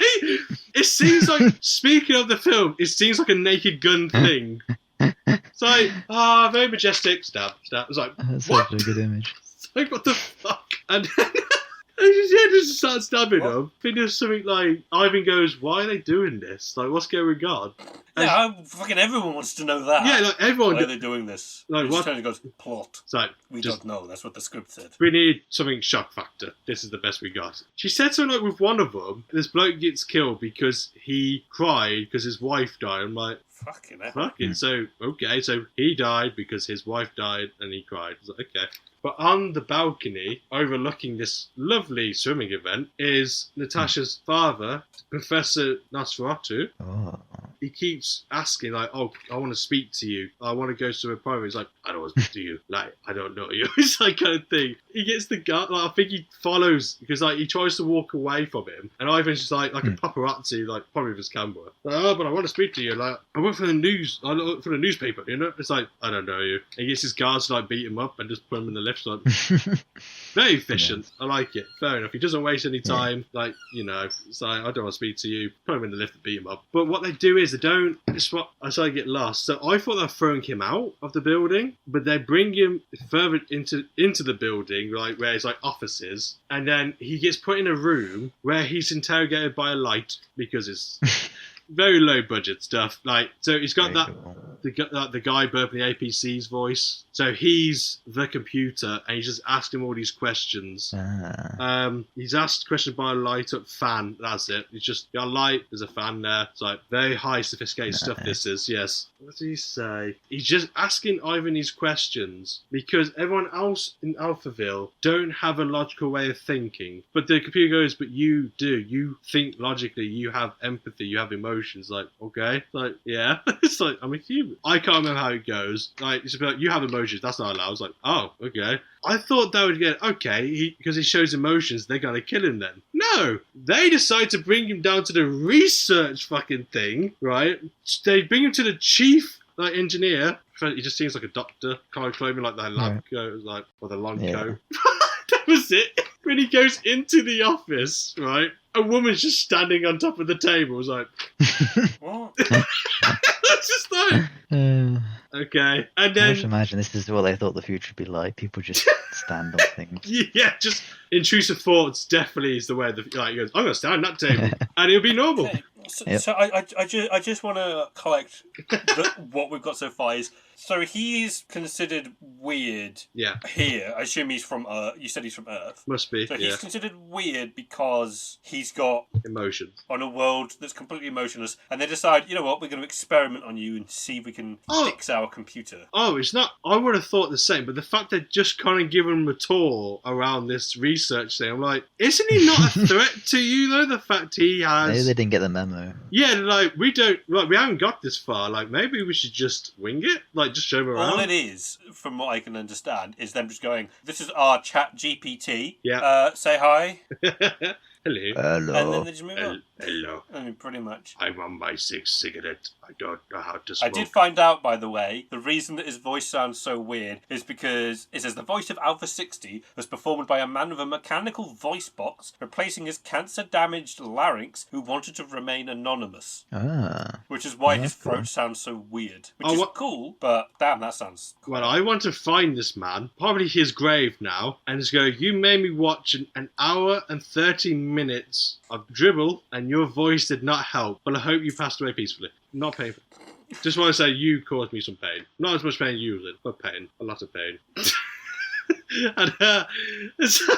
It seems like, speaking of the film, it seems like a Naked Gun thing. It's like, very majestic, stab. It's like, That's what? such a good image. It's like, what the fuck? And they just start stabbing them. I think there's something like, Ivan goes, why are they doing this? Like, what's going on? Yeah, fucking everyone wants to know that. Yeah, like everyone. Why are they doing this? Like, He what? just goes, plot. It's like, We just, don't know. That's what the script said. we need something shock factor. This is the best we got. She said something like with one of them, this bloke gets killed because he cried because his wife died. I'm like, Fucking hell. fuck it. So, okay, so he died because his wife died and he cried. It's like, okay. But on the balcony, overlooking this lovely swimming event, is Natasha's father, Professor Nosferatu. He keeps asking, like, oh, I want to speak to you. I want to go to a private. He's like, I don't want to speak to you. Like, I don't know you. It's like kind of thing. He gets the guy, like, I think he follows, because, like, he tries to walk away from him. And Ivan's just like a paparazzi, like, probably with his camera. Like, oh, but I want to speak to you. Like, I work for the news. I look for the newspaper, you know? It's like, I don't know you. He gets his guards to, like, beat him up and just put him in the lift. Like, very efficient. I like it. Fair enough. He doesn't waste any time. Like, you know, it's like, I don't want to speak to you. Put him in the lift and beat him up. But what they do is they don't, it's what I say, I get lost. So I thought they're throwing him out of the building, but they bring him further into the building, like where it's like offices, and then he gets put in a room where he's interrogated by a light because it's very low budget stuff. Like, so he's got the guy burping the APC's voice. So he's the computer, and he's just asking him all these questions. He's asked questions by a light up fan. That's it. He's just got a light. There's a fan there. It's like very high, sophisticated stuff. This is, yes. What did he say? He's just asking Ivan these questions because everyone else in Alphaville don't have a logical way of thinking. But the computer goes, but you do. You think logically. You have empathy. You have emotions. Like, okay. It's like, yeah. It's like, I'm a human. I can't remember how it goes. Like, it's like, you have emotions. That's not allowed. I was like, oh, okay. I thought they would get, okay, because he shows emotions, they're going to kill him then. No. They decide to bring him down to the research fucking thing, right? They bring him to the chief engineer. He just seems like a doctor. Kind of clothing like that lab coat, like, or the long coat. That was it. When he goes into the office, right, a woman's just standing on top of the table. It's like, what? It's just like, okay. And then, I just imagine this is what they thought the future would be like. People just stand on things. Yeah, just intrusive thoughts definitely is the way. Like, he goes, I'm going to stand on that table, and it'll be normal. Okay. So I just want to collect what we've got so far. Is so he's considered weird. Yeah. Here, I assume he's from Earth. You said he's from Earth. Must be. So he's considered weird because he's got emotion on a world that's completely emotionless, and they decide, you know what, we're going to experiment on you and see if we can fix our computer. Oh, it's not. I would have thought the same, but the fact they're just kind of giving him a tour around this research thing, I'm like, isn't he not a threat to you though? The fact he has. Maybe they didn't get the memo. Yeah, like we haven't got this far. Like maybe we should just wing it. Like just show him around. All it is, from what I can understand, is them just going, "This is our chat GPT. Yeah. Say hi." Hello. Hello. And then they just move on. Hello. I mean, pretty much. I'm on my sixth cigarette. I don't know how to smoke. I did find out, by the way, the reason that his voice sounds so weird is because it says the voice of Alpha 60 was performed by a man with a mechanical voice box, replacing his cancer-damaged larynx who wanted to remain anonymous. Which is why his throat sounds so weird. Which is cool, but damn, that sounds cool. Well, I want to find this man, probably his grave now, and just go, you made me watch an hour and 30 minutes of dribble, and your voice did not help, but I hope you passed away peacefully. Not painful. Just want to say you caused me some pain. Not as much pain as you did, but pain. A lot of pain. and so...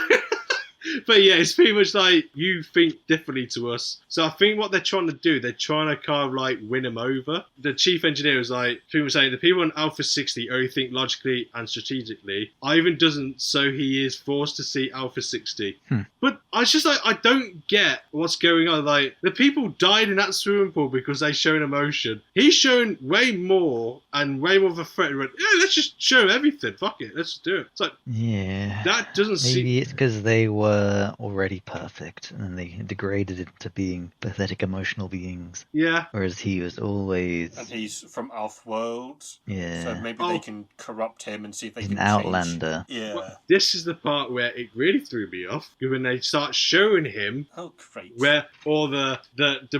But yeah, it's pretty much like you think differently to us. So I think what they're trying to do, they're trying to kind of like win him over. The chief engineer was like, people saying the people in Alpha 60 only think logically and strategically. Ivan doesn't, so he is forced to see Alpha 60. But I was just like, I don't get what's going on. Like, the people died in that swimming pool because they showed emotion. He's shown way more and way more of a threat. He went, yeah, let's just show everything. Fuck it, let's just do it. It's like, yeah, that doesn't seem... Maybe it's because they were already perfect and they degraded into being pathetic emotional beings. Yeah. Whereas he was always... And he's from Alpha-World. Yeah. So maybe they can corrupt him and see if they He's can an change. outlander. Yeah. Well, this is the part where it really threw me off. When they start showing him Oh, great. where all the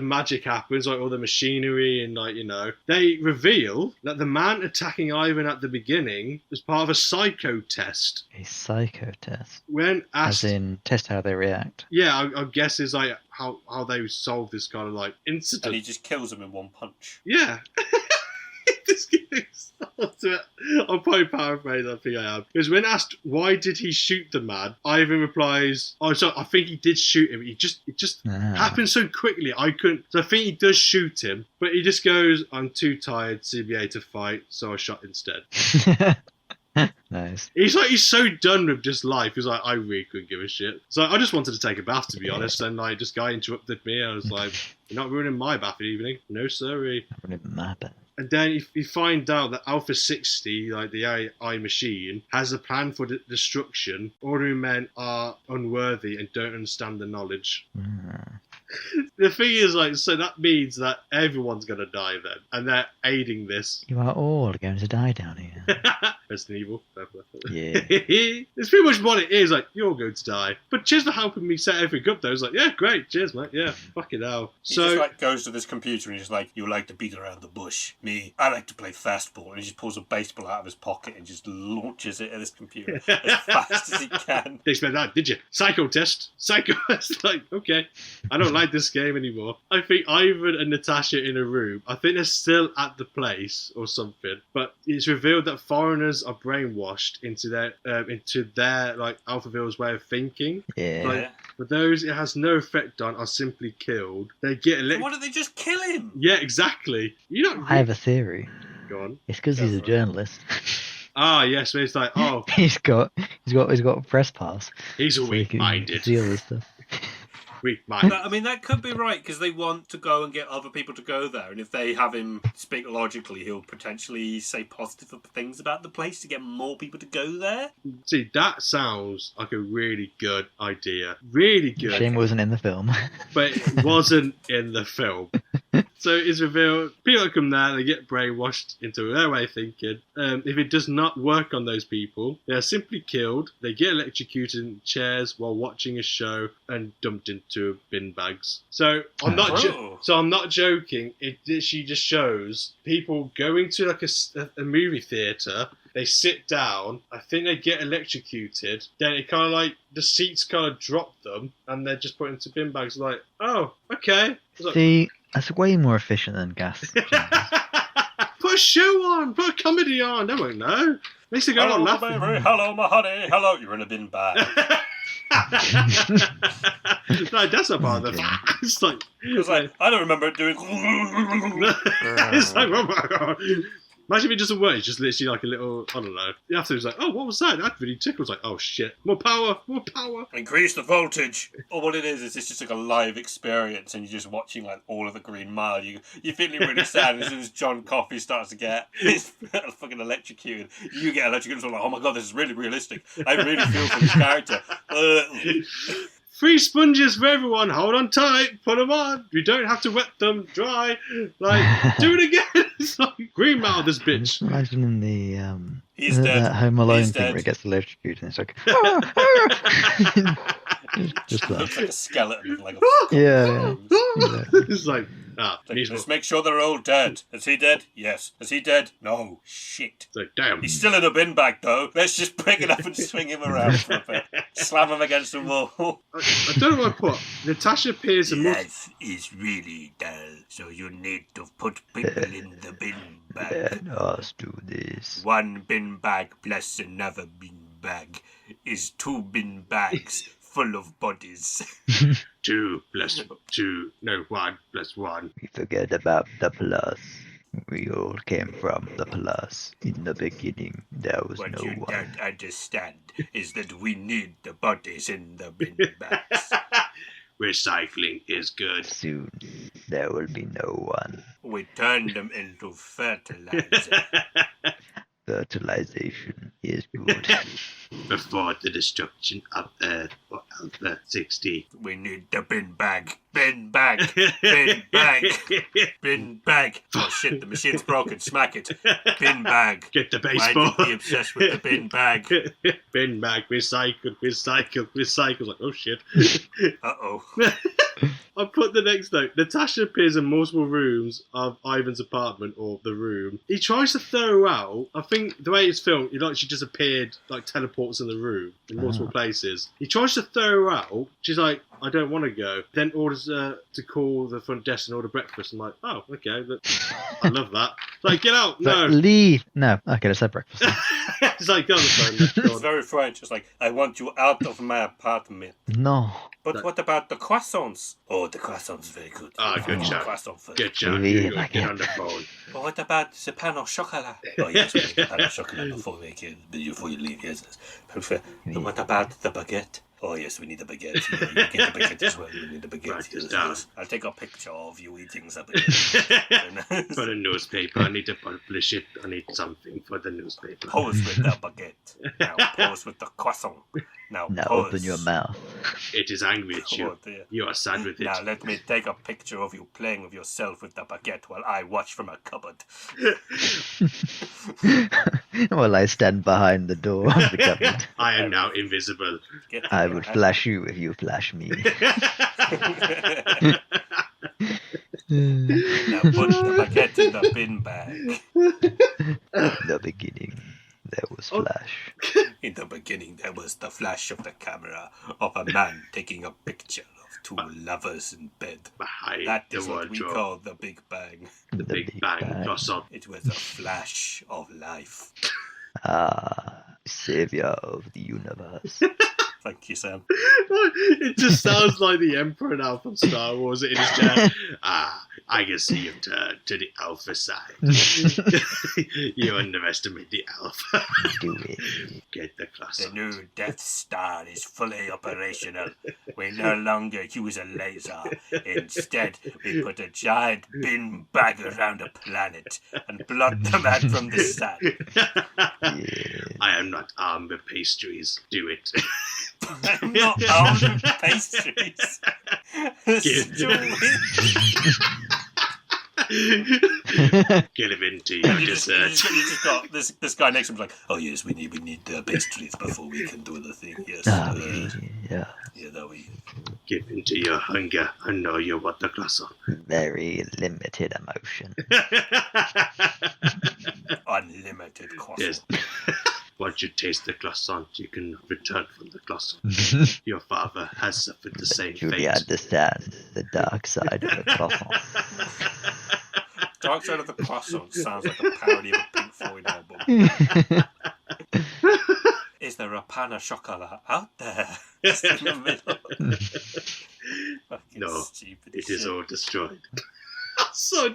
magic happens, like all the machinery and like, you know, they reveal that the man attacking Ivan at the beginning was part of a psycho test. A psycho test. When asked... As in, test how they react. Yeah, I guess is like how they solve this kind of like incident. And he just kills him in one punch. Yeah. This game starts it. I'll probably paraphrase, I think I am. Because when asked why did he shoot the man, Ivan replies, oh, so I think he did shoot him. It just happened so quickly, I couldn't. So I think he does shoot him, but he just goes, I'm too tired to be able to fight, so I shot instead. Nice. He's so done with just life. He's like, I really couldn't give a shit. So I just wanted to take a bath, to be honest. And like, this guy interrupted me. I was like, you're not ruining my bath evening. No, sorry. Ruining my bath. And then you find out that Alpha 60, like the AI machine, has a plan for destruction. Ordinary men are unworthy and don't understand the knowledge. The thing is, like, so that means that everyone's going to die then. And they're aiding this. You are all going to die down here. Resident Evil. Yeah. It's pretty much what it is. Like, you're going to die. But cheers for helping me set everything up, though. It's like, yeah, great. Cheers, mate. Yeah, fucking hell. He just like goes to this computer and he's like, you like to beat around the bush. Me, I like to play fastball. And he just pulls a baseball out of his pocket and just launches it at this computer as fast as he can. They spent that, did you? Psycho test. Psycho test. Like, okay. I don't like this game anymore. I think Ivan and Natasha in a room. I think they're still at the place or something. But it's revealed that foreigners are brainwashed into their like Alphaville's way of thinking. Yeah. Like, for those it has no effect on are simply killed. They get So why don't they just kill him? Yeah, exactly. You don't. I have a theory. Go on. It's because he's a journalist. Ah, yes. But it's like, oh, he's got a press pass. he's a So he can weak-minded. see all this stuff. Weak-minded. I mean, that could be right, because they want to go and get other people to go there, and if they have him speak logically, he'll potentially say positive things about the place to get more people to go there. See, that sounds like a really good idea. Really good. Shame it wasn't in the film. But it wasn't in the film. So it's revealed, people come there, they get brainwashed into their way of thinking. If it does not work on those people, they are simply killed. They get electrocuted in chairs while watching a show and dumped into bin bags. So I'm not joking. It literally just shows people going to like a movie theatre. They sit down. I think they get electrocuted. Then it kind of like the seats kind of drop them, and they're just put into bin bags. Like, oh, okay. Like, See, that's way more efficient than gas. put a show on, put a comedy on. They won't know. Makes it go on laughing. Baby. Hello, my honey. Hello. You're in a bin bag. No, that's not part of the. It's like, I don't remember it doing. it's like, oh my god. Imagine if it doesn't work, it's just literally like a little, I don't know. After it's like, oh, what was that? That really tickled. Like, oh shit, more power, more power. Increase the voltage. Or what it is it's just like a live experience, and you're just watching like all of the Green Mile. You're feeling really sad, and as soon as John Coffey starts to get his fucking electrocuted, you get electrocuted. So like, oh my god, this is really realistic. I really feel for this character. 3 sponges for everyone. Hold on tight. Put them on. You don't have to wet them dry. Like, do it again. It's like, Green Mile this bitch. Just imagining the He's dead. that Home Alone He's thing dead. where it gets electrocuted and it's like just Looks that. like a skeleton with like a Yeah. It's like, let's make sure they're all dead. Is he dead? Yes. Is he dead? No. Shit. it's like, damn. He's still in a bin bag though. Let's just pick it up and swing him around for a bit. Slam him against the wall. I don't know what I put. Natasha appears in Life is really dull. So you need to put people in the bin bag. Let us do this. One bin bag plus another bin bag is 2 bin bags full of bodies. 2 plus 2, no, 1 plus 1. We forget about the plus. We all came from the plus. In the beginning, there was What no you one. don't understand is that we need the bodies in the bin bags. Recycling is good. Soon, there will be no one. We turn them into fertilizer. Fertilization is good. Before the destruction of Earth or Alpha 60. We need the bin bag. Bin bag. Bin bag. Bin bag. Oh shit, the machine's broken. Smack it. Bin bag. Get the Why baseball. did we obsessed with the bin bag? Bin bag, recycled. Like, oh shit. Uh-oh. I put the next note. Natasha appears in multiple rooms of Ivan's apartment or the room. He tries to throw her out. I think the way it's filmed, she just appeared, like teleports in the room in multiple places. He tries to throw her out. She's like, I don't want to go. Then orders her to call the front desk and order breakfast. I'm like, oh, okay. I love that. It's like, get out. No. But leave. No. Okay, let's have breakfast. It's like, get on the phone. It's very French. It's like, I want you out of my apartment. No. But what about the croissants? Oh, the croissants very good. Ah, good job. Croissant first. Good job. Oui, You like get it. on the phone. But what about the pan au chocolat? Oh, yes, we need the pan au chocolat before you leave, yes. But what about the baguette? Oh, yes, we need the baguette. You get the baguette as well. We need the baguette. Right, Yes, down. yes. I'll take a picture of you eating the baguette. For the newspaper, I need to publish it. I need something for the newspaper. Pose with the baguette. Now pose with the croissant. Now Now pose. open your mouth. It is angry at you. Oh, dear. You are sad with it. Now let me take a picture of you playing with yourself with the baguette while I watch from a cupboard. While I stand behind the door of the cupboard. I am now invisible. Get I your would hand- flash you if you flash me. Now put the baguette in the bin bag. In the beginning, there was Flash. In the beginning, there was the flash of the camera of a man taking a picture of 2 lovers in bed. Behind That the is what we wardrobe. call the Big Bang. The Big Bang blossom. It was a flash of life. Ah, savior of the universe. Thank you, Sam. It just sounds like the Emperor now from Star Wars in his chair. I can see you turn to the Alpha side. You underestimate the Alpha. Do it. Get the class The on. new Death Star is fully operational. We no longer use a laser. Instead, we put a giant bin bag around a planet and blot them out from the sun. Yeah. I am not armed with pastries. Do it. I'm not armed with pastries. Get him into You your just dessert. got this guy next to him like, oh yes, we need pastries before we can do the thing. Yes, Ah, yeah. yeah, that we. Give into your hunger. I know you want the croissant. Very limited emotion. Unlimited croissant. Yes. Once you taste the croissant, you can return from the croissant. Your father has suffered the same Truly fate. understand the dark side of the croissant. Dark Side of the Croissant sounds like a parody of a Pink Floyd album. Is there a pan of chocolat out there? Just in the middle. Fucking No, stupid It shit. is all destroyed. So,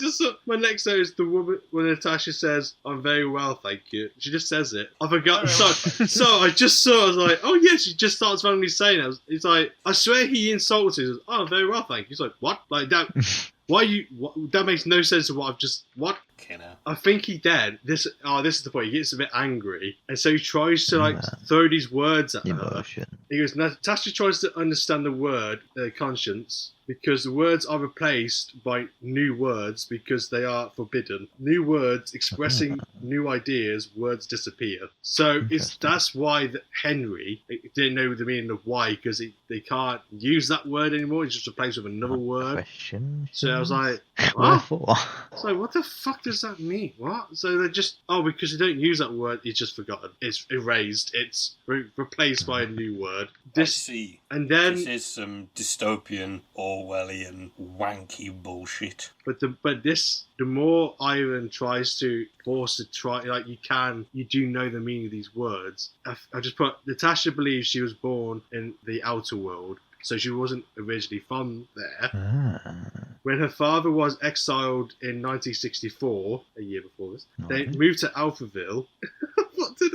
my next note is the woman when Natasha says, "I'm very well, thank you." She just says it. I forgot. So I just saw. I was like, "Oh yeah." She just starts randomly saying it. He's like, "I swear he insulted." He says, "Oh, very well, thank you." He's like, "What? Like that? Why you? What, that makes no sense to what I've just what." Okay, now. I think he did. This is the point. He gets a bit angry, and so he tries to throw these words at her. Emotion. He goes, Natasha tries to understand the word conscience because the words are replaced by new words because they are forbidden. New words expressing new ideas, words disappear. So that's why Henry didn't know the meaning of why because they can't use that word anymore. It's just replaced with another word. Question. So I was like, what? Wherefore? So what the fuck does that mean? What? So they're just because they don't use that word, it's just forgotten. It's erased. It's replaced by a new word. I see. And then This is some dystopian or Orwellian wanky bullshit. But the more Iron tries to force it, you do know the meaning of these words. I just put, Natasha believes she was born in the outer world, so she wasn't originally from there. When her father was exiled in 1964, a year before this, they moved to Alphaville. What did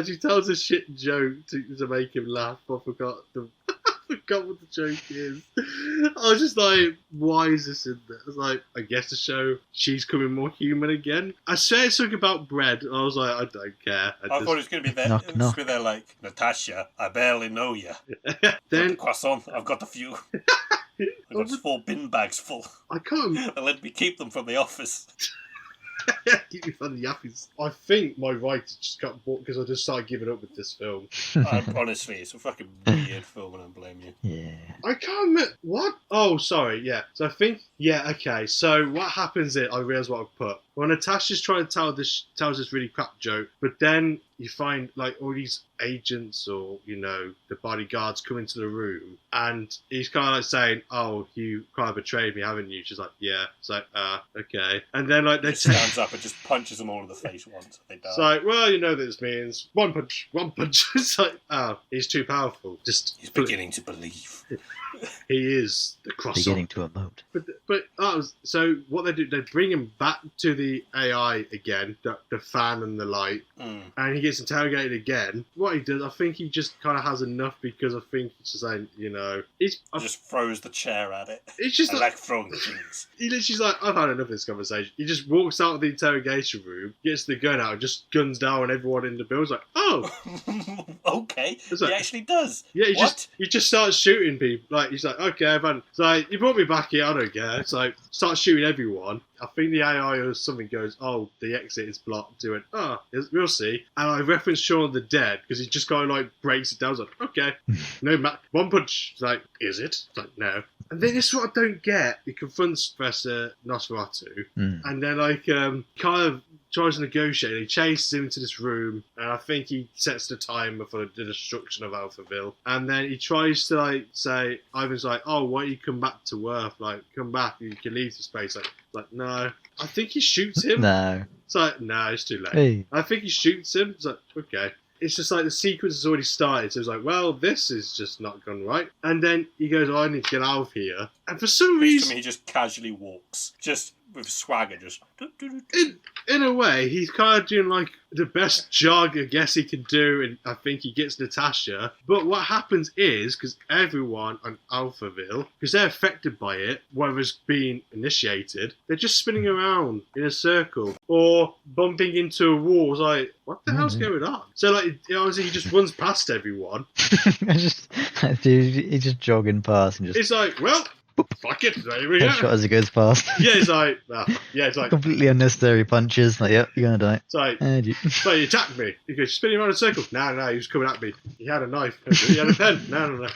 she tells a shit joke to make him laugh. I forgot what the joke is. I was just like, why is this in there? I was like, I guess to show she's coming more human again. I said something about bread, and I was like, I don't care. I thought it was going to be there. Knock, It was be there like, Natasha, I barely know you. Then Croissant, I've got a few. I've got 4 bin bags full. I can't. They let me keep them from the office. Keep me from the yappies. I think my writer just got bored because I just started giving up with this film. Honestly, it's a fucking weird film, and I don't blame you. Yeah. I can't admit what. Oh, sorry. Yeah. So I think. Yeah. Okay. So what happens is I realize what I've put. Well, Natasha's trying to tells this really crap joke, but then you find like all these agents or the bodyguards come into the room, and he's kind of like saying, "Oh, you kind of betrayed me, haven't you?" She's like, "Yeah." It's like, okay. And then like He stands up and just punches them all in the face once. They die. It's like, well, you know what this means. One punch. It's like, oh, he's too powerful. He's beginning to believe. He is the croissant. Beginning to emote. So what they do, they bring him back to the AI again, the fan and the light, and he gets interrogated again. What he does, I think he just kind of has enough because I think he's just saying, he just throws the chair at it. It's just I like throwing things. He literally's like, I've had enough of this conversation. He just walks out of the interrogation room, gets the gun out, and just guns down everyone in the building. It's like, oh, okay. Like, he actually does. Yeah, What? he just starts shooting people. Like, he's like, okay, I've had. It's like, you brought me back here, I don't care. It's like, starts shooting everyone. I think the AI or something goes, oh, the exit is blocked. Doing, we'll see. And I reference Shaun of the Dead because he just kind of like breaks it down. I was like, okay, no, one punch. It's like, is it? It's like, no. And then this is what I don't get. He confronts Professor Nosferatu, and then like kind of tries to negotiate. He chases him into this room, and I think he sets the timer for the destruction of Alphaville. And then he tries to like say, Ivan's like, oh, why don't you come back to Earth? Like, come back, you can leave the space. Like, no. I think he shoots him. No. It's like, no, it's too late. Hey. I think he shoots him. It's like, okay. It's just like the sequence has already started. So it's like, well, this is just not gone right. And then he goes, oh, I need to get out of here. And for some reason, he just casually walks, just with swagger, just. In a way, he's kind of doing like the best jog I guess he can do, and I think he gets Natasha. But what happens is, because everyone on Alphaville, because they're affected by it, whether it's being initiated, they're just spinning around in a circle or bumping into a wall. It's like, what the hell's going on? So like, obviously he just runs past everyone. He's just jogging past and just. It's like, well, fuck it, there we go. Headshot as he goes past. Yeah, it's like, it's like completely unnecessary punches. Like, yep, you're gonna die. It's like, so he attacked me. He goes spinning around in a circle. No, he was coming at me. He had a knife. He had a pen. No.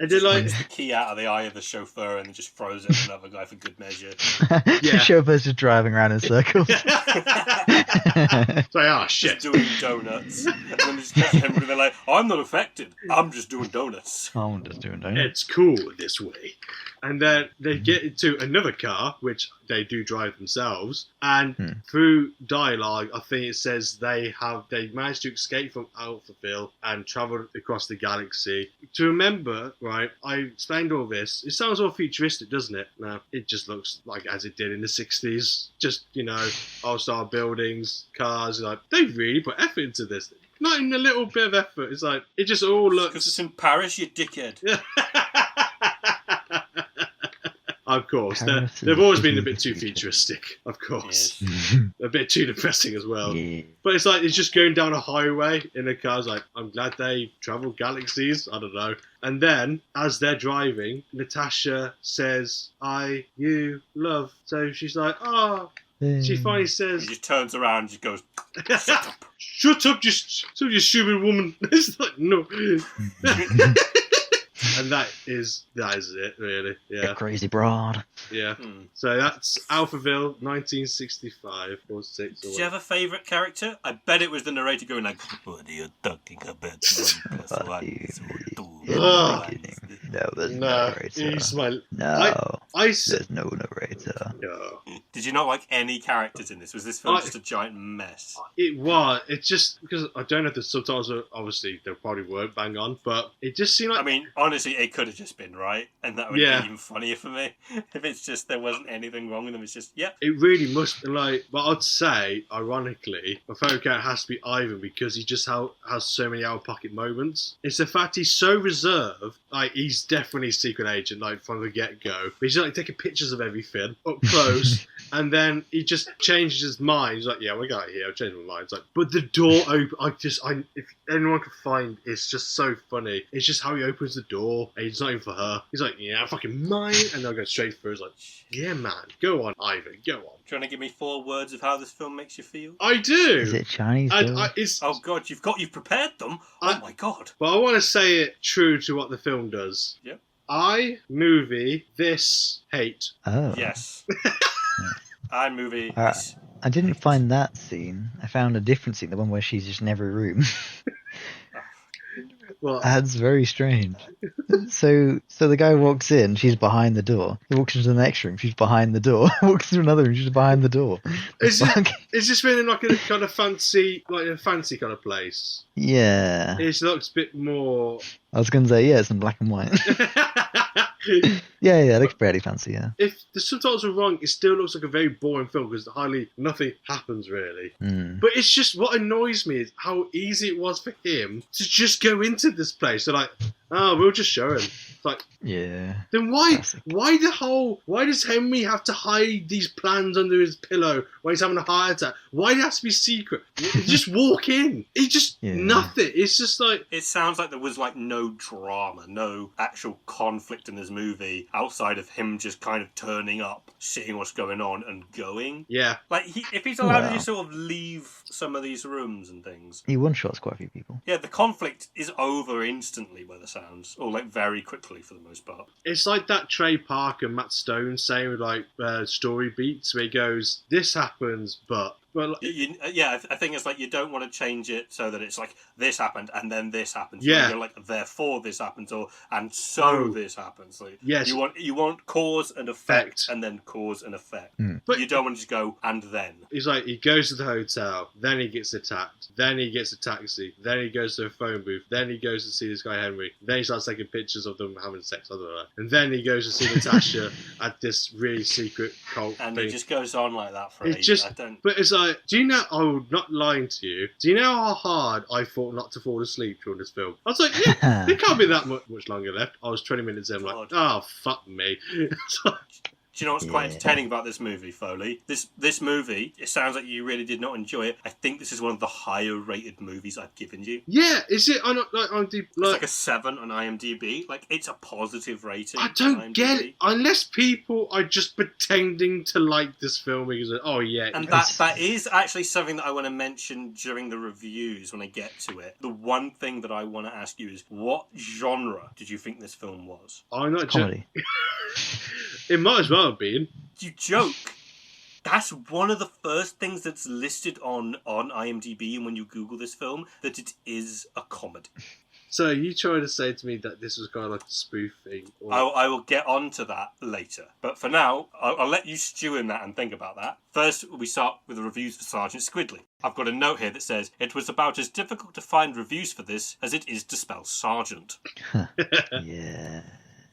And then like the key out of the eye of the chauffeur and just throws it at another guy for good measure. The chauffeur's just driving around in circles. It's like, shit. Just doing donuts. And then just catch him and they're like, I'm not affected. I'm just doing donuts. I'm just doing donuts. It's cool this way. And then they get into another car, which they do drive themselves. And through dialogue, I think it says they managed to escape from Alphaville and travel across the galaxy. To remember, right, I explained all this. It sounds all futuristic, doesn't it? No, it just looks like as it did in the 60s. Just, all-star buildings, cars. Like, they really put effort into this. Not even a little bit of effort. It's like, it just all looks... Because it's in Paris, you dickhead. Of course, they've always been a bit too futuristic, of course. Yes. A bit too depressing as well. Yeah. But it's like, it's just going down a highway in a car. It's like, I'm glad they travel galaxies. I don't know. And then, as they're driving, Natasha says, you, love. So she's like, she finally says... He just turns around and just goes, shut up. Shut up, you stupid woman. It's like, no. And that is it, really. Yeah. The crazy broad. Yeah. So that's Alphaville, 1965 or 6. Did you have a favourite character? I bet it was the narrator going like, what are you talking about? No, there's no No, narrator. he's my. No, I there's no narrator. no. Did you not like any characters in this? Was this film just a giant mess? It was. It's just because I don't know if the subtitles are obviously they probably weren't bang on, but it just seemed like. I mean, honestly, it could have just been right, and that would Yeah. be even funnier for me. If it's just there wasn't anything wrong with them, it's just yep. It really must like, but I'd say, ironically, my favourite character has to be Ivan because he just has so many out of pocket moments. It's the fact he's so reserved, like he's definitely a secret agent, like from the get go. But he's like taking pictures of everything up close, and then he just changes his mind. He's like, "Yeah, we got it here. I've changed my mind." It's like, but the door open. If anyone could find, it's just so funny. It's just how he opens the door, and it's not even for her. He's like, "Yeah, fucking mine," and they'll go straight through. It's like, "Yeah, man, go on, Ivan, go on." Trying to give me 4 words of how this film makes you feel? I do. Is it Chinese? It's. Oh god, you've prepared them. Oh my god. But I want to say it true to what the film does. Yep. Movie, this, hate. Oh. Yes. iMovie. I didn't find that scene. I found a different scene, the one where she's just in every room. Well, That's very strange. So the guy walks in, she's behind the door. He walks into the next room, she's behind the door. Walks through another room, she's behind the door. is this really like in a kind of fancy, like in a fancy kind of place? Yeah. It looks a bit more. I was going to say, yeah, it's in black and white. Yeah, it looks pretty fancy, yeah. If the subtitles are wrong, it still looks like a very boring film because nothing happens really. But it's just what annoys me is how easy it was for him to just go into this place. They're like, oh, we'll just show him. It's like, yeah. then why Classic. why does Henry have to hide these plans under his pillow when he's having a heart attack? Why does it have to be secret? Just walk in. It's just nothing. It's just like it sounds like there was like no drama, no actual conflict in this movie outside of him just kind of turning up, seeing what's going on and going. Yeah. Like if he's allowed to just sort of leave some of these rooms and things. He one-shots quite a few people. Yeah, the conflict is over instantly by the sounds, or like very quickly for the most part. It's like that Trey Parker and Matt Stone saying with like story beats where he goes, this happens, but well, I think it's like you don't want to change it so that it's like this happened and then this happens. Yeah. You're like therefore this happens this happens. Like, yes. You want cause and effect and then cause and effect. But you don't want to just go and then. He's like he goes to the hotel, then he gets attacked, then he gets a taxi, then he goes to a phone booth, then he goes to see this guy Henry, then he starts taking pictures of them having sex, I don't know, and then he goes to see Natasha at this really secret cult and thing. it just goes on like that for It's ages. just, I don't. but it's like, do you know? I'm not lying to you. Do you know how hard I fought not to fall asleep during this film? I was like, yeah, there can't be that much longer left. I was 20 minutes in, like, oh fuck me. Do you know what's quite entertaining about this movie, Foley? This movie, it sounds like you really did not enjoy it. I think this is one of the higher rated movies I've given you. Yeah, is it? I'm not like It's like a 7 on IMDb. Like, it's a positive rating. I don't get it. Unless people are just pretending to like this film because, oh yeah. And that is actually something that I want to mention during the reviews when I get to it. The one thing that I want to ask you is, what genre did you think this film was? I'm not Comedy. It might as well have been. You joke. That's one of the first things that's listed on IMDb, and when you Google this film, that it is a comedy. So you trying to say to me that this was kind of like a spoof thing? Or... I will get on to that later. But for now, I'll let you stew in that and think about that. First, we start with the reviews for Sergeant Squidley. I've got a note here that says, it was about as difficult to find reviews for this as it is to spell Sergeant. Yeah.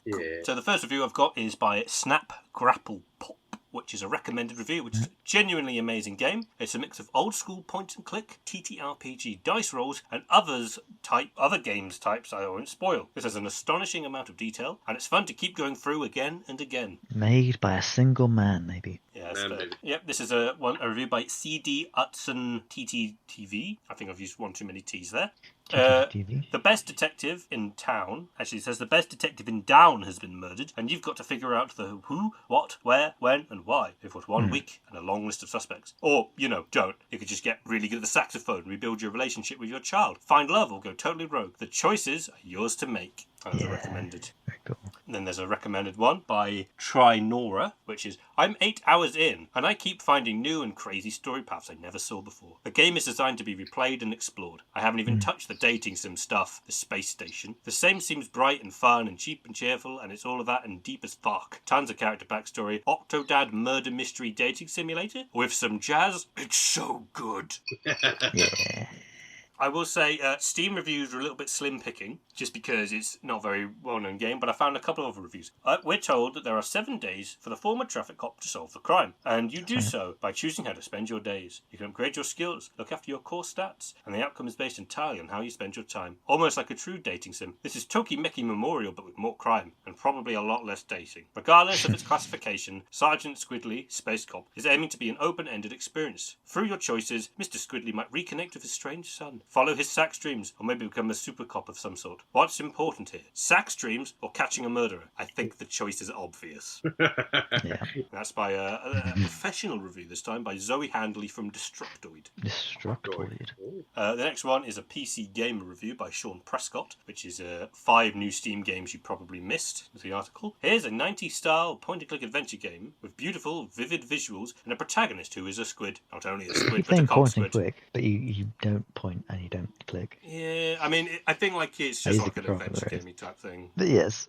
Yeah. So the first review I've got is by Snap Grapple Pop, which is a recommended review, which is a genuinely amazing game. It's a mix of old school point and click, TTRPG dice rolls, and other games types I won't spoil. This has an astonishing amount of detail, and it's fun to keep going through again and again. Made by a single man, maybe. Yes, yep, this is a review by CD Utson TTTV. I think I've used one too many T's there. The best detective in town, actually it says the best detective in Down has been murdered, and you've got to figure out the who, what, where, when, and why. You've got 1 week and a long list of suspects. Or, don't. You could just get really good at the saxophone and rebuild your relationship with your child. Find love or go totally rogue. The choices are yours to make. That was a recommended. Very cool. And then there's a recommended one by Trinora, which is, I'm 8 hours in, and I keep finding new and crazy story paths I never saw before. The game is designed to be replayed and explored. I haven't even touched the dating sim stuff, the space station. The same seems bright and fun and cheap and cheerful, and it's all of that and deep as fuck. Tons of character backstory. Octodad murder mystery dating simulator with some jazz. It's so good. Yeah. I will say Steam reviews are a little bit slim picking, just because it's not a very well-known game, but I found a couple of other reviews. We're told that there are 7 days for the former traffic cop to solve the crime, and you do so by choosing how to spend your days. You can upgrade your skills, look after your core stats, and the outcome is based entirely on how you spend your time. Almost like a true dating sim. This is Tokimeki Memorial, but with more crime, and probably a lot less dating. Regardless of its classification, Sergeant Squidley, Space Cop, is aiming to be an open-ended experience. Through your choices, Mr. Squidley might reconnect with his strange son, follow his sax dreams, or maybe become a super cop of some sort. What's important here? Sax dreams or catching a murderer? I think the choices are obvious. Yeah. That's by a professional review this time by Zoe Handley from Destructoid. Destructoid. The next one is a PC Gamer review by Sean Prescott, which is 5 new Steam games you probably missed, is the article. Here's a 90s style point-and-click adventure game with beautiful, vivid visuals and a protagonist who is a squid. Not only a squid, You're but a playing cop point and squid. click, but you don't point and you don't click. Yeah, I mean, I think like it's I just use like the an controller, adventure right? gamey type thing. But yes.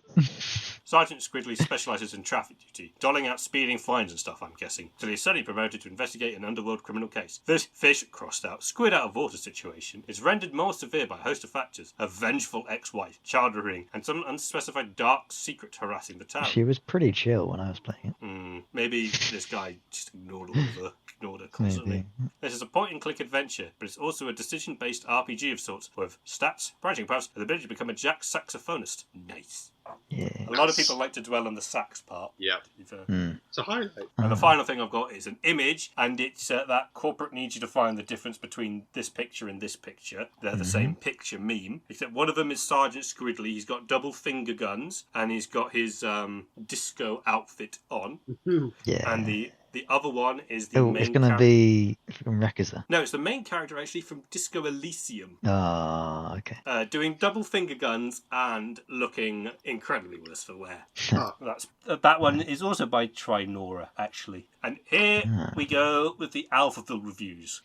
Sergeant Squidley specialises in traffic duty, doling out speeding fines and stuff, I'm guessing, till he's suddenly promoted to investigate an underworld criminal case. This fish crossed out, squid out of water situation is rendered more severe by a host of factors: a vengeful ex-wife, child rearing, and some unspecified dark secret harassing the town. She was pretty chill when I was playing it. Maybe this guy just ignored her constantly. Maybe. This is a point-and-click adventure, but it's also a decision-based RPG of sorts, with stats, branching paths, and the ability to become a jack saxophonist. Nice. Yeah. A lot of people like to dwell on the sax part. Yeah. To be fair. It's a highlight. And the final thing I've got is an image, and it's that corporate needs you to find the difference between this picture and this picture. They're the same picture meme, except one of them is Sergeant Squidley. He's got double finger guns, and he's got his disco outfit on. Yeah. And the other one is the main it's going to character. be from Wreckers. No, it's the main character actually from Disco Elysium. Oh, okay. Doing double finger guns and looking incredibly worse for wear. Ah. That one is also by Trinora, actually. And here we go with the Alphaville reviews.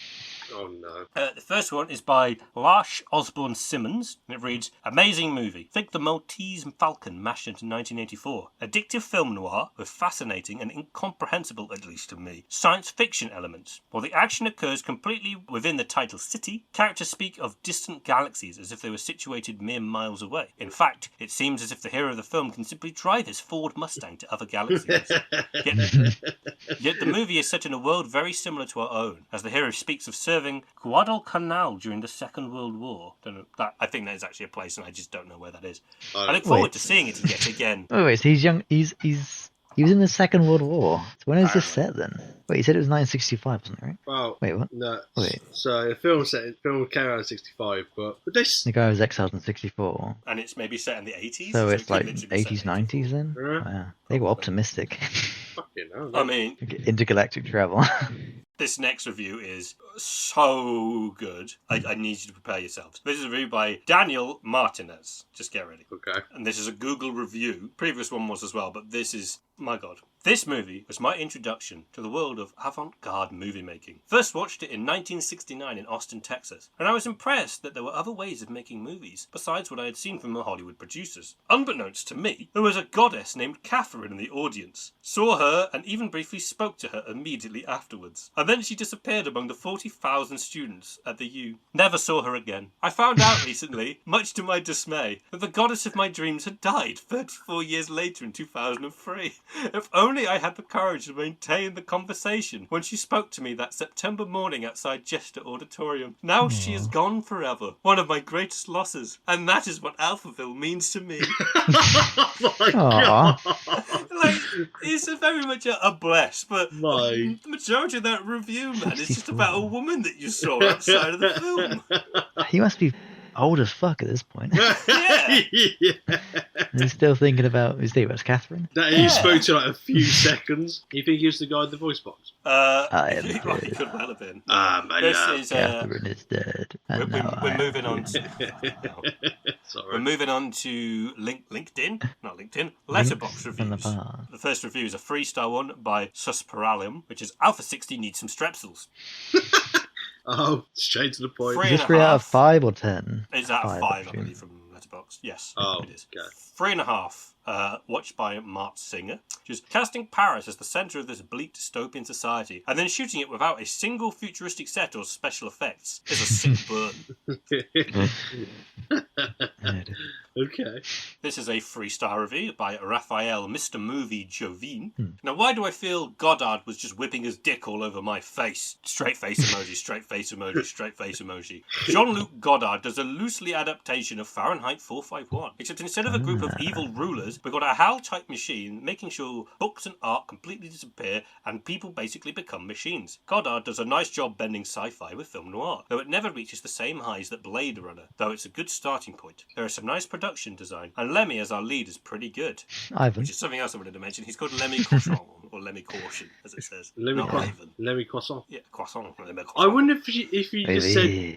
Oh no. The first one is by Lash Osborne Simmons, and it reads, Amazing movie. Think the Maltese Falcon mashed into 1984. Addictive film noir with fascinating and incomprehensible, at least to me, science fiction elements. While the action occurs completely within the title city, characters speak of distant galaxies as if they were situated mere miles away. In fact, it seems as if the hero of the film can simply drive his Ford Mustang to other galaxies. Yet the movie is set in a world very similar to our own, as the hero speaks of serving Guadalcanal during the Second World War. I think that is actually a place, and I just don't know where that is. I look forward to seeing it yet again. Oh, wait, so he's young. He was in the Second World War. So when is this set then? Wait, you said it was 1965, wasn't it? Right? Well, Wait, what? no. Wait. So the film came out in 65, but this. The guy was exiled in 64. And it's maybe set in the 80s? So it's it could like literally be set 80s, in 90s then? Yeah. Wow. They were optimistic. Fucking hell. I mean, Intergalactic travel. this next review is so good. I need you to prepare yourselves. This is a review by Daniel Martinez. Just get ready. Okay. And this is a Google review. Previous one was as well, but this is, my God. This movie was my introduction to the world of avant-garde movie making. First watched it in 1969 in Austin, Texas, and I was impressed that there were other ways of making movies besides what I had seen from the Hollywood producers. Unbeknownst to me, there was a goddess named Catherine in the audience. Saw her and even briefly spoke to her immediately afterwards. And then she disappeared among the 40,000 students at the U. Never saw her again. I found out recently, much to my dismay, that the goddess of my dreams had died 34 years later in 2003. If only I had the courage to maintain the conversation when she spoke to me that September morning outside Jester Auditorium. Now she is gone forever. One of my greatest losses. And that is what Alphaville means to me. Oh my Aw. god. Like, it's very much a bless, but My. the majority of that review, man, is just about a woman that you saw outside of the film. He must be old as fuck at this point. Yeah. Yeah. He's still thinking about Catherine. That he spoke to like a few seconds. You think he was the guy in the voice box? I am He dead. could well have been. My This love. is Catherine is dead. And now I we're am moving on dead. to Sorry. we're moving on to LinkedIn letterbox from the reviews. past. The first review is a 3-star one by Susperalium, which is Alpha 60 needs some strepsils. Oh, straight to the point. Three Is this and a 3 out of half. 5 or 10? It's out of 5, I presume. believe, from Letterboxd. Yes, Oh, it is. okay. 3.5. Watched by Mark Singer, which is casting Paris as the centre of this bleak dystopian society, and then shooting it without a single futuristic set or special effects is a sick burn. Okay. This is a 3-star review by Raphael Mr. Movie Jovine. Now, why do I feel Goddard was just whipping his dick all over my face? Straight face emoji, straight face emoji, straight face emoji. Jean-Luc Godard does a loosely adaptation of Fahrenheit 451, except instead of a group of evil rulers, we've got a HAL-type machine making sure books and art completely disappear and people basically become machines. Goddard does a nice job bending sci-fi with film noir, though it never reaches the same highs that Blade Runner, though it's a good starting point. There is some nice production design, and Lemmy as our lead is pretty good. Ivan. Which is something else I wanted to mention. He's called Lemmy Croissant, or Lemmy Caution, as it says. Not Ivan. Lemmy Croissant. Yeah, Croissant. Lemmy I Croissant. wonder if you just Maybe.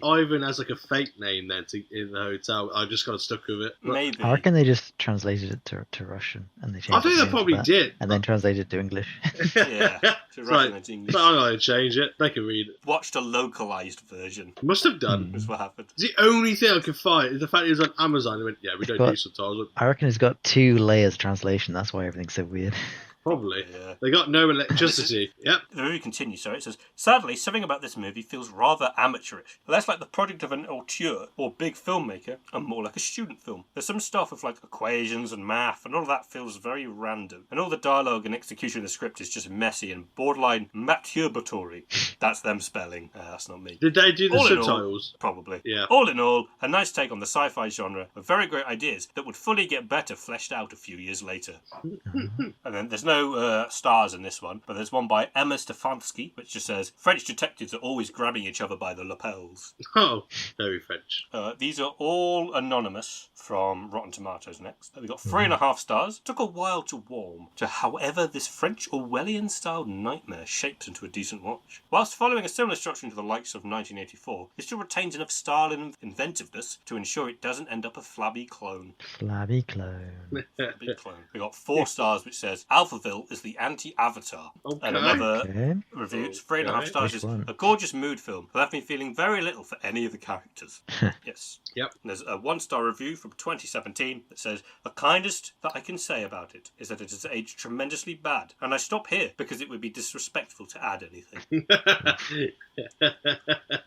said Ivan as like a fake name then in the hotel. I just got stuck with it. But Maybe. I reckon they just translated it to Russian and they changed I think the they name probably to that, did. and then translated it to English. Yeah. To It's Russian like, and English. but I'm not going to change it. They can read it. Watched a localized version. Must have done. That's what happened. It's the only thing I could find is the fact it was on Amazon. They went, yeah, we don't do subtitles. I reckon it's got 2 layers translation. That's why everything's so weird. Probably. Yeah. They got no electricity. Yep. The review continues, it says, sadly, something about this movie feels rather amateurish. Less like the product of an auteur or big filmmaker, and more like a student film. There's some stuff with like equations and math, and all of that feels very random. And all the dialogue and execution of the script is just messy and borderline masturbatory. That's them spelling. That's not me. Did they do the All in all, subtitles? probably. Yeah. All in all, a nice take on the sci-fi genre with very great ideas that would fully get better fleshed out a few years later. And then there's no stars in this one, but there's one by Emma Stefanski, which just says, French detectives are always grabbing each other by the lapels. Oh, very French. These are all anonymous from Rotten Tomatoes next. We got 3.5 stars. Took a while to warm to however this French Orwellian-style nightmare shapes into a decent watch. Whilst following a similar structure to the likes of 1984, it still retains enough style and inventiveness to ensure it doesn't end up a flabby clone. Flabby clone. Flabby clone. We got 4 stars, which says Alphaville is the anti-Avatar. Okay. And another Okay. review, it's 3.5 stars, Which is one? a gorgeous mood film. It left me feeling very little for any of the characters. Yes. Yep. And there's a 1-star review from 2017 that says, the kindest that I can say about it is that it has aged tremendously bad. And I stop here because it would be disrespectful to add anything.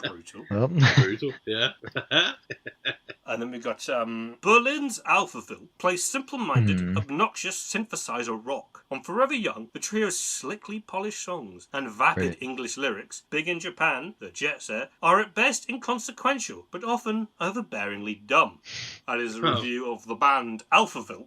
Brutal. Well, Brutal. Yeah. And then we've got Berlin's Alphaville plays simple-minded, obnoxious synthesizer rock. On Forever Young, the trio's slickly polished songs and vapid Right. English lyrics, big in Japan, the jet set, are at best inconsequential, but often overbearingly dumb. That is a review of the band Alphaville.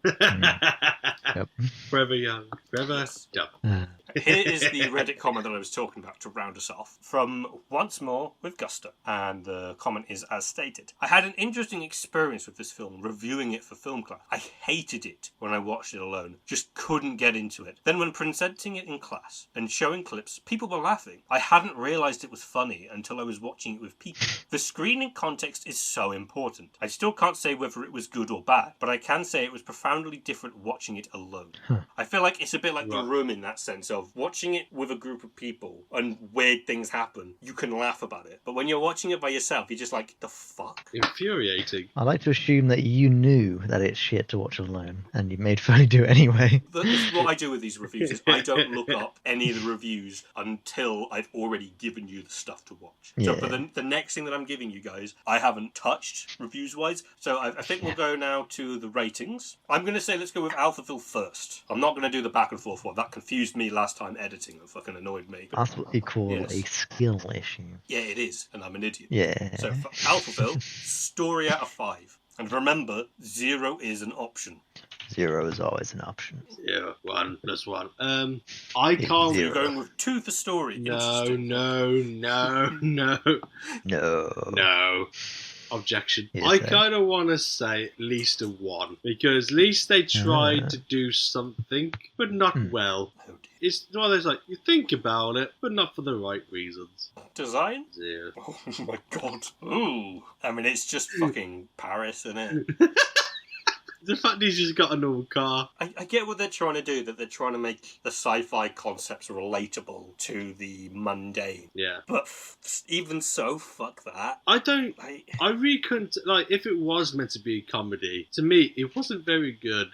yep. Forever young. Forever dumb. Here is the Reddit comment that I was talking about to round us off from Once More with Gusto. And the comment is as stated. I had an interesting experience with this film, reviewing it for film class. I hated it when I watched it alone. Just couldn't get into it. Then when presenting it in class and showing clips, people were laughing. I hadn't realised it was funny until I was watching it with people. The screening context is so important. I still can't say whether it was good or bad, but I can say it was profoundly different watching it alone. I feel like it's a bit like The Room in that sense of watching it with a group of people and weird things happen, you can laugh about it. But when you're watching it by yourself, you're just like, the fuck? Infuriating. I like to assume that you knew that it's shit to watch alone, and you made Foley do it anyway. This is what I do with these reviews, is I don't look up any of the reviews until I've already given you the stuff to watch. So Yeah. for the next thing that I'm giving you guys, I haven't touched reviews-wise. So I think we'll go now to the ratings. I'm going to say let's go with Alphaville first. I'm not going to do the back and forth one. That confused me last time editing. It fucking annoyed me. That's what you call Yes. a skill issue. Yeah, it is, and I'm an idiot. Yeah. So for Alphaville, story out of 5. And remember, 0 is an option. 0 is always an option. Yeah, 1 + 1. I can't. Zero. You're going with 2 for story. No, Interesting. no, no, no, No. no. objection. Yes, I sir. kind of want to say at least a 1 because at least they tried to do something, but not well. Oh, dear. It's one of those like you think about it, but not for the right reasons. Design? 0. Oh my god. Ooh. I mean, it's just fucking Paris, isn't it? The fact he's just got a normal car. I get what they're trying to do, that they're trying to make the sci-fi concepts relatable to the mundane. Yeah. But even so, fuck that. I don't. I really couldn't. Like, if it was meant to be a comedy, to me, it wasn't very good.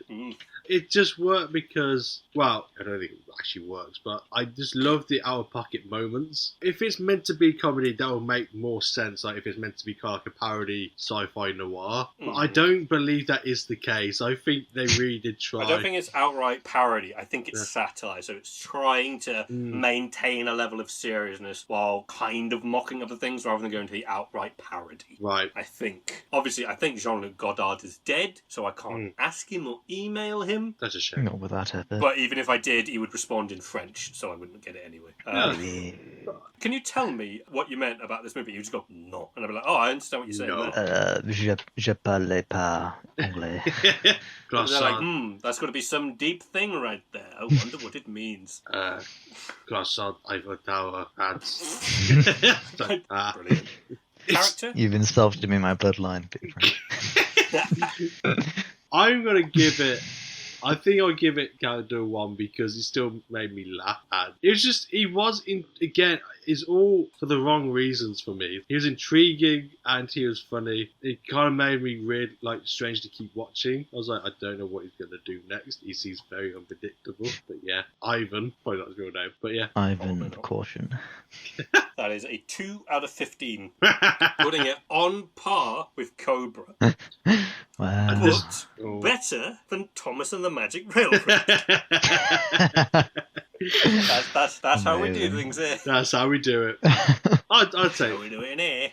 It just worked because, well, I don't think it actually works, but I just love the out-of-pocket moments. If it's meant to be comedy, that will make more sense, like if it's meant to be kind of like a parody sci-fi noir. But I don't believe that is the case. I think they really did try. I don't think it's outright parody. I think it's satire. So it's trying to maintain a level of seriousness while kind of mocking other things rather than going to the outright parody. Right. I think. Obviously, I think Jean-Luc Godard is dead, so I can't ask him or email him. That's a shame. Not with that effort. But even if I did, he would respond in French, so I wouldn't get it anyway. Can you tell me what you meant about this movie? You just go, no. And I'd be like, oh, I understand what you're saying. No. Je parle pas anglais. They're Croissant. like, that's got to be some deep thing right there. I wonder what it means. Croissant, Eiffel Tower, ads. Brilliant. Character? You've insulted me in my bloodline, big friend. I'm going to give it... I think I'll give it character 1 because it still made me laugh. And it was just, he was, again, it's all for the wrong reasons for me. He was intriguing and he was funny. It kind of made me really, strange to keep watching. I was like, I don't know what he's going to do next. He seems very unpredictable. But yeah, Ivan, probably not his real name, but yeah. Ivan, caution. That is a 2 out of 15. Putting it on par with Cobra. Wow. But better than Thomas and the Magic Railroad. That's how we do things here. That's how we do it. I'd say How we do it in here.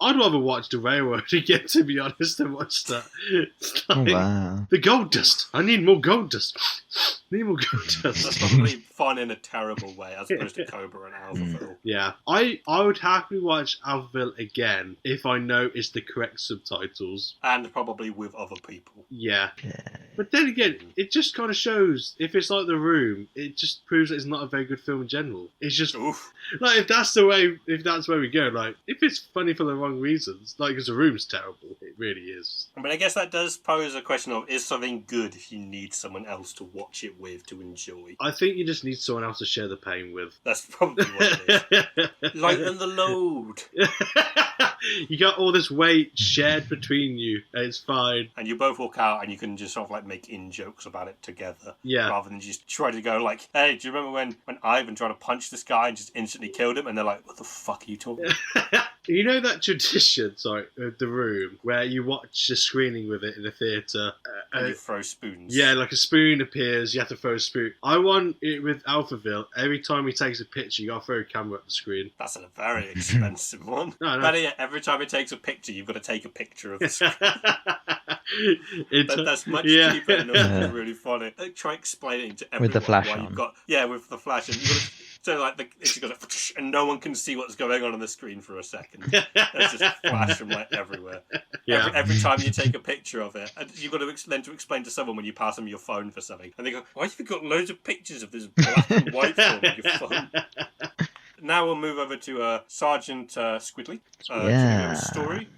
I'd rather watch the railroad again, to be honest, than watch that. It's like, Wow. the gold dust. I need more gold dust. Need more gold dust. That's probably fun in a terrible way, as opposed to Cobra and Alphaville. Yeah, I would happily watch Alphaville again if I know it's the correct subtitles. And probably with other people. Yeah. But then again, it just kind of shows, if it's like The Room, it just proves that it's not a very good film in general. It's just, Oof. like, if that's where we go, like, if it's funny for the wrong reasons, like, because The Room's terrible, it really is. I mean, I guess that does pose a question of, is something good if you need someone else to watch it with, to enjoy? I think you just need someone else to share the pain with. That's probably what it is. Lighten the load. You got all this weight shared between you, and it's fine. And you both walk out and you can just sort of like make in-jokes about it together. Yeah. Rather than just try to go like, hey, do you remember when Ivan tried to punch this guy and just instantly killed him? And they're like, what the fuck are you talking about? You know that tradition, of The Room, where you watch a screening with it in a theatre? And you throw spoons. Yeah, like a spoon appears, you have to throw a spoon. I want it with Alphaville. Every time he takes a picture, you got to throw a camera at the screen. That's a very expensive one. No. Better yet, every time he takes a picture, you've got to take a picture of the screen. That's much cheaper and it's really funny. Try explaining to everyone With the flash why on. you've got with the flash, and you've got to, so like it goes like, and no one can see what's going on the screen for a second. There's just flash from like everywhere. Yeah. Every time you take a picture of it, and you've got to then to explain to someone when you pass them your phone for something, and they go, "Why have you got loads of pictures of this black and white film on your phone?" Now we'll move over to Sergeant Squidley. Do you know his story?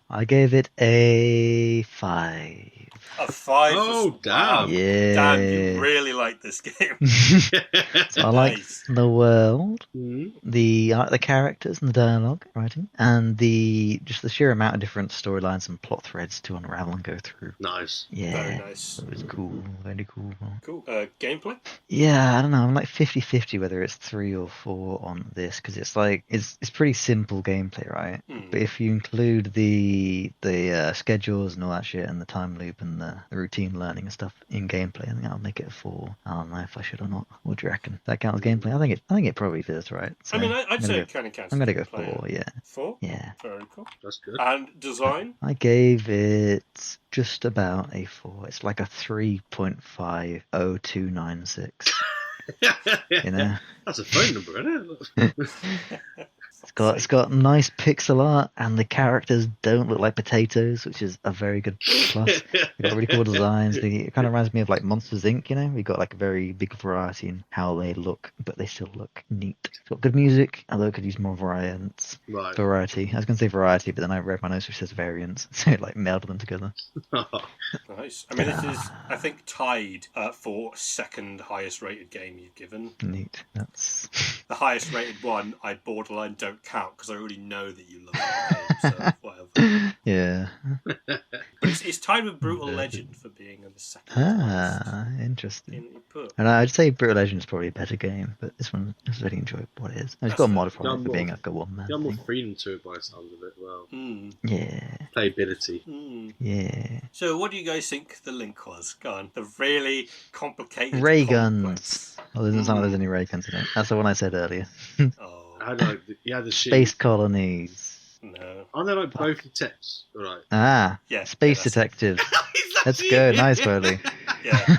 I gave it a 5. A 5. Oh, damn. Wow. Yeah. Damn, you really like this game. So I like Nice. the world, Mhm. the characters and the dialogue writing, and the sheer amount of different storylines and plot threads to unravel and go through. Nice. Yeah, Very nice. it was cool, very cool. Cool. Gameplay? Yeah, I don't know. I'm like 50-50 whether it's 3 or 4 on this because it's like it's pretty simple gameplay, right? But if you include the schedules and all that shit and the time loop and the routine learning and stuff in gameplay, I think I'll make it a 4. I don't know if I should or not. What do you reckon? Does that count as gameplay? I think it probably does, right? So I mean, I'd say go, it kind of counts. I'm gonna go as gameplay. 4. Yeah, 4? yeah. Very cool. That's good. And design? I gave it just about a 4. It's like a 3.50296. You know, That's a phone number, isn't it? it's got nice pixel art, and the characters don't look like potatoes, which is a very good plus. We've got really cool designs. It kind of reminds me of like Monsters Inc. You know, we got like a very big variety in how they look, but they still look neat. It's got good music, although it could use more variants. Right. Variety. I was going to say variety, but then I read my notes which says variants, so it like melded them together. Nice. I mean, this is, I think, tied for second highest rated game you've given. Neat. That's The highest rated one, I borderline don't count because I already know that you love that game, so whatever. yeah. But it's tied with Brutal Legend for being in the second highest Interesting. in the book. And I'd say Brutal Legend is probably a better game, but this one is really enjoyable. What it is. It's got a mod for it for being like a one-man. You have more thing. freedom to it by the sounds of it as well. Yeah. Playability. Yeah. So, what do you guys think the link was? Go on. The really complicated Ray complex- guns. Well, it doesn't sound like there's any ray guns in it. That's the one I said earlier. Oh, I don't know. Yeah, the shit. Space colonies. no. Aren't they like both detectives? Right. Ah, Yeah. space yeah, detective. Let's go. Nice, Foley. Yeah.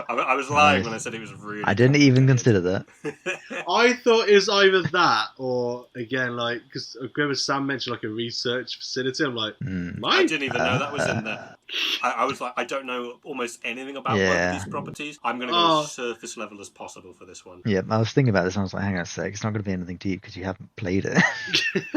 I was lying when I said it was really. I didn't even complicated. consider that. I thought it was either that or, again, like, because remember Sam mentioned like a research facility. I'm like, I mine? didn't even know that was in there. I was like, I don't know almost anything about one Yeah. of these properties. I'm going to go as surface level as possible for this one. Yeah, I was thinking about this and I was like, hang on a sec, it's not going to be anything deep because you haven't played it.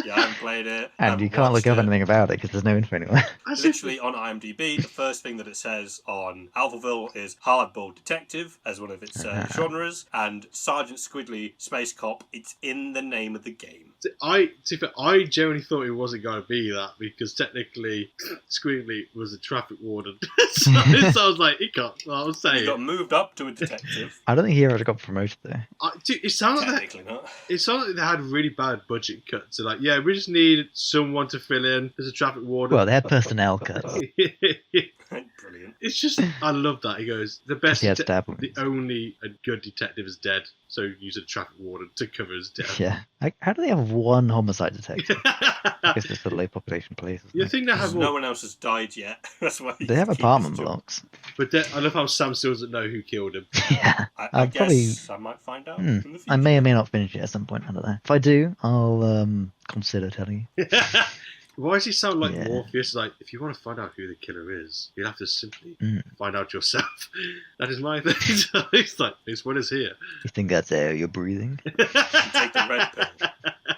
Yeah, I haven't played it. And haven't you can't look watched up it. anything about it because there's no info anywhere. Literally on IMDb, the first thing that it says on Alphaville is hardball detective as one of its genres, and Sergeant Squidley space cop. It's in the name of the game. To be fair, I genuinely thought it wasn't going to be that because technically Squidley was a traffic warden. so I was like, he can't. I was He saying. got moved up to a detective. I don't think he ever got promoted though. Dude, it sounded like Technically not. it sounded like they had really bad budget cuts. So like, yeah, we just need someone to fill in as a traffic warden. Well, they had personnel cuts. Brilliant. It's just, I love that. He goes, the best, He had stab wounds. the only a good detective is dead, so use a traffic warden to cover his death. Yeah. How do they have one homicide detective? I guess it's a low population place. isn't You it? think they have No more, one else has died yet. That's why They have keep apartment this job. blocks. but I love how Sam still doesn't know who killed him. Yeah. I I'll guess I might find out in the future. I may or may not finish it at some point. I don't know. If I do, I'll consider telling you. Why does he sound like Yeah. Morpheus? Like, if you want to find out who the killer is, you'll have to simply find out yourself. That is my thing. So it's like, this one is here. You think that's air you're breathing? You take the red pill,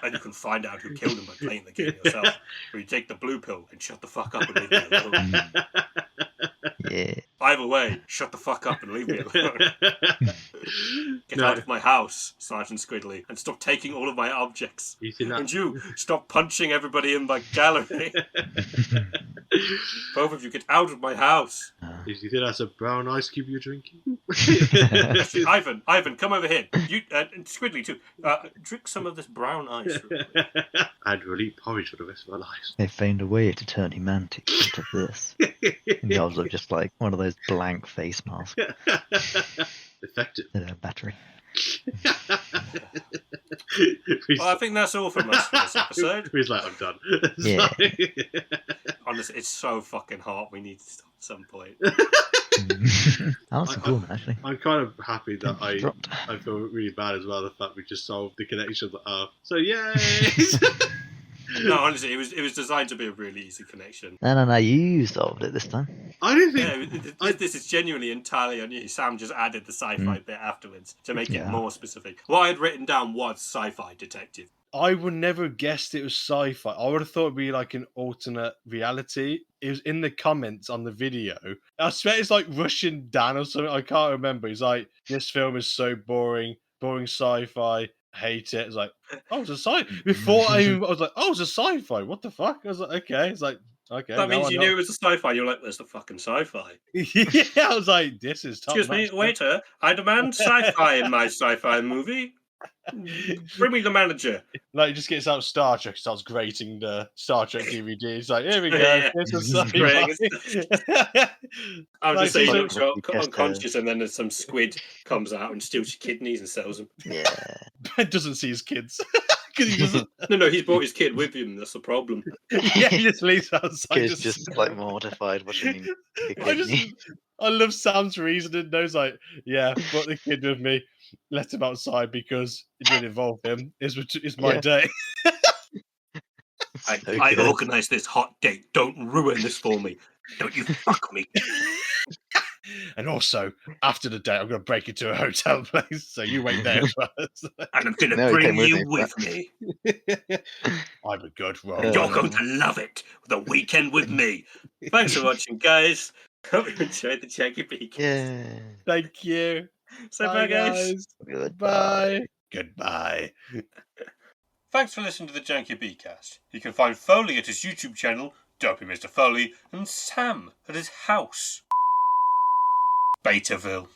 and you can find out who killed him by playing the game yourself. Or you take the blue pill and shut the fuck up and leave me alone. Yeah. Either way, shut the fuck up and leave me alone. Get No. out of my house, Sergeant Squidley, and stop taking all of my objects. You think that? And you, stop punching everybody in my gallery. Both of you, get out of my house. You think that's a brown ice cube you're drinking? Ivan, come over here. You and Squidley too. Drink some of this brown ice. real quick. And we'll eat porridge for the rest of our lives. They found a way to turn humanity into this. And the odds look just like one of those blank face masks Effective. with a battery. Well, I think that's all from us for this episode. He's like, I'm done. Yeah. Honestly, it's so fucking hot. We need to stop at some point. That was cool, actually. I'm kind of happy that I Dropped. feel really bad as well, the fact we just solved the connection of the Earth. So yay! No, honestly, it was designed to be a really easy connection. No, you solved it this time. I didn't think Yeah, this is genuinely entirely on you. Sam just added the sci-fi bit afterwards to make it Yeah. more specific. What I had written down was sci-fi detective. I would never have guessed it was sci-fi. I would have thought it'd be like an alternate reality. It was in the comments on the video. I swear it's like Russian Dan or something. I can't remember. He's like, this film is so boring sci-fi. Hate it. It's like, oh, it's a sci. Before I was like, oh, it's a sci-fi. What the fuck? I was like, okay. It's like, okay. That means now I you know. knew it was a sci-fi. You're like, where's the fucking sci-fi? Yeah, I was like, this is top Excuse me, notch. waiter. I demand sci-fi in my sci-fi movie. Bring me the manager. Like, he just gets out Star Trek, starts grating the Star Trek DVD. He's like, here we go. Yeah. This is Great. sci-fi. I would Like, just say so- you go Yes, unconscious and then there's some squid comes out and steals your kidneys and sells them. Yeah. doesn't see his kids. 'Cause he doesn't. No, he's brought his kid with him. That's the problem. Yeah, he just leaves outside. Kid's just like mortified watching him. I just, I love Sam's reasoning. Those like, yeah, brought the kid with me, let him outside because it didn't involve him. It's my Yeah. day. So I good. organised this hot date. Don't ruin this for me. Don't you fuck me. And also, after the date, I'm going to break into a hotel place, so you wait there first. And I'm going to No, he bring came with you me, with but- me. I'm a good role. You're going to love it. The weekend with me. Thanks for watching, guys. Hope you enjoyed the Janky-B-Cast. Yeah. Thank you. So bye, guys. Goodbye. Goodbye. Thanks for listening to the Janky-B-Cast. You can find Foley at his YouTube channel, Dopey Mr. Foley, and Sam at his house, Betaville.